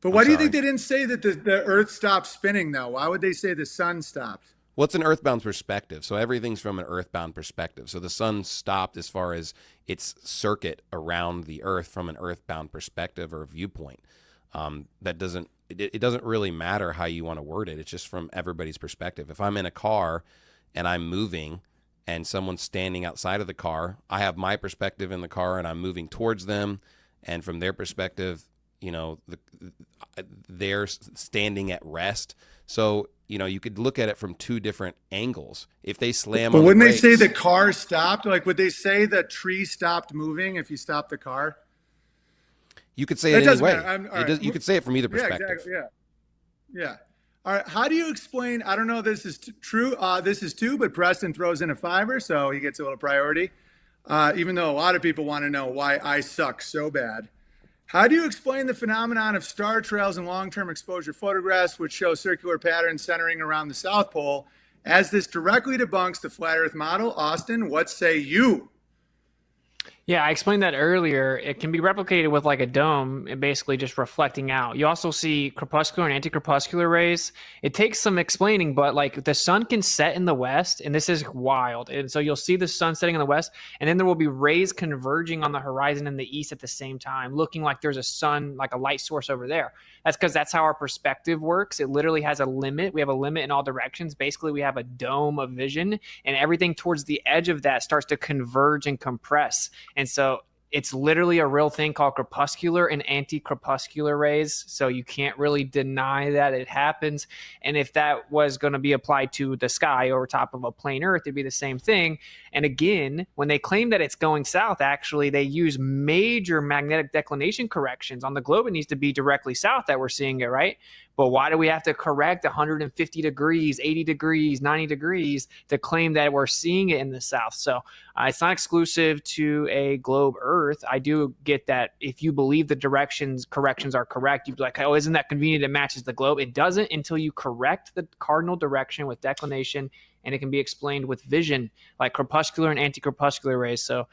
But why do you think they didn't say that the Earth stopped spinning, though? Why would they say the sun stopped? Well, it's an earthbound perspective, so everything's from an earthbound perspective. So the sun stopped as far as its circuit around the Earth from an earthbound perspective or viewpoint. That doesn't really matter how you want to word it. It's just from everybody's perspective. If I'm in a car and I'm moving and someone's standing outside of the car, I have my perspective in the car and I'm moving towards them. And from their perspective, they're standing at rest. So, you could look at it from two different angles. If they slam But on the wouldn't they brakes, say the car stopped? Like, would they say the tree stopped moving if you stopped the car? you could say it any doesn't way. matter. All right. You could say it from either Yeah, perspective. exactly. Yeah. All right. How do you explain? I don't know if this is true. This is two, but Preston throws in a fiver, so he gets a little priority. Even though a lot of people want to know why I suck so bad. How do you explain the phenomenon of star trails in long-term exposure photographs, which show circular patterns centering around the South Pole, as this directly debunks the flat Earth model? Austin, what say you? Yeah, I explained that earlier. It can be replicated with like a dome and basically just reflecting out. You also see crepuscular and anti-crepuscular rays. It takes some explaining, but like the sun can set in the west, and this is wild. And so you'll see the sun setting in the west, and then there will be rays converging on the horizon in the east at the same time, looking like there's a sun, like a light source over there. That's because that's how our perspective works. It literally has a limit. We have a limit in all directions. Basically, we have a dome of vision, and everything towards the edge of that starts to converge and compress. And so it's literally a real thing called crepuscular and anti-crepuscular rays. So you can't really deny that it happens. And if that was going to be applied to the sky over top of a plain Earth, it'd be the same thing. And again, when they claim that it's going south, actually, they use major magnetic declination corrections. On the globe, it needs to be directly south that we're seeing it, right? But why do we have to correct 150 degrees, 80 degrees, 90 degrees to claim that we're seeing it in the south? So it's not exclusive to a globe Earth. I do get that if you believe the corrections are correct, you'd be like, oh, isn't that convenient? It matches the globe. It doesn't until you correct the cardinal direction with declination, and it can be explained with vision, like crepuscular and anti-crepuscular rays. So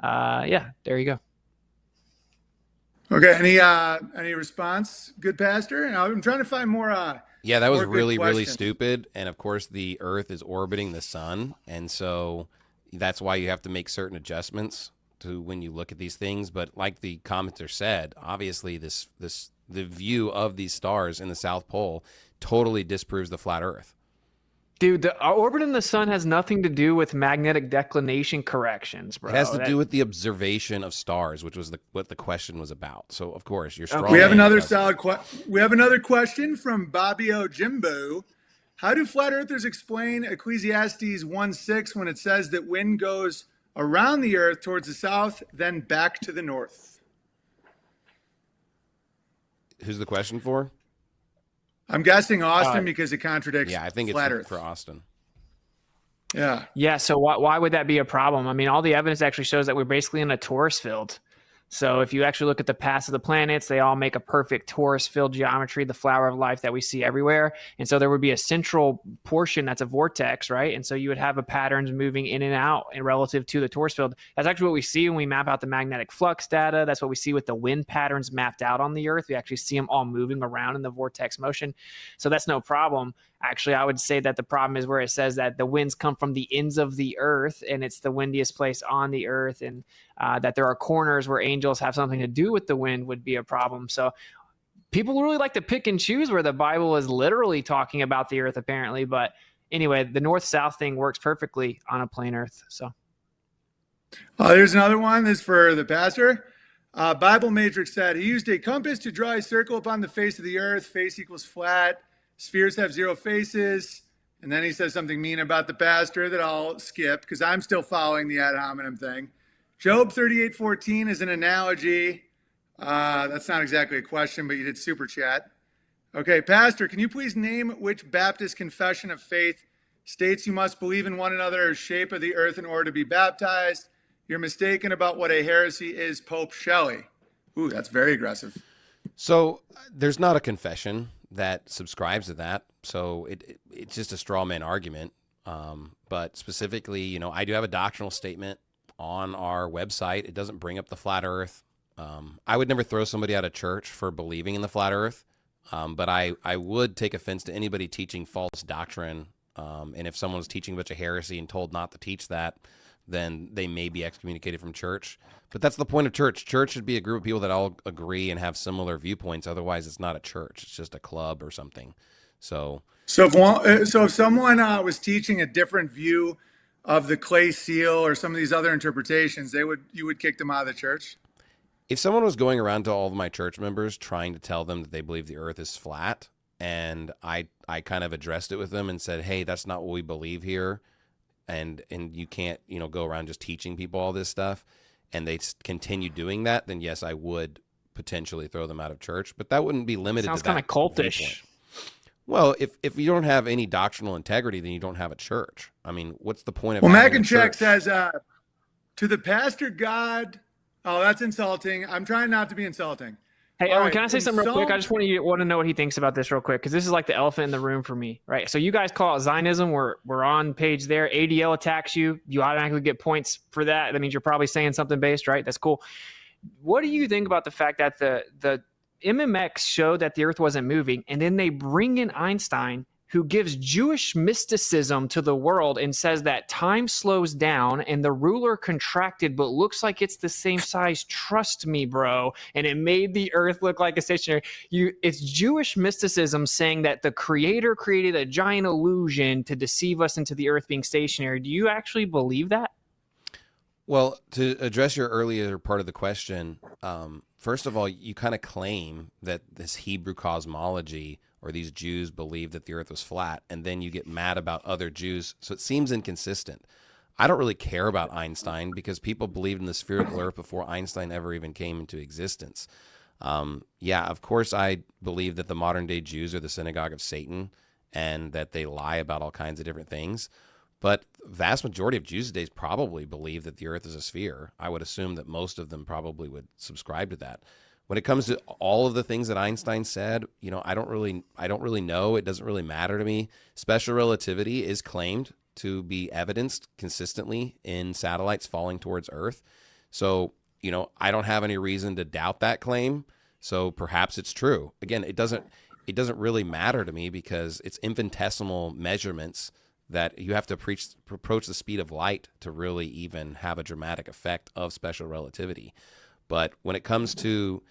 yeah, there you go. Okay. Any response? Good, Pastor? I'm trying to find more. Yeah, that was more good really questions. stupid. And of course, the Earth is orbiting the sun, and so that's why you have to make certain adjustments to when you look at these things. But like the commenter said, obviously, the view of these stars in the South Pole totally disproves the flat Earth. Dude, the orbiting the sun has nothing to do with magnetic declination corrections, bro. It has to do with the observation of stars, which was what the question was about. So, of course, you're strong. We have another we have another question from Bobby O. Jimbo. How do flat earthers explain Ecclesiastes 1:6 when it says that wind goes around the earth towards the south, then back to the north? Who's the question for? I'm guessing Austin because it contradicts Yeah, I think flat it's earth. for Austin. Yeah. Yeah, so why would that be a problem? I mean, all the evidence actually shows that we're basically in a torus field. So if you actually look at the paths of the planets, they all make a perfect torus field geometry, the flower of life that we see everywhere. And so there would be a central portion that's a vortex, right? And so you would have a patterns moving in and out and relative to the torus field. That's actually what we see when we map out the magnetic flux data. That's what we see with the wind patterns mapped out on the Earth. We actually see them all moving around in the vortex motion. So that's no problem. Actually, I would say that the problem is where it says that the winds come from the ends of the earth and it's the windiest place on the earth, and that there are corners where angels have something to do with the wind would be a problem. So people really like to pick and choose where the Bible is literally talking about the earth, apparently. But anyway, the north-south thing works perfectly on a plain earth. So There's another one. This is for the pastor. Bible Matrix said he used a compass to draw a circle upon the face of the earth. Face equals flat. Spheres have 0 faces. And then he says something mean about the pastor that I'll skip because I'm still following the ad hominem thing. Job 38:14 is an analogy. That's not exactly a question, but you did super chat. Okay, Pastor, can you please name which Baptist confession of faith states you must believe in one another as shape of the earth in order to be baptized? You're mistaken about what a heresy is, Pope Shelley. Ooh, that's very aggressive. So there's not a confession that subscribes to that. So it's just a straw man argument. But specifically, I do have a doctrinal statement on our website. It doesn't bring up the flat earth. I would never throw somebody out of church for believing in the flat earth. But I would take offense to anybody teaching false doctrine. And if someone's teaching a bunch of heresy and told not to teach that, then they may be excommunicated from church. But that's the point of church. Church should be a group of people that all agree and have similar viewpoints. Otherwise, it's not a church. It's just a club or something. So if someone was teaching a different view of the clay seal or some of these other interpretations, you would kick them out of the church. If someone was going around to all of my church members trying to tell them that they believe the earth is flat, and I kind of addressed it with them and said, hey, that's not what we believe here, and you can't, go around just teaching people all this stuff, and they continue doing that, then yes, I would potentially throw them out of church, but that wouldn't be limited Sounds to that kind of cultish. viewpoint. Well, if you don't have any doctrinal integrity, then you don't have a church. I mean, what's the point of having a church? says, to the pastor God, oh, that's insulting. I'm trying not to be insulting. Hey, All Owen, right, can I say something real quick? I just want to know what he thinks about this real quick, because this is like the elephant in the room for me, right? So you guys call it Zionism. We're on page there. ADL attacks you. You automatically get points for that. That means you're probably saying something based, right? That's cool. What do you think about the fact that the MMX showed that the earth wasn't moving, and then they bring in Einstein, who gives Jewish mysticism to the world and says that time slows down and the ruler contracted, but looks like it's the same size. Trust me, bro. And it made the earth look like a stationary. It's Jewish mysticism saying that the creator created a giant illusion to deceive us into the earth being stationary. Do you actually believe that? Well, to address your earlier part of the question, first of all, you kind of claim that this Hebrew cosmology or these Jews believe that the earth was flat, and then you get mad about other Jews. So it seems inconsistent. I don't really care about Einstein because people believed in the spherical earth before Einstein ever even came into existence. Yeah, of course, I believe that the modern day Jews are the synagogue of Satan and that they lie about all kinds of different things. But the vast majority of Jews today probably believe that the earth is a sphere. I would assume that most of them probably would subscribe to that. When it comes to all of the things that Einstein said, I don't really know. It doesn't really matter to me. Special relativity is claimed to be evidenced consistently in satellites falling towards Earth. So, I don't have any reason to doubt that claim. So perhaps it's true. Again, it doesn't really matter to me because it's infinitesimal measurements that you have to approach the speed of light to really even have a dramatic effect of special relativity. But when it comes to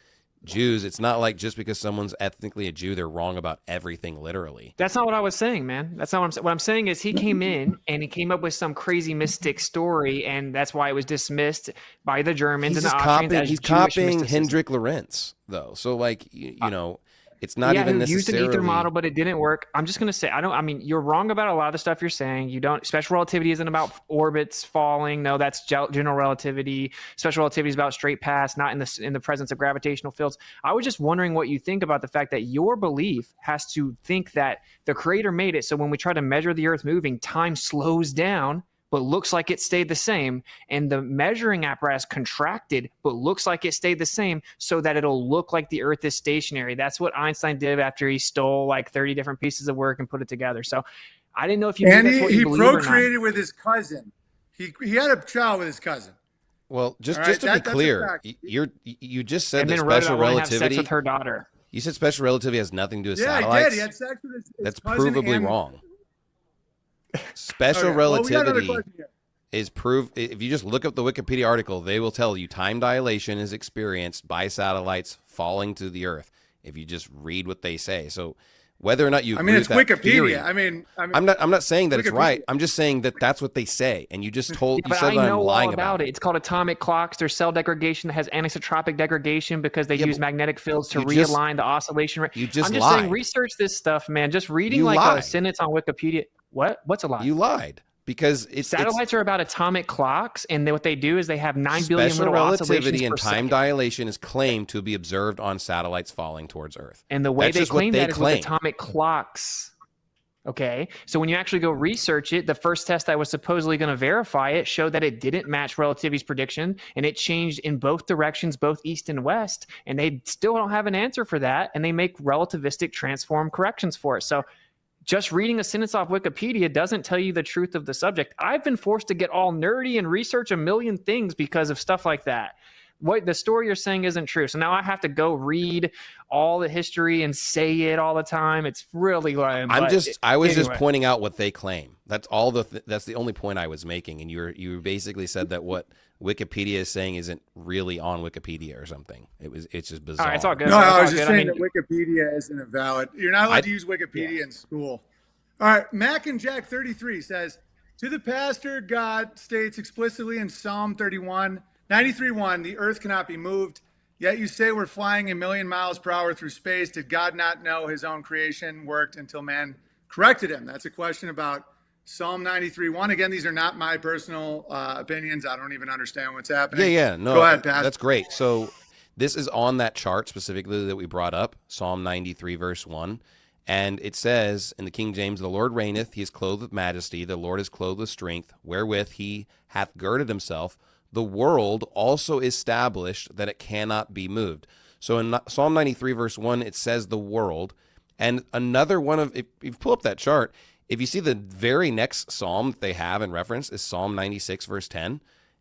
Jews, it's not like just because someone's ethnically a Jew, they're wrong about everything literally. That's not what I was saying, man. That's not what I'm saying. What I'm saying is he came in and he came up with some crazy mystic story, and that's why it was dismissed by the Germans and the Austrians. He's copying Hendrik Lorentz, though. So, it's not even necessarily... used an ether model, but it didn't work. I'm just going to say, you're wrong about a lot of the stuff you're saying. Special relativity isn't about orbits falling. No, that's general relativity. Special relativity is about straight paths, not in the presence of gravitational fields. I was just wondering what you think about the fact that your belief has to think that the creator made it. So when we try to measure the earth moving, time slows down, but looks like it stayed the same. And the measuring apparatus contracted, but looks like it stayed the same so that it'll look like the earth is stationary. That's what Einstein did after he stole like 30 different pieces of work and put it together. So I didn't know if you knew that's what you believe or not. He procreated with his cousin. He had a child with his cousin. Well, just to be clear, you just said that special relativity... have sex with her daughter. You said special relativity has nothing to do with satellites. Yeah, he did. He had sex with his That's cousin provably wrong. Special relativity is proved. If you just look up the Wikipedia article, they will tell you time dilation is experienced by satellites falling to the Earth. If you just read what they say, so whether or not you, it's with that Wikipedia. Theory, I'm not saying that Wikipedia. it's right. I'm just saying that that's what they say, and you just told. Yeah, you said I that know I'm lying all about it. It's called atomic clocks. There's cell degradation that has anisotropic degradation because they use magnetic fields to realign the oscillation rate. You just I'm just lied. saying, research this stuff, man. Just reading You like lied. a sentence on Wikipedia. What's a lie? You lied because Satellites are about atomic clocks, and what they do is they have 9 billion special little oscillations relativity and per time second. dilation is claimed to be observed on satellites falling towards Earth. And the way That's they just what claim they that is claim. with atomic clocks. Okay, so when you actually go research it, the first test that was supposedly going to verify it showed that it didn't match relativity's prediction, and it changed in both directions, both east and west, and they still don't have an answer for that, and they make relativistic transform corrections for it. So just reading a sentence off Wikipedia doesn't tell you the truth of the subject. I've been forced to get all nerdy and research a million things because of stuff like that. what the story you're saying isn't true. So now I have to go read all the history and say it all the time. It's really lame. I was just anyway. pointing out what they claim. That's all that's the only point I was making. And you basically said that what Wikipedia is saying isn't really on Wikipedia or something. It's just bizarre. All right, it's all good. No, It's I all was just good. saying that Wikipedia isn't a valid. You're not allowed to use Wikipedia in school. All right, Mac and Jack 33 says, to the pastor, God states explicitly in Psalm 93:1, the earth cannot be moved. Yet you say we're flying 1,000,000 miles per hour through space. Did God not know his own creation worked until man corrected him? That's a question about Psalm 93:1. Again, these are not my personal opinions. I don't even understand what's happening. Yeah. No, go ahead, Pastor. that's great. So this is on that chart specifically that we brought up, Psalm 93, verse 1. And it says in the King James, the Lord reigneth, he is clothed with majesty, the Lord is clothed with strength, wherewith he hath girded himself. The world also established that it cannot be moved. So in Psalm 93, verse 1, it says the world. And another one of, if you pull up that chart, if you see the very next psalm that they have in reference is Psalm 96, verse 10.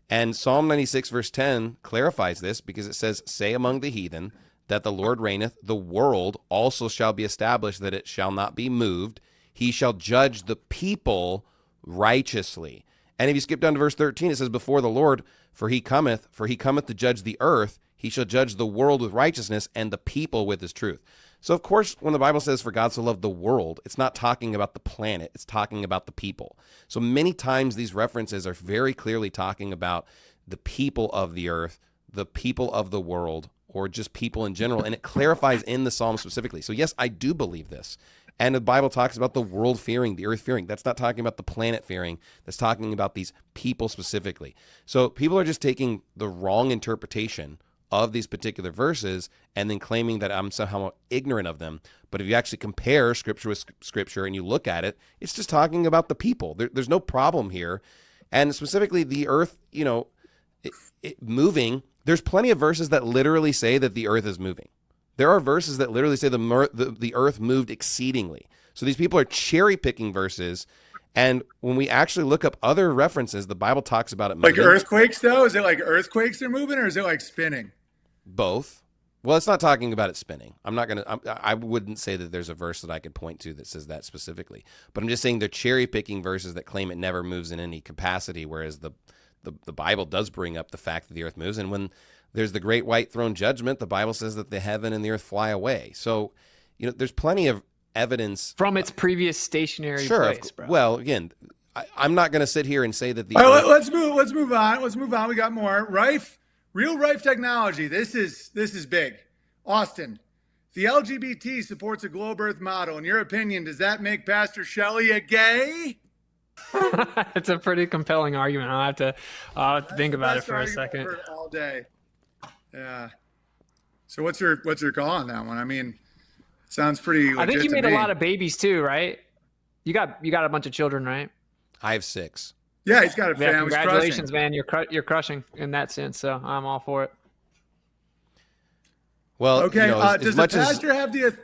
And Psalm 96, verse 10 clarifies this because it says, say among the heathen that the Lord reigneth, the world also shall be established that it shall not be moved. He shall judge the people righteously. And if you skip down to verse 13, it says, before the Lord, for he cometh to judge the earth. He shall judge the world with righteousness and the people with his truth. So, of course, when the Bible says, for God so loved the world, it's not talking about the planet. It's talking about the people. So many times these references are very clearly talking about the people of the earth, the people of the world, or just people in general. And it clarifies in the Psalm specifically. So, yes, I do believe this. And the Bible talks about the world fearing, the earth fearing. That's not talking about the planet fearing. That's talking about these people specifically. So people are just taking the wrong interpretation of these particular verses and then claiming that I'm somehow ignorant of them. But if you actually compare scripture with scripture and you look at it, it's just talking about the people. There's no problem here. And specifically the earth, it moving, there's plenty of verses that literally say that the earth is moving. There are verses that literally say the earth moved exceedingly. So these people are cherry picking verses. And when we actually look up other references, the Bible talks about it moving. Like earthquakes, though? Is it like earthquakes they're moving, or is it like spinning? Both. Well, it's not talking about it spinning. I wouldn't say that there's a verse that I could point to that says that specifically. But I'm just saying they're cherry picking verses that claim it never moves in any capacity, whereas the Bible does bring up the fact that the earth moves. And when there's the great white throne judgment, the Bible says that the heaven and the earth fly away. So, there's plenty of evidence from its previous stationary place, bro. Well, again, I'm not going to sit here and say that the All right, let's move on. We got more. Real Rife Technology. This is big. Austin, the LGBT supports a globe earth model. In your opinion, does that make Pastor Shelley a gay? It's a pretty compelling argument. I'll have to think about it for a second. All day. Yeah. So what's your call on that one? I mean, sounds pretty legit. I think you made to me. a lot of babies too, right? You got a bunch of children, right? I have 6. Yeah, he's got a family. Congratulations, man! You're crushing in that sense. So I'm all for it. Well, okay. Does the pastor have the?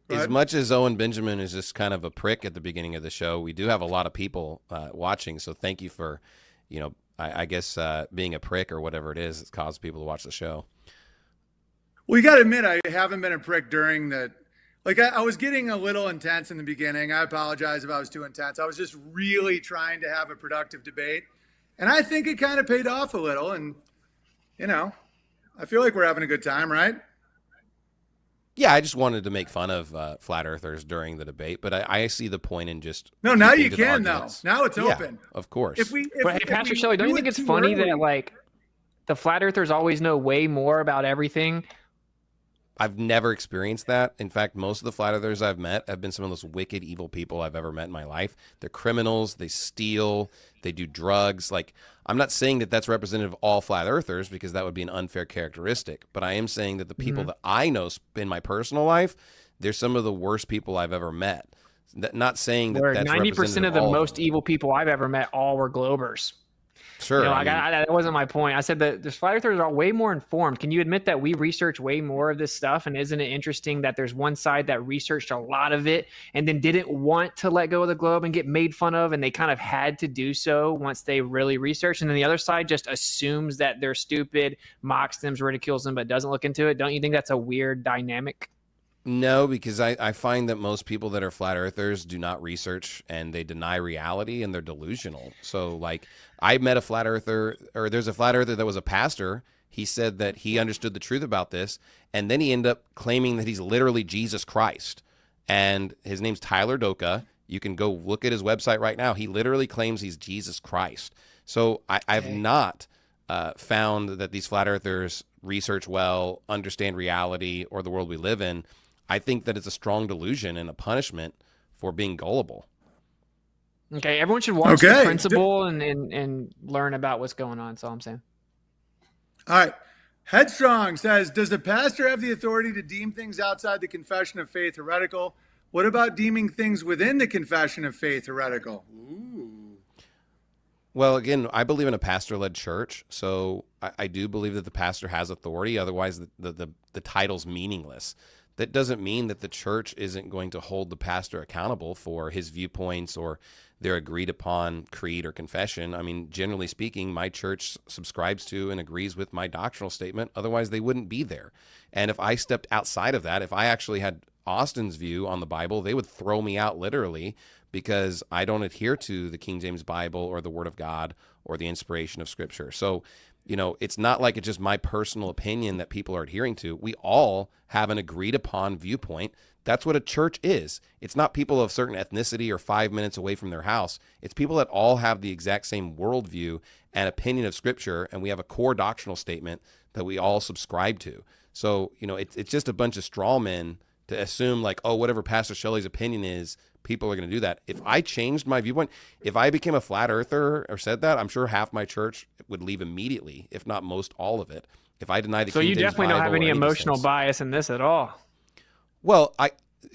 As much as Owen Benjamin is just kind of a prick at the beginning of the show, we do have a lot of people watching. So thank you for, I guess being a prick or whatever it is that's caused people to watch the show. Well, you got to admit, I haven't been a prick during the. I was getting a little intense in the beginning. I apologize if I was too intense. I was just really trying to have a productive debate. And I think it kind of paid off a little. And, I feel like we're having a good time, right? Yeah, I just wanted to make fun of flat earthers during the debate. But I see the point in just. No, now you can, though. Now it's open. Yeah, of course. But hey, Pastor Shelley, don't you think it's funny that, the flat earthers always know way more about everything? I've never experienced that. In fact, most of the flat earthers I've met have been some of the most wicked, evil people I've ever met in my life. They're criminals. They steal. They do drugs. I'm not saying that that's representative of all flat earthers because that would be an unfair characteristic. But I am saying that the people that I know in my personal life, they're some of the worst people I've ever met. Not saying that that's 90% of the most them. evil people I've ever met all were Globers. Sure. I mean, That wasn't my point. I said that the flat earthers are way more informed. Can you admit that we research way more of this stuff? And isn't it interesting that there's one side that researched a lot of it and then didn't want to let go of the globe and get made fun of, and they kind of had to do so once they really researched. And then the other side just assumes that they're stupid, mocks them, ridicules them, but doesn't look into it. Don't you think that's a weird dynamic? no, because I find that most people that are flat earthers do not research and they deny reality and they're delusional. So like I met a flat earther, or there's a flat earther that was a pastor. He said that he understood the truth about this, and then he ended up claiming that he's literally Jesus Christ. And his name's Tyler Doka. You can go look at his website right now. He literally claims he's Jesus Christ. So I've not found that these flat earthers research well, understand reality or the world we live in. I think that it's a strong delusion and a punishment for being gullible. Okay, everyone should watch The Principle and learn about what's going on. That's all I'm saying. All right. Headstrong says, does the pastor have the authority to deem things outside the confession of faith heretical? What about deeming things within the confession of faith heretical? Well, again, I believe in a pastor-led church, so I do believe that the pastor has authority. Otherwise, the title's meaningless. That doesn't mean that the church isn't going to hold the pastor accountable for his viewpoints or their agreed upon creed or confession. I mean, generally speaking, my church subscribes to and agrees with my doctrinal statement. Otherwise, they wouldn't be there. And if I stepped outside of that, if I actually had Austin's view on the Bible, they would throw me out literally, because I don't adhere to the King James Bible or the Word of God or the inspiration of Scripture. So, you know, it's not like it's just my personal opinion that people are adhering to. We all have an agreed upon viewpoint. That's what a church is. It's not people of certain ethnicity or 5 minutes away from their house. It's people that all have the exact same worldview and opinion of Scripture, and we have a core doctrinal statement that we all subscribe to. So, you know, it's just a bunch of straw men to assume like, oh, whatever Pastor Shelley's opinion is, people are going to do that. If I changed my viewpoint, if I became a flat earther or said that, I'm sure half my church would leave immediately, if not most all of it. If I deny the King James Bible. So you definitely don't have any emotional bias in this at all. Well,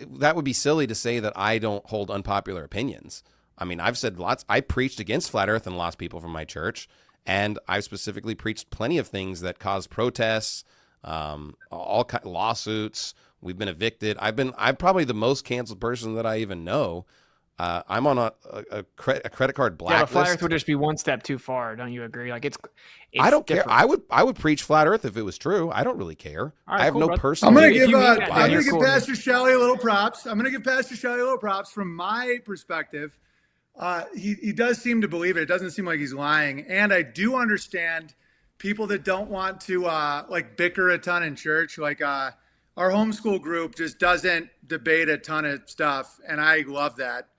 that would be silly to say that I don't hold unpopular opinions. I mean, I've said lots. I preached against flat earth and lost people from my church, and I've specifically preached plenty of things that cause protests, lawsuits. We've been evicted. I'm probably the most canceled person that I even know. I'm on a credit card blacklist. Yeah, flat earth would just be one step too far. Don't you agree? Like it's I don't different. care. I would preach flat earth if it was true. I don't really care. Right, I have cool, no brother. personal. I'm going to give Pastor Shelley a little props. I'm going to give Pastor Shelley a little props from my perspective. He does seem to believe it. It doesn't seem like he's lying. And I do understand people that don't want to like bicker a ton in church. Like our homeschool group just doesn't debate a ton of stuff. And I love that.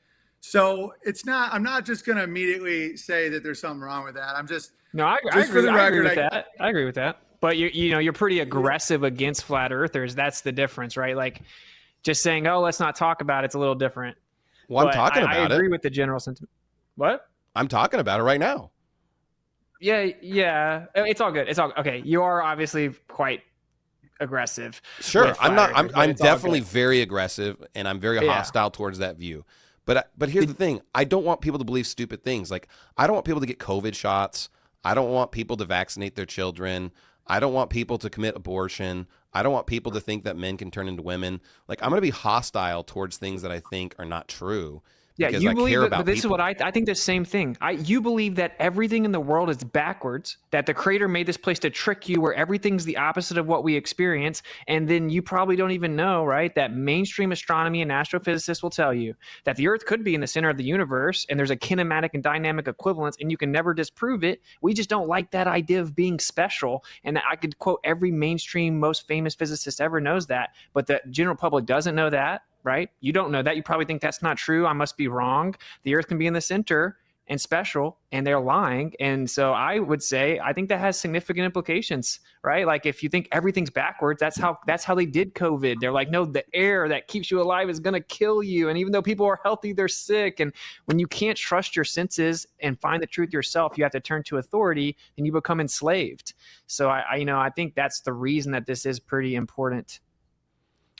So I'm not just going to immediately say that there's something wrong with that. I'm just, I agree with that. But you're pretty aggressive against flat earthers. That's the difference, right? Like just saying, oh, let's not talk about it's a little different. Well, I'm talking about it. I agree with the general sentiment. What? I'm talking about it right now. Yeah. It's all good. It's all okay. You are obviously quite aggressive. Sure. I'm definitely very aggressive, and I'm very hostile towards that view. But here's the thing. I don't want people to believe stupid things. Like, I don't want people to get COVID shots. I don't want people to vaccinate their children. I don't want people to commit abortion. I don't want people to think that men can turn into women. Like, I'm going to be hostile towards things that I think are not true. Yeah, you believe that, but this is what I think the same thing. You believe that everything in the world is backwards, that the creator made this place to trick you where everything's the opposite of what we experience. And then you probably don't even know, right, that mainstream astronomy and astrophysicists will tell you that the earth could be in the center of the universe and there's a kinematic and dynamic equivalence and you can never disprove it. We just don't like that idea of being special. And I could quote every mainstream, most famous physicist ever knows that, but the general public doesn't know that. Right? You don't know that. You probably think that's not true. I must be wrong. The earth can be in the center and special, and they're lying. And so I would say, I think that has significant implications, right? Like if you think everything's backwards, that's how they did COVID. They're like, no, the air that keeps you alive is going to kill you. And even though people are healthy, they're sick. And when you can't trust your senses and find the truth yourself, you have to turn to authority and you become enslaved. So I think that's the reason that this is pretty important.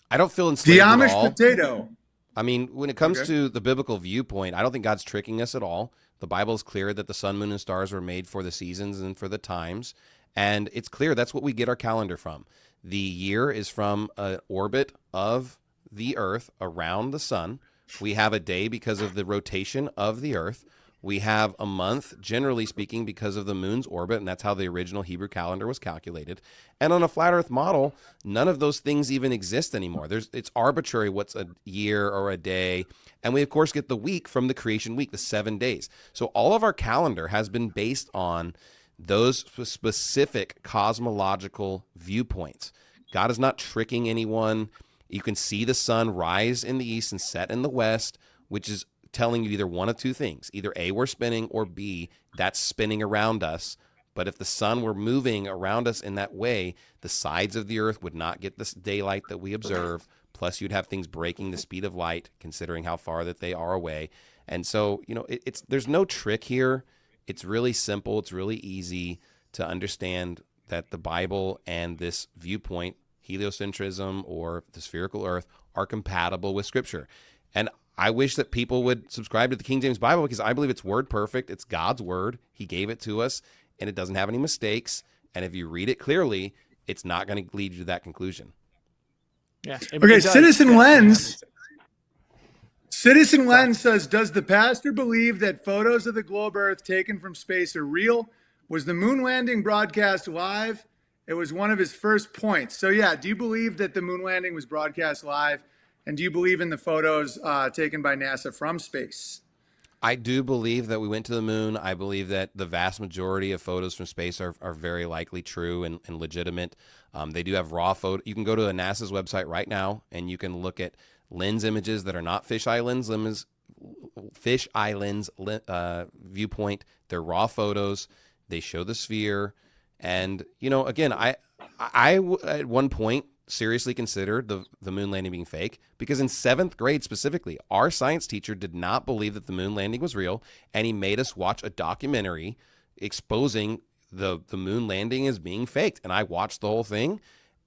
I don't feel enslaved the Amish at all. potato. I mean, when it comes Okay. to the biblical viewpoint, I don't think God's tricking us at all. The Bible is clear that the sun, moon, and stars were made for the seasons and for the times. And it's clear that's what we get our calendar from. The year is from an orbit of the earth around the sun. We have a day because of the rotation of the earth. We have a month, generally speaking, because of the moon's orbit, and that's how the original Hebrew calendar was calculated. And on a flat earth model, none of those things even exist anymore. It's arbitrary what's a year or a day. And we, of course, get the week from the creation week, the 7 days. So all of our calendar has been based on those specific cosmological viewpoints. God is not tricking anyone. You can see the sun rise in the east and set in the west, which is telling you either one of two things. Either A, we're spinning, or B, that's spinning around us. But if the sun were moving around us in that way, the sides of the earth would not get this daylight that we observe. Plus, you'd have things breaking the speed of light, considering how far that they are away. And so, there's no trick here. It's really simple. It's really easy to understand that the Bible and this viewpoint, heliocentrism or the spherical earth, are compatible with Scripture. And I wish that people would subscribe to the King James Bible because I believe it's word perfect. It's God's word. He gave it to us, and it doesn't have any mistakes. And if you read it clearly, it's not going to lead you to that conclusion. Yeah. Okay, Citizen Lens. Yeah. Citizen Lens says, does the pastor believe that photos of the globe Earth taken from space are real? Was the moon landing broadcast live? It was one of his first points. So yeah, do you believe that the moon landing was broadcast live? And do you believe in the photos taken by NASA from space? I do believe that we went to the moon. I believe that the vast majority of photos from space are very likely true and legitimate. They do have raw photo. You can go to NASA's website right now, and you can look at lens images that are not fisheye lens viewpoint. They're raw photos. They show the sphere. And, again, I at one point seriously considered the moon landing being fake because in 7th grade specifically, our science teacher did not believe that the moon landing was real, and he made us watch a documentary exposing the moon landing as being faked. And I watched the whole thing,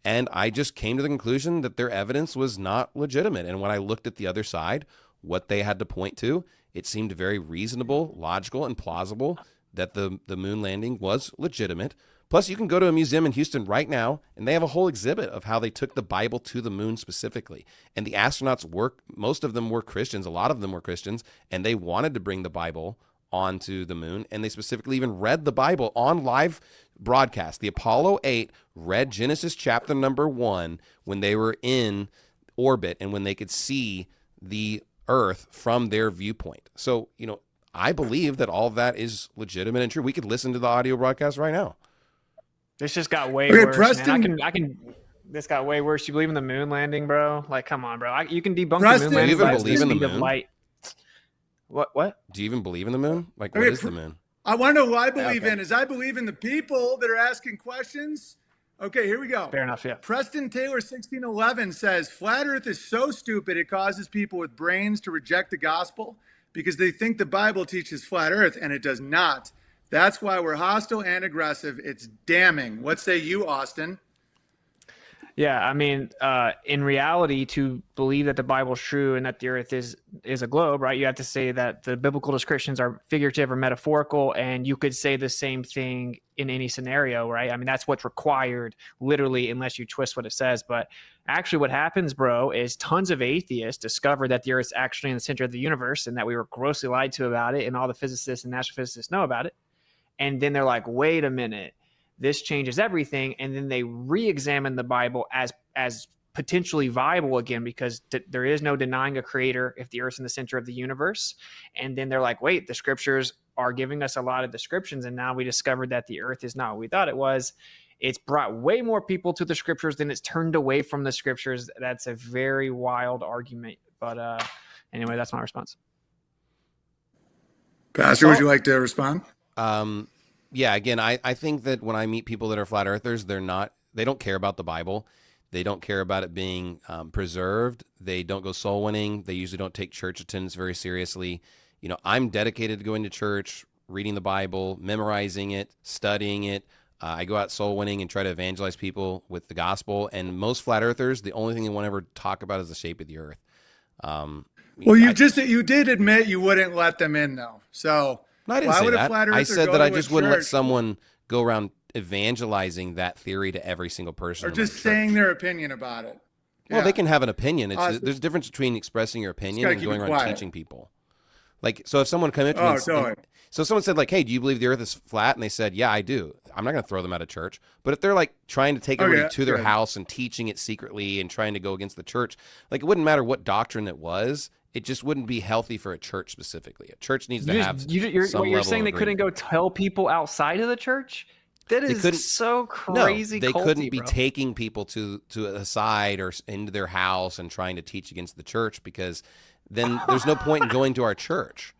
and I just came to the conclusion that their evidence was not legitimate. And when I looked at the other side, what they had to point to, it seemed very reasonable, logical, and plausible that the moon landing was legitimate. Plus, you can go to a museum in Houston right now, and they have a whole exhibit of how they took the Bible to the moon specifically. And the astronauts most of them were Christians, a lot of them were Christians, and they wanted to bring the Bible onto the moon. And they specifically even read the Bible on live broadcast. The Apollo 8 read Genesis chapter number 1 when they were in orbit and when they could see the Earth from their viewpoint. So, I believe that all of that is legitimate and true. We could listen to the audio broadcast right now. This just got way Okay, worse, Preston. man. This got way worse. You believe in the moon landing, bro? Like, come on, bro. You can debunk Preston, the moon landing do you even by believe the in the speed of moon? light. What? Do you even believe in the moon? Like, what Okay, is the moon? I want to know who I believe Okay. in. Is I believe in the people that are asking questions. Okay, here we go. Fair enough, yeah. Preston Taylor 1611 says, flat earth is so stupid it causes people with brains to reject the gospel because they think the Bible teaches flat earth, and it does not. That's why we're hostile and aggressive. It's damning. What say you, Austin? Yeah, I mean, in reality, to believe that the Bible's true and that the earth is a globe, right? You have to say that the biblical descriptions are figurative or metaphorical, and you could say the same thing in any scenario, right? I mean, that's what's required, literally, unless you twist what it says. But actually, what happens, bro, is tons of atheists discover that the earth's actually in the center of the universe and that we were grossly lied to about it, and all the physicists and astrophysicists know about it. And then they're like, wait a minute. This changes everything, and then they re-examine the Bible as potentially viable again because there is no denying a creator if the earth's in the center of the universe. And then they're like, wait, the scriptures are giving us a lot of descriptions, and now we discovered that the earth is not what we thought it was. It's brought way more people to the scriptures than it's turned away from the scriptures. That's a very wild argument. But anyway, that's my response. Pastor, would you like to respond? Yeah, again, I think that when I meet people that are flat earthers, they don't care about the Bible. They don't care about it being preserved. They don't go soul winning. They usually don't take church attendance very seriously. I'm dedicated to going to church, reading the Bible, memorizing it, studying it. I go out soul winning and try to evangelize people with the gospel. And most flat earthers, the only thing they want to ever talk about is the shape of the earth. Well, you did admit you wouldn't let them in though. So No, I didn't why say would a that. flat I earther said go that to I a just wouldn't let church someone go around evangelizing that theory to every single person. or in my just church. saying their opinion about it? Well, Yeah. they can have an opinion. So- There's a difference between expressing your opinion gotta and keep going it around quiet. teaching people. Like, so if someone come up to me, Oh, and totally. so if someone said like, "Hey, do you believe the Earth is flat?" and they said, "Yeah, I do," I'm not going to throw them out of church. But if they're like trying to take everybody Okay, to their good. house and teaching it secretly and trying to go against the church, like it wouldn't matter what doctrine it was. It just wouldn't be healthy for a church specifically. A church needs to have some You're level saying of they couldn't agreement. go tell people outside of the church? That They is couldn't- so No, crazy. they culty, couldn't be bro. taking people to a side or into their house and trying to teach against the church, because then there's no point in going to our church.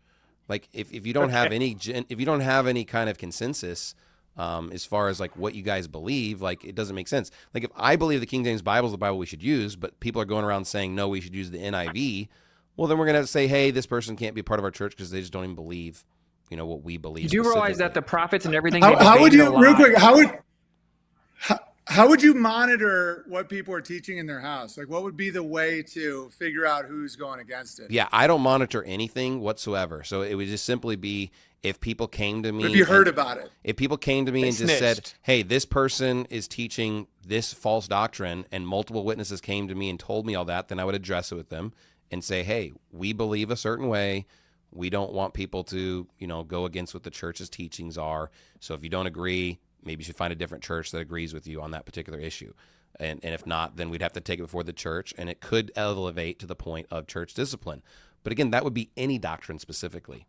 Like if you don't have if you don't have any kind of consensus as far as like what you guys believe, like it doesn't make sense. Like if I believe the King James Bible is the Bible we should use, but people are going around saying no, we should use the NIV. Well, then we're gonna have to say, hey, this person can't be a part of our church because they just don't even believe, what we believe. You do realize that the specifically. prophets and everything. How would they you debated a real lot. quick? How would you monitor what people are teaching in their house? Like, what would be the way to figure out who's going against it? Yeah, I don't monitor anything whatsoever. So it would just simply be if people came to me. If you heard about it, If people came to me and just said, hey, this person is teaching this false doctrine, and multiple witnesses came to me and told me all that, then I would address it with them and say, hey, we believe a certain way. We don't want people to, go against what the church's teachings are. So if you don't agree, maybe you should find a different church that agrees with you on that particular issue. And if not, then we'd have to take it before the church, and it could elevate to the point of church discipline. But again, that would be any doctrine specifically.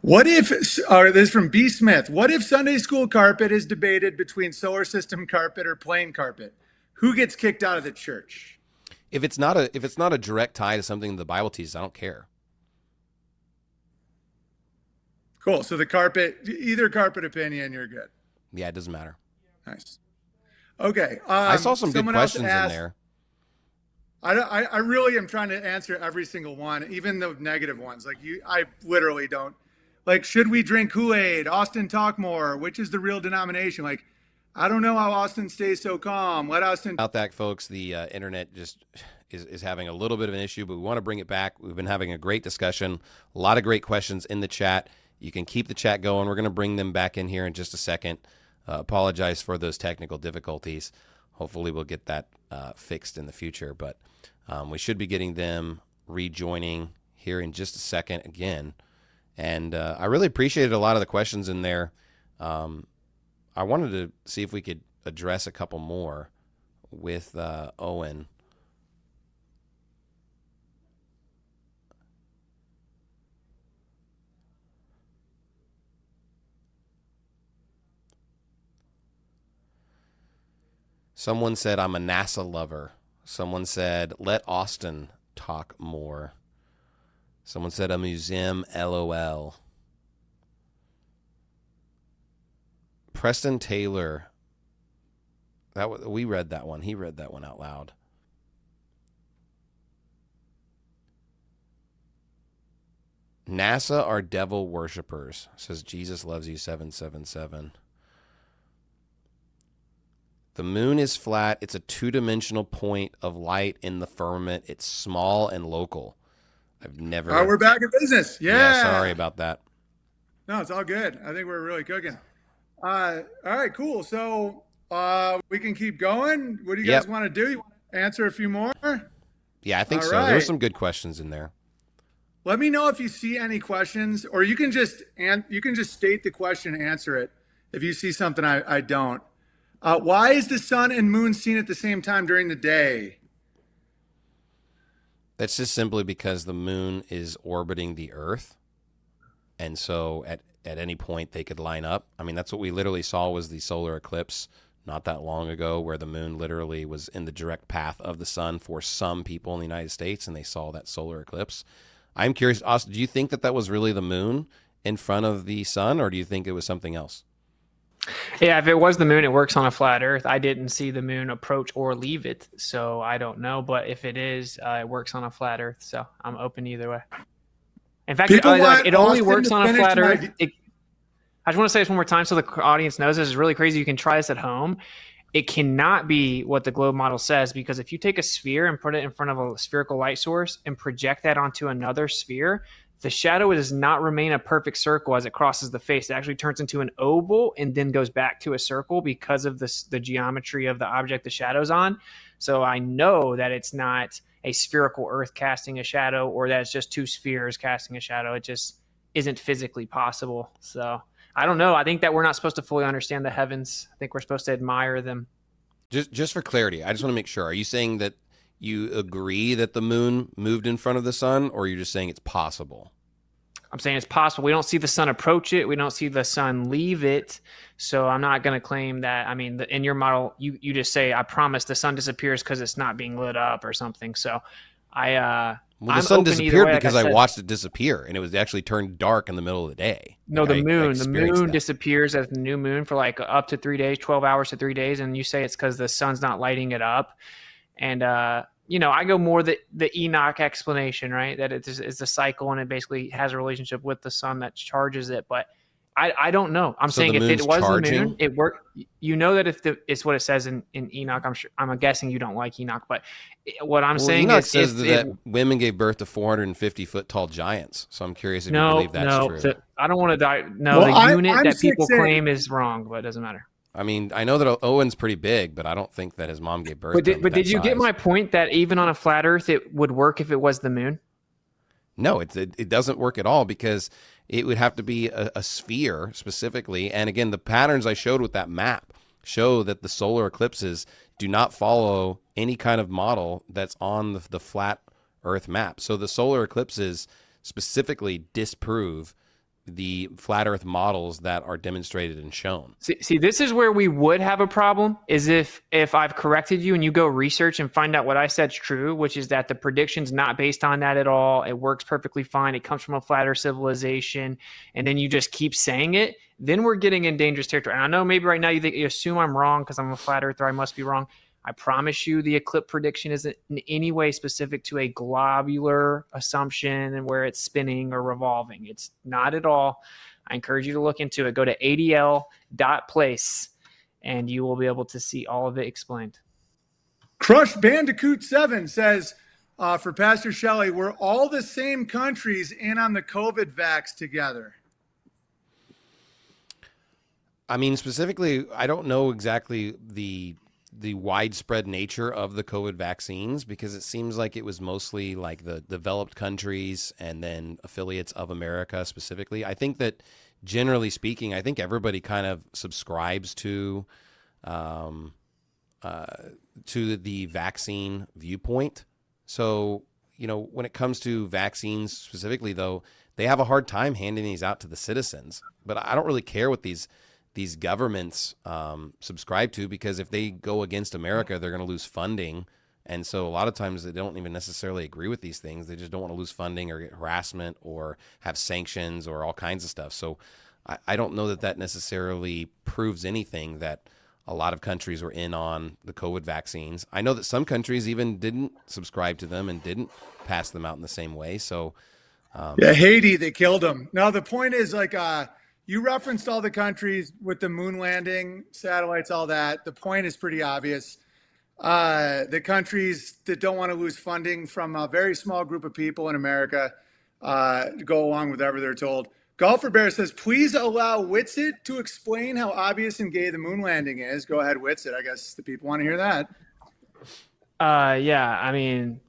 what if? This is from B. Smith. What if Sunday school carpet is debated between solar system carpet or plain carpet? Who gets kicked out of the church? If it's not a direct tie to something the Bible teaches, I don't care. Cool. So either carpet opinion, you're good. Yeah, it doesn't matter. Nice. Okay. I saw some good someone else questions in asked- there. I really am trying to answer every single one, even the negative ones. Like I literally don't. Like, should we drink Kool-Aid? Austin talk more. Which is the real denomination? Like, I don't know how Austin stays so calm. Let Austin. About that, folks, the internet just is having a little bit of an issue, but we want to bring it back. We've been having a great discussion, a lot of great questions in the chat. You can keep the chat going. We're going to bring them back in here in just a second. Apologize for those technical difficulties. Hopefully we'll get that fixed in the future, but we should be getting them rejoining here in just a second again. And I really appreciated a lot of the questions in there. I wanted to see if we could address a couple more with Owen. Someone said, I'm a NASA lover. Someone said, let Austin talk more. Someone said, a museum, LOL. Preston Taylor, we read that one. He read that one out loud. NASA are devil worshippers, says Jesus loves you 777. The moon is flat. It's a two-dimensional point of light in the firmament. It's small and local. I've never. All right, we're back in business. Yeah. Sorry about that. No, it's all good. I think we're really cooking. All right, cool. So we can keep going. What do you guys want to do? You want to answer a few more? Yeah, I think All so. There were right. some good questions in there. Let me know if you see any questions, or you can just state the question and answer it if you see something I don't. Why is the sun and moon seen at the same time during the day? That's just simply because the moon is orbiting the Earth, and so at any point they could line up. I mean, that's what we literally saw was the solar eclipse not that long ago, where the moon literally was in the direct path of the sun for some people in the United States, and they saw that solar eclipse. I'm curious, Austin, do you think that was really the moon in front of the sun, or do you think it was something else? Yeah, if it was the moon, it works on a flat Earth. I didn't see the moon approach or leave it, so I don't know. But if it is, it works on a flat Earth, so I'm open either way. In fact, it only works on a flat Earth. I just want to say this one more time so the audience knows this is really crazy. You can try this at home. it cannot be what the globe model says, because if you take a sphere and put it in front of a spherical light source and project that onto another sphere, the shadow does not remain a perfect circle as it crosses the face. It actually turns into an oval and then goes back to a circle because of the geometry of the object the shadow's on. So I know that it's not a spherical Earth casting a shadow, or that it's just two spheres casting a shadow. It just isn't physically possible. So I don't know. I think that we're not supposed to fully understand the heavens. I think we're supposed to admire them. Just for clarity, I just want to make sure. Are you saying that you agree that the moon moved in front of the sun, or are you just saying it's possible? I'm saying it's possible. We don't see the sun approach it. We don't see the sun leave it. So I'm not going to claim that. I mean, in your model, you just say, I promise the sun disappears because it's not being lit up or something. So Well, the I'm sun open either disappeared way, because like I I said. watched it disappear, and it was actually turned dark in the middle of the day. No, Like, the I moon. The experienced moon that. disappears as the new moon for like up to 3 days, 12 hours to 3 days. And you say it's because the sun's not lighting it up. And, I go more the Enoch explanation, right? That it's a cycle and it basically has a relationship with the sun that charges it. But I don't know. I'm So saying the if moon's it was charging? the moon, it worked. You know that if it's what it says in Enoch. I'm guessing you don't like Enoch, but what I'm Well, saying Enoch is says if that women gave birth to 450-foot tall giants. So I'm curious if you believe that's true. I don't want to die. No, Well, the unit I'm that people 6'8". claim is wrong, but it doesn't matter. I mean, I know that Owen's pretty big, but I don't think that his mom gave birth to him. But at did that you get size. my point that even on a flat Earth, it would work if it was the moon? No, it doesn't work at all, because it would have to be a sphere specifically. And again, the patterns I showed with that map show that the solar eclipses do not follow any kind of model that's on the flat Earth map. So the solar eclipses specifically disprove the flat Earth models that are demonstrated and shown. See, this is where we would have a problem, is if I've corrected you and you go research and find out what I said's true, which is that the prediction's not based on that at all. It works perfectly fine. It comes from a flat Earth civilization, and then you just keep saying it. Then we're getting in dangerous territory. And I know maybe right now you assume I'm wrong because I'm a flat earther. I must be wrong. I promise you the eclipse prediction isn't in any way specific to a globular assumption and where it's spinning or revolving. It's not at all. I encourage you to look into it. Go to adl.place and you will be able to see all of it explained. Crush Bandicoot 7 says, for Pastor Shelley, we're all the same countries in on the COVID vax together. I mean, specifically, I don't know exactly the widespread nature of the COVID vaccines, because it seems like it was mostly like the developed countries and then affiliates of America specifically. I think that generally speaking, I think everybody kind of subscribes to the vaccine viewpoint. So, when it comes to vaccines specifically, though, they have a hard time handing these out to the citizens. But I don't really care what these governments subscribe to, because if they go against America, they're going to lose funding. And so a lot of times they don't even necessarily agree with these things. They just don't want to lose funding or get harassment or have sanctions or all kinds of stuff. So I don't know that necessarily proves anything that a lot of countries were in on the COVID vaccines. I know that some countries even didn't subscribe to them and didn't pass them out in the same way. So yeah, Haiti, they killed him. Now, the point is, like, you referenced all the countries with the moon landing, satellites, all that. The point is pretty obvious. The countries that don't want to lose funding from a very small group of people in America go along with whatever they're told. Golfer Bear says, please allow Witsit to explain how obvious and gay the moon landing is. Go ahead, Witsit. I guess the people want to hear that. Yeah, I mean,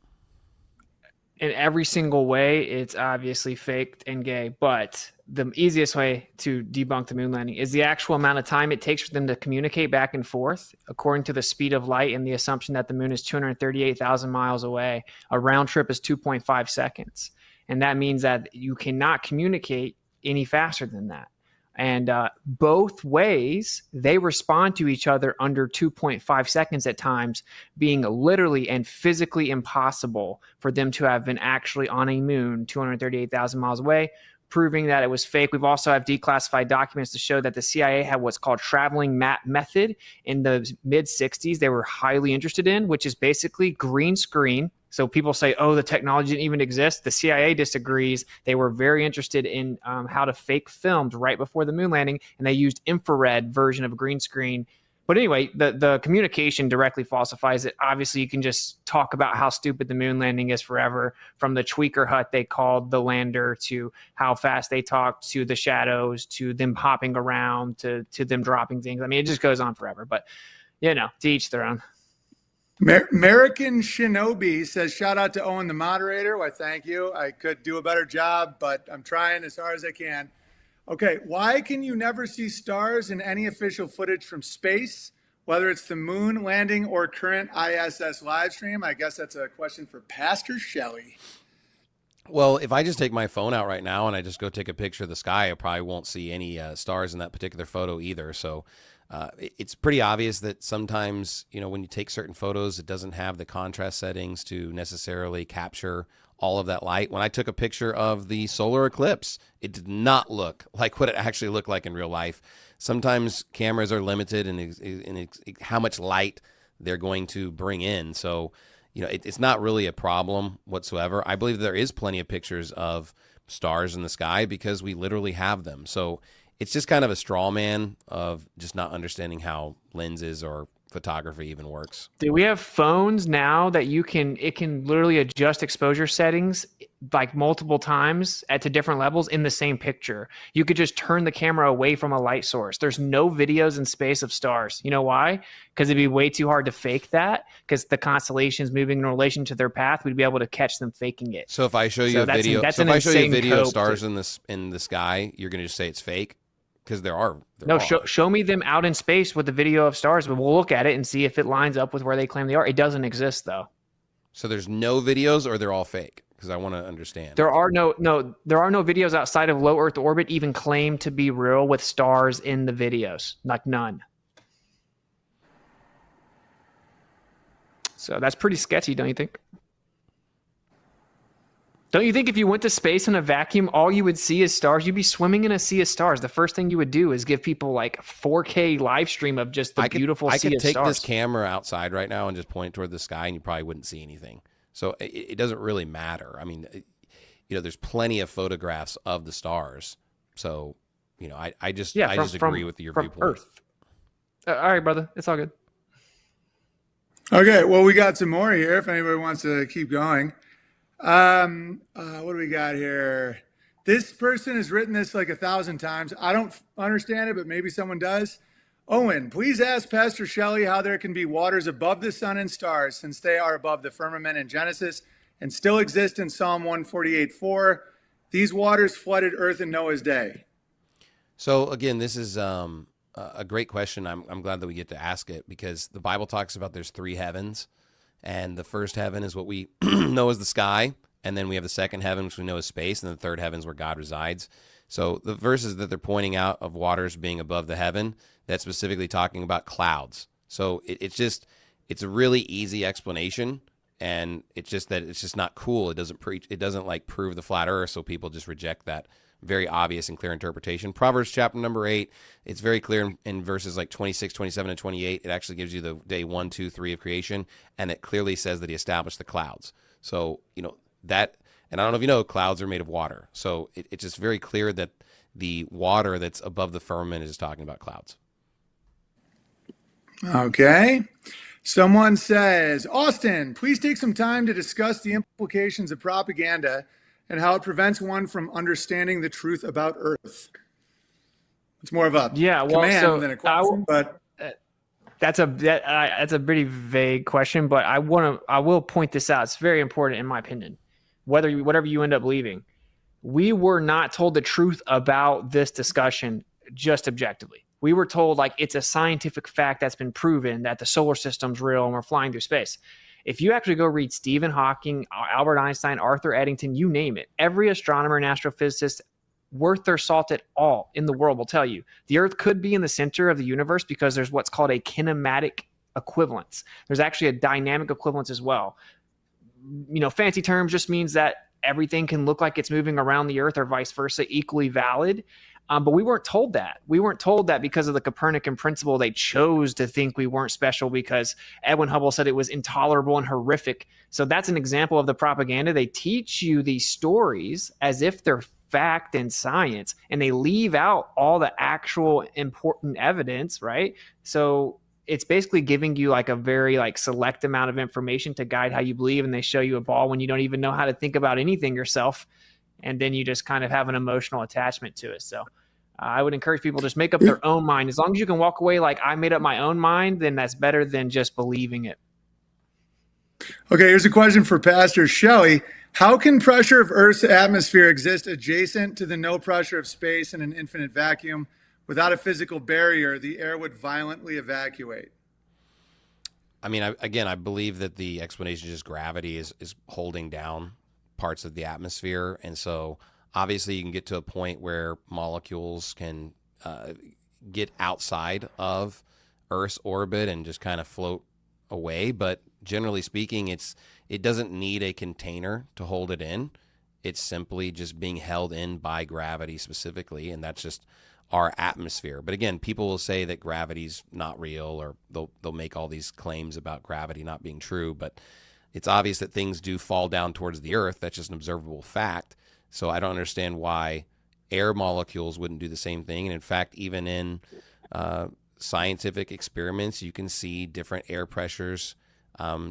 in every single way, it's obviously faked and gay. But the easiest way to debunk the moon landing is the actual amount of time it takes for them to communicate back and forth, according to the speed of light and the assumption that the moon is 238,000 miles away. A round trip is 2.5 seconds. And that means that you cannot communicate any faster than that. And both ways, they respond to each other under 2.5 seconds at times, being literally and physically impossible for them to have been actually on a moon 238,000 miles away, proving that it was fake. We've also have declassified documents to show that the CIA had what's called traveling map method in the mid 60s. They were highly interested in, which is basically green screen. So people say, oh, the technology didn't even exist. The CIA disagrees. They were very interested in how to fake films right before the moon landing, and they used infrared version of green screen But anyway, the communication directly falsifies it. Obviously, you can just talk about how stupid the moon landing is forever, from the tweaker hut they called the lander, to how fast they talked, to the shadows, to them hopping around, to them dropping things. I mean, it just goes on forever. But, to each their own. American Shinobi says, shout out to Owen, the moderator. Why, thank you. I could do a better job, but I'm trying as hard as I can. Okay, why can you never see stars in any official footage from space, whether it's the moon landing or current ISS live stream? I guess that's a question for Pastor Shelley. Well, if I just take my phone out right now and I just go take a picture of the sky, I probably won't see any stars in that particular photo either. So it's pretty obvious that sometimes, when you take certain photos, it doesn't have the contrast settings to necessarily capture all of that light. When I took a picture of the solar eclipse, it did not look like what it actually looked like in real life. Sometimes cameras are limited in how much light they're going to bring in. So, it's not really a problem whatsoever. I believe there is plenty of pictures of stars in the sky because we literally have them. So it's just kind of a straw man of just not understanding how lenses or photography even works. Do we have phones now that it can literally adjust exposure settings like multiple times to different levels in the same picture? You could just turn the camera away from a light source. There's no videos in space of stars. You know why? Because it'd be way too hard to fake that, because the constellations moving in relation to their path, we'd be able to catch them faking it. So if I show you a video, of stars in the sky, you're going to just say it's fake? Because there are. Show me them out in space with the video of stars, but we'll look at it and see if it lines up with where they claim they are. It doesn't exist, though. So there's no videos, or they're all fake? Because I want to understand. There are no videos outside of low Earth orbit even claim to be real with stars in the videos. Like none. So that's pretty sketchy, don't you think? Don't you think if you went to space in a vacuum, all you would see is stars? You'd be swimming in a sea of stars. The first thing you would do is give people like a 4K live stream of just the beautiful sea of stars. I could take this camera outside right now and just point toward the sky, and you probably wouldn't see anything. So it doesn't really matter. I mean, there's plenty of photographs of the stars. So, I just agree with your viewpoint. Earth. All right, brother. It's all good. Okay, well, we got some more here if anybody wants to keep going. What do we got here? This person has written this like 1,000 times. I don't understand it, but maybe someone does. Owen, please ask Pastor Shelley how there can be waters above the sun and stars, since they are above the firmament in Genesis and still exist in Psalm 148:4. These waters flooded earth in Noah's day. So again, this is a great question. I'm glad that we get to ask it, because the Bible talks about there's 3 heavens. And the first heaven is what we know as the sky. And then we have the second heaven, which we know as space. And the third heaven is where God resides. So the verses that they're pointing out of waters being above the heaven, that's specifically talking about clouds. So it's a really easy explanation. And it's just not cool. It doesn't like prove the flat earth. So people just reject that very obvious and clear interpretation. Proverbs chapter number 8, it's very clear in verses like 26, 27, and 28. It actually gives you the day 1, 2, 3 of creation, and it clearly says that he established the clouds. So, that, and I don't know if you know, clouds are made of water. So it's just very clear that the water that's above the firmament is talking about clouds. Okay. Someone says, Austin, please take some time to discuss the implications of propaganda and how it prevents one from understanding the truth about Earth. It's more of a command than a question, but that's a pretty vague question. But I will point this out. It's very important in my opinion. Whatever you end up believing, we were not told the truth about this discussion just objectively. We were told like it's a scientific fact that's been proven that the solar system's real and we're flying through space. If you actually go read Stephen Hawking, Albert Einstein, Arthur Eddington, you name it, every astronomer and astrophysicist worth their salt at all in the world will tell you the Earth could be in the center of the universe because there's what's called a kinematic equivalence. There's actually a dynamic equivalence as well. Fancy terms just means that everything can look like it's moving around the Earth or vice versa, equally valid. But we weren't told that. We weren't told that because of the Copernican principle. They chose to think we weren't special because Edwin Hubble said it was intolerable and horrific. So that's an example of the propaganda. They teach you these stories as if they're fact and science, and they leave out all the actual important evidence, right? So it's basically giving you like a very like select amount of information to guide how you believe, and they show you a ball when you don't even know how to think about anything yourself, and then you just kind of have an emotional attachment to it. So I would encourage people to just make up their own mind. As long as you can walk away like I made up my own mind, then that's better than just believing it. Okay, here's a question for Pastor Shelley. How can pressure of Earth's atmosphere exist adjacent to the no pressure of space in an infinite vacuum? Without a physical barrier, the air would violently evacuate. I mean, I believe that the explanation is just gravity is holding down parts of the atmosphere. And so obviously you can get to a point where molecules can get outside of Earth's orbit and just kind of float away. But generally speaking, it doesn't need a container to hold it in. It's simply just being held in by gravity specifically, and that's just our atmosphere. But again, people will say that gravity's not real, or they'll make all these claims about gravity not being true, but it's obvious that things do fall down towards the Earth. That's just an observable fact. So I don't understand why air molecules wouldn't do the same thing. And in fact, even in scientific experiments, you can see different air pressures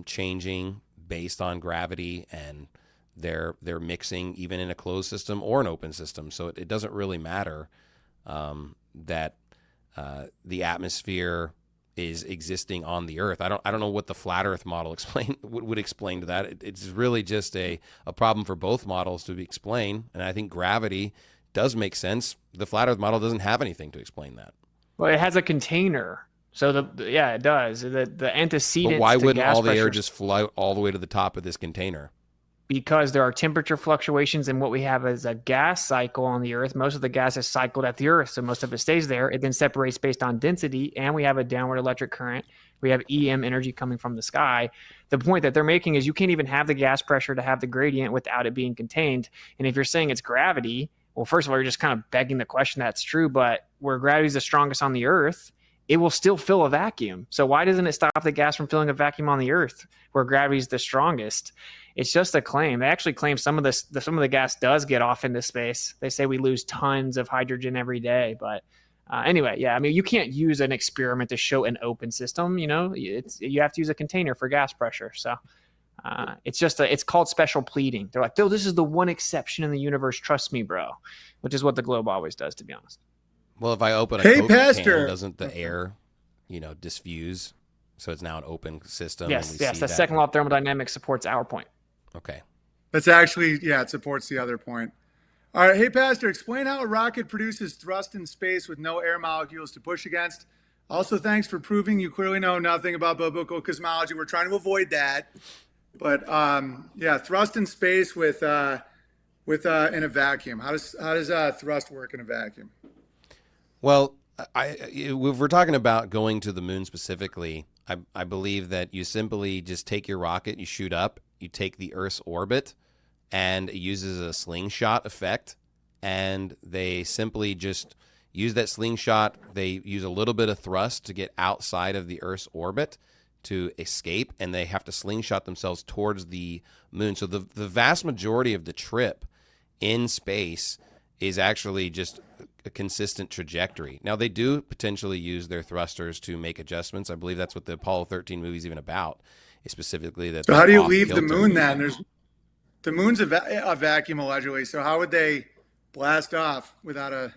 changing based on gravity, and they're mixing even in a closed system or an open system. So it doesn't really matter that the atmosphere is existing on the Earth. I don't know what the flat Earth model would explain to that. It's really just a problem for both models to explain, and I think gravity does make sense. The flat Earth model doesn't have anything to explain that. Well, it has a container. So yeah, it does. The antecedents. But why to wouldn't gas all the air pressure, just float all the way to the top of this container? because there are temperature fluctuations, and what we have is a gas cycle on the Earth. Most of the gas is cycled at the Earth, so most of it stays there. It then separates based on density, and we have a downward electric current. We have EM energy coming from the sky. The point that they're making is you can't even have the gas pressure to have the gradient without it being contained. And if you're saying it's gravity, well, first of all, you're just kind of begging the question that's true, but where gravity is the strongest on the Earth, it will still fill a vacuum. So why doesn't it stop the gas from filling a vacuum on the Earth where gravity is the strongest? It's just a claim. They actually claim some of the gas does get off into space. They say we lose tons of hydrogen every day. But anyway, yeah, I mean, you can't use an experiment to show an open system. You know, you have to use a container for gas pressure. So it's called special pleading. They're like, "Oh, this is the one exception in the universe. Trust me, bro," which is what the globe always does, to be honest. Well, if I open a Hey, Coke Pastor. can, doesn't the air, diffuse? So it's now an open system. Yes, and we yes. see The that. second law of thermodynamics supports our point. Okay. That's actually, yeah, it supports the other point. All right. Hey, Pastor, explain how a rocket produces thrust in space with no air molecules to push against. Also, thanks for proving you clearly know nothing about biblical cosmology. We're trying to avoid that. But yeah, thrust in space with in a vacuum. How does thrust work in a vacuum? Well, if we're talking about going to the moon specifically, I believe that you simply just take your rocket, you shoot up, you take the Earth's orbit, and it uses a slingshot effect. And they simply just use that slingshot. They use a little bit of thrust to get outside of the Earth's orbit to escape, and they have to slingshot themselves towards the moon. So the vast majority of the trip in space is actually just a consistent trajectory. Now, they do potentially use their thrusters to make adjustments. I believe that's what the Apollo 13 movie is even about, is specifically that. So how do you leave the moon then? The moon's a vacuum allegedly. So how would they blast off without a,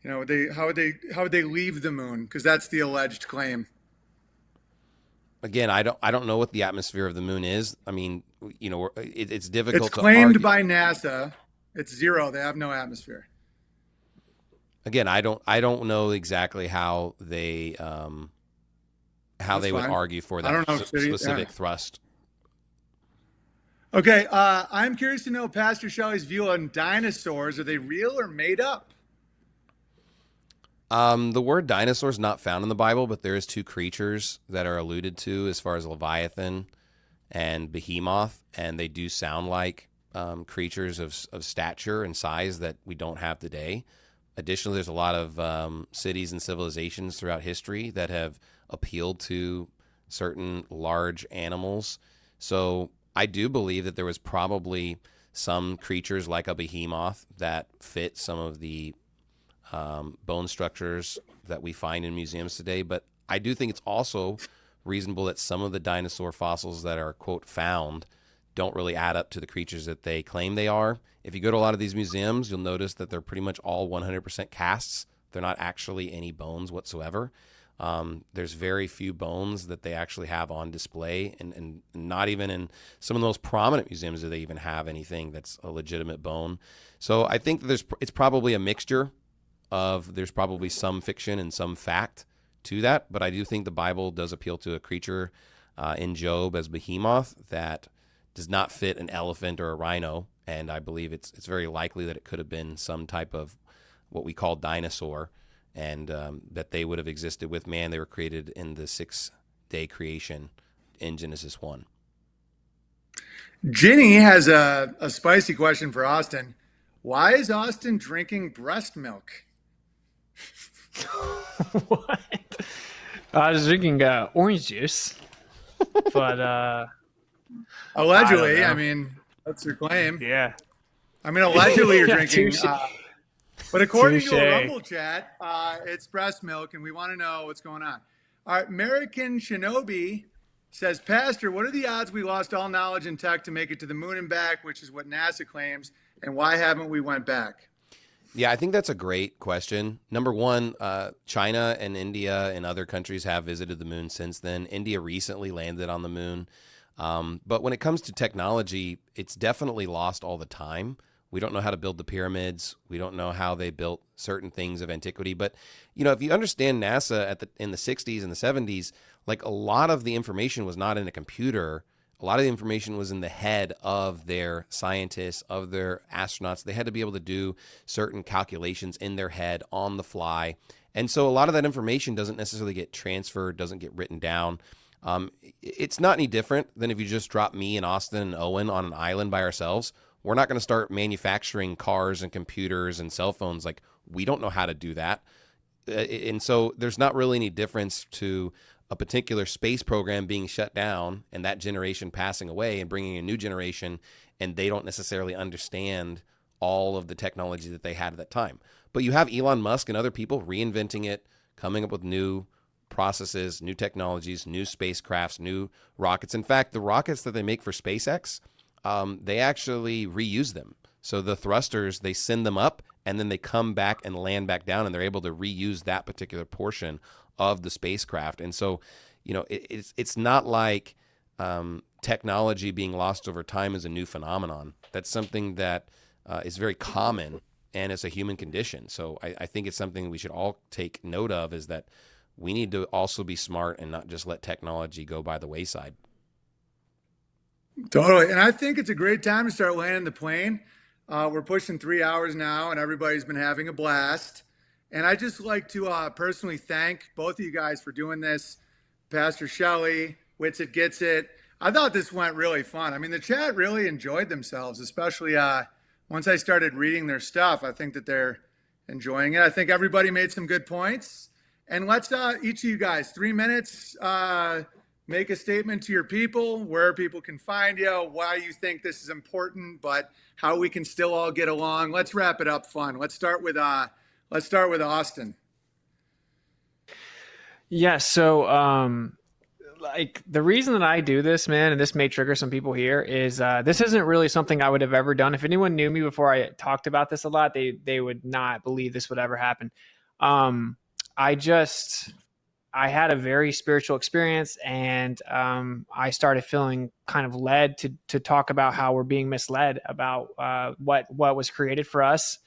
how would they leave the moon? Because that's the alleged claim. Again, I don't know what the atmosphere of the moon is. I mean, it's difficult. It's claimed to by NASA. It's zero. They have no atmosphere. Again, I don't know exactly how they would argue for that specific thrust. Okay, I'm curious to know Pastor Shelley's view on dinosaurs. Are they real or made up? The word dinosaur is not found in the Bible, but there is two creatures that are alluded to as far as Leviathan and Behemoth, and they do sound like creatures of stature and size that we don't have today. Additionally, there's a lot of cities and civilizations throughout history that have appealed to certain large animals. So I do believe that there was probably some creatures like a behemoth that fit some of the bone structures that we find in museums today. But I do think it's also reasonable that some of the dinosaur fossils that are, quote, found don't really add up to the creatures that they claim they are. If you go to a lot of these museums, you'll notice that they're pretty much all 100% casts. They're not actually any bones whatsoever. There's very few bones that they actually have on display, and not even in some of the most prominent museums do they even have anything that's a legitimate bone. So I think it's probably a mixture of, there's probably some fiction and some fact to that, but I do think the Bible does appeal to a creature in Job as Behemoth that does not fit an elephant or a rhino, and I believe it's very likely that it could have been some type of what we call dinosaur, and that they would have existed with man. They were created in the 6-day creation in Genesis 1. Ginny has a spicy question for Austin. Why is Austin drinking breast milk? What? I was drinking orange juice, but Allegedly, I I don't know. mean, that's your claim. Yeah. I mean, allegedly you're Yeah, drinking, touche. but according to Touche. a Rumble chat, it's breast milk, and we want to know what's going on. All right, American Shinobi says, Pastor, what are the odds we lost all knowledge and tech to make it to the moon and back, which is what NASA claims, and why haven't we went back? Yeah, I think that's a great question. Number one, China and India and other countries have visited the moon since then. India recently landed on the moon. But when it comes to technology, it's definitely lost all the time. We don't know how to build the pyramids. We don't know how they built certain things of antiquity. But, if you understand NASA in the 60s and the 70s, like a lot of the information was not in a computer. A lot of the information was in the head of their scientists, of their astronauts. They had to be able to do certain calculations in their head on the fly. And so a lot of that information doesn't necessarily get transferred, doesn't get written down. It's not any different than if you just drop me and Austin and Owen on an island by ourselves. We're not going to start manufacturing cars and computers and cell phones. Like, we don't know how to do that. And so there's not really any difference to a particular space program being shut down and that generation passing away and bringing a new generation, and they don't necessarily understand all of the technology that they had at that time. But you have Elon Musk and other people reinventing it, coming up with new processes, new technologies, new spacecrafts, new rockets. In fact, the rockets that they make for SpaceX, they actually reuse them. So the thrusters, they send them up and then they come back and land back down, and they're able to reuse that particular portion of the spacecraft. And so, it's not like technology being lost over time is a new phenomenon. That's something that is very common, and it's a human condition. So I think it's something we should all take note of, is that we need to also be smart and not just let technology go by the wayside. Totally. And I think it's a great time to start landing the plane. We're pushing 3 hours now, and everybody's been having a blast. And I just like to personally thank both of you guys for doing this. Pastor Shelley, Wits It Gets It. I thought this went really fun. I mean, the chat really enjoyed themselves, especially once I started reading their stuff. I think that they're enjoying it. I think everybody made some good points. And let's, each of you guys, 3 minutes, make a statement to your people, where people can find you, why you think this is important, but how we can still all get along. Let's wrap it up fun. Let's start with Austin. Yeah. So, like, the reason that I do this, man, and this may trigger some people here, is this isn't really something I would have ever done. If anyone knew me before I talked about this a lot, they would not believe this would ever happen. I had a very spiritual experience, and I started feeling kind of led to talk about how we're being misled about what was created for us.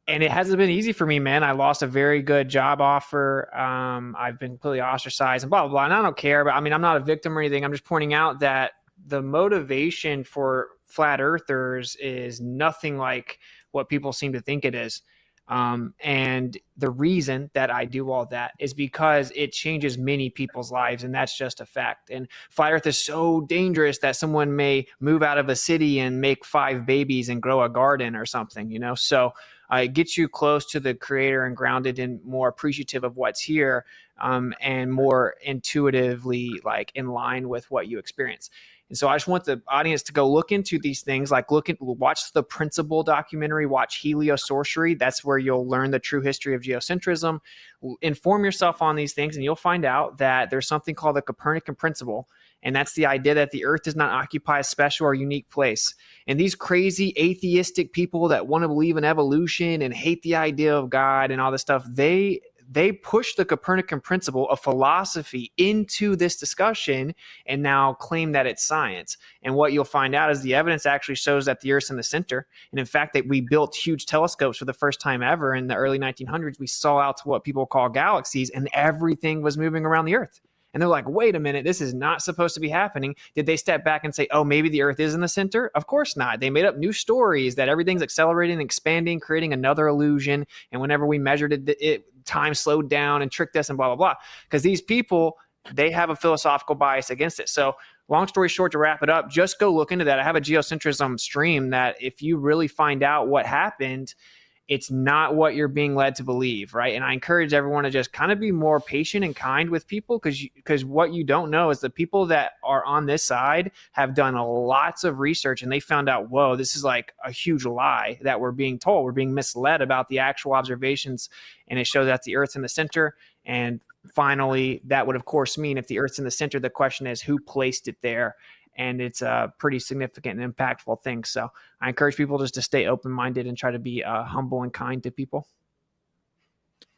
And it hasn't been easy for me, man. I lost a very good job offer. I've been completely ostracized and blah, blah, blah. And I don't care, but I mean, I'm not a victim or anything. I'm just pointing out that the motivation for flat earthers is nothing like what people seem to think it is. And the reason that I do all that is because it changes many people's lives, and that's just a fact. And flat earth is so dangerous that someone may move out of a city and make 5 babies and grow a garden or something, So it gets you close to the creator and grounded and more appreciative of what's here, and more intuitively like in line with what you experience. And so I just want the audience to go look into these things, like watch the Principle documentary, watch Heliosorcery. That's where you'll learn the true history of geocentrism. Inform yourself on these things, and you'll find out that there's something called the Copernican Principle. And that's the idea that the earth does not occupy a special or unique place. And these crazy atheistic people that want to believe in evolution and hate the idea of God and all this stuff, they push the Copernican Principle of philosophy into this discussion and now claim that it's science. And what you'll find out is the evidence actually shows that the Earth's in the center. And in fact, that we built huge telescopes for the first time ever in the early 1900s. We saw out to what people call galaxies, and everything was moving around the Earth. And they're like, wait a minute, this is not supposed to be happening. Did they step back and say, oh, maybe the Earth is in the center? Of course not. They made up new stories that everything's accelerating, expanding, creating another illusion. And whenever we measured it time slowed down and tricked us and blah, blah, blah. Because these people, they have a philosophical bias against it. So long story short, to wrap it up, just go look into that. I have a geocentrism stream that if you really find out what happened, it's not what you're being led to believe, right? And I encourage everyone to just kind of be more patient and kind with people, because what you don't know is the people that are on this side have done lots of research, and they found out, whoa, this is like a huge lie that we're being told. We're being misled about the actual observations, and it shows that the Earth's in the center. And finally, that would, of course, mean if the Earth's in the center, the question is who placed it there? And it's a pretty significant and impactful thing. So I encourage people just to stay open-minded and try to be humble and kind to people.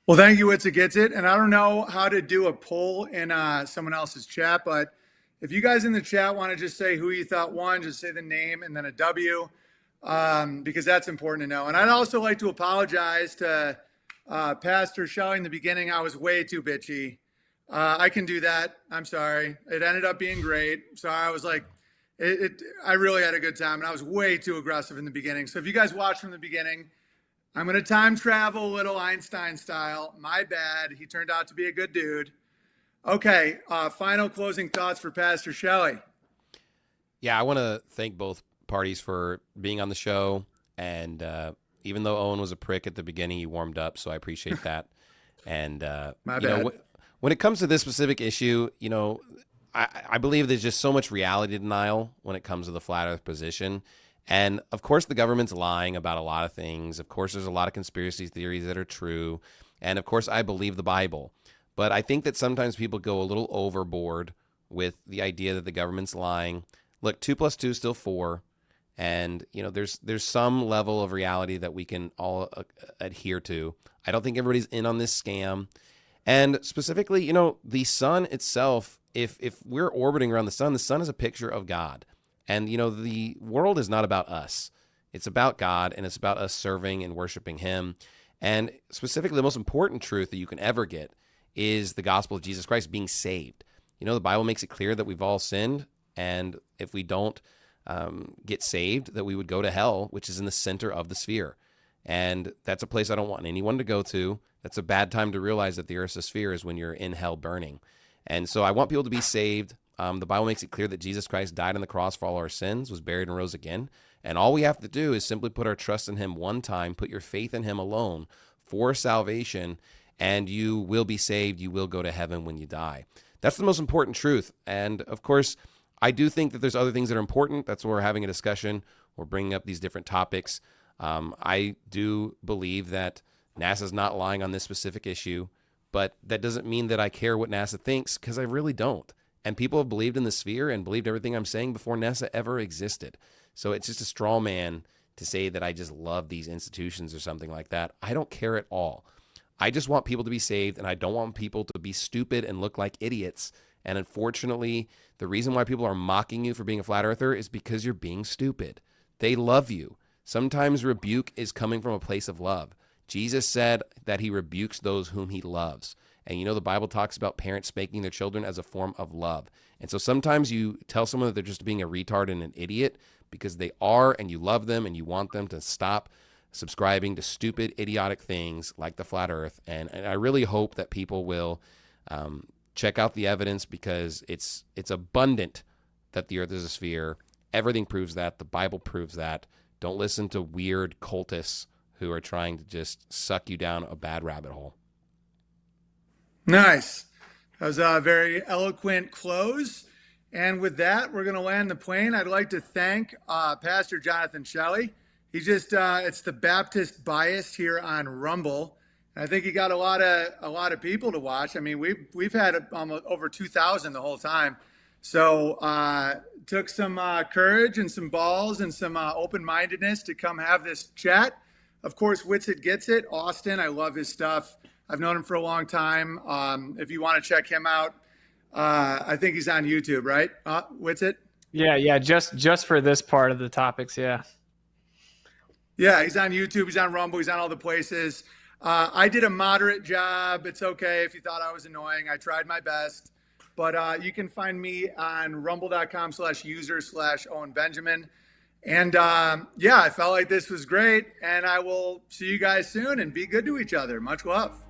Well, thank you, Litteä Gets It. And I don't know how to do a poll in someone else's chat, but if you guys in the chat want to just say who you thought won, just say the name and then a W, because that's important to know. And I'd also like to apologize to Pastor Shelley in the beginning. I was way too bitchy. I can do that. I'm sorry. It ended up being great. So I was like, I really had a good time, and I was way too aggressive in the beginning. So if you guys watch from the beginning, I'm going to time travel a little Einstein style. My bad. He turned out to be a good dude. Okay. Final closing thoughts for Pastor Shelley. Yeah, I want to thank both parties for being on the show. And even though Owen was a prick at the beginning, he warmed up, so I appreciate that. And My bad. When it comes to this specific issue, I believe there's just so much reality denial when it comes to the flat earth position. And of course, the government's lying about a lot of things. Of course, there's a lot of conspiracy theories that are true. And of course, I believe the Bible. But I think that sometimes people go a little overboard with the idea that the government's lying. Look, 2 + 2 is still 4. And, there's some level of reality that we can all adhere to. I don't think everybody's in on this scam. And specifically, the sun itself, if we're orbiting around the sun is a picture of God. And, the world is not about us. It's about God, and it's about us serving and worshiping him. And specifically, the most important truth that you can ever get is the gospel of Jesus Christ, being saved. The Bible makes it clear that we've all sinned, and if we don't get saved, that we would go to hell, which is in the center of the sphere. And that's a place I don't want anyone to go to. That's a bad time to realize that the Earth's a sphere, is when you're in hell burning. And so I want people to be saved. The Bible makes it clear that Jesus Christ died on the cross for all our sins, was buried and rose again. And all we have to do is simply put our trust in him one time, put your faith in him alone for salvation, and you will be saved. You will go to heaven when you die. That's the most important truth. And of course, I do think that there's other things that are important. That's why we're having a discussion. We're bringing up these different topics. I do believe that NASA's not lying on this specific issue, but that doesn't mean that I care what NASA thinks, because I really don't. And people have believed in the sphere and believed everything I'm saying before NASA ever existed. So it's just a straw man to say that I just love these institutions or something like that. I don't care at all. I just want people to be saved, and I don't want people to be stupid and look like idiots. And unfortunately, the reason why people are mocking you for being a flat earther is because you're being stupid. They love you. Sometimes rebuke is coming from a place of love. Jesus said that he rebukes those whom he loves. And the Bible talks about parents spanking their children as a form of love. And so sometimes you tell someone that they're just being a retard and an idiot because they are, and you love them and you want them to stop subscribing to stupid, idiotic things like the flat earth. And I really hope that people will check out the evidence, because it's abundant that the earth is a sphere. Everything proves that. The Bible proves that. Don't listen to weird cultists who are trying to just suck you down a bad rabbit hole. Nice. That was a very eloquent close. And with that, we're going to land the plane. I'd like to thank Pastor Jonathan Shelley. He just it's the Baptist Bias here on Rumble. And I think he got a lot of people to watch. I mean, we've had almost over 2,000 the whole time. So took some courage and some balls and some open-mindedness to come have this chat. Of course, Wits It Gets It. Austin, I love his stuff. I've known him for a long time. If you want to check him out, I think he's on YouTube, right? Wits It? Yeah. Just for this part of the topics, yeah. Yeah, he's on YouTube. He's on Rumble. He's on all the places. I did a moderate job. It's okay if you thought I was annoying. I tried my best. But you can find me on rumble.com/user/Owen Benjamin. And yeah, I felt like this was great. And I will see you guys soon and be good to each other. Much love.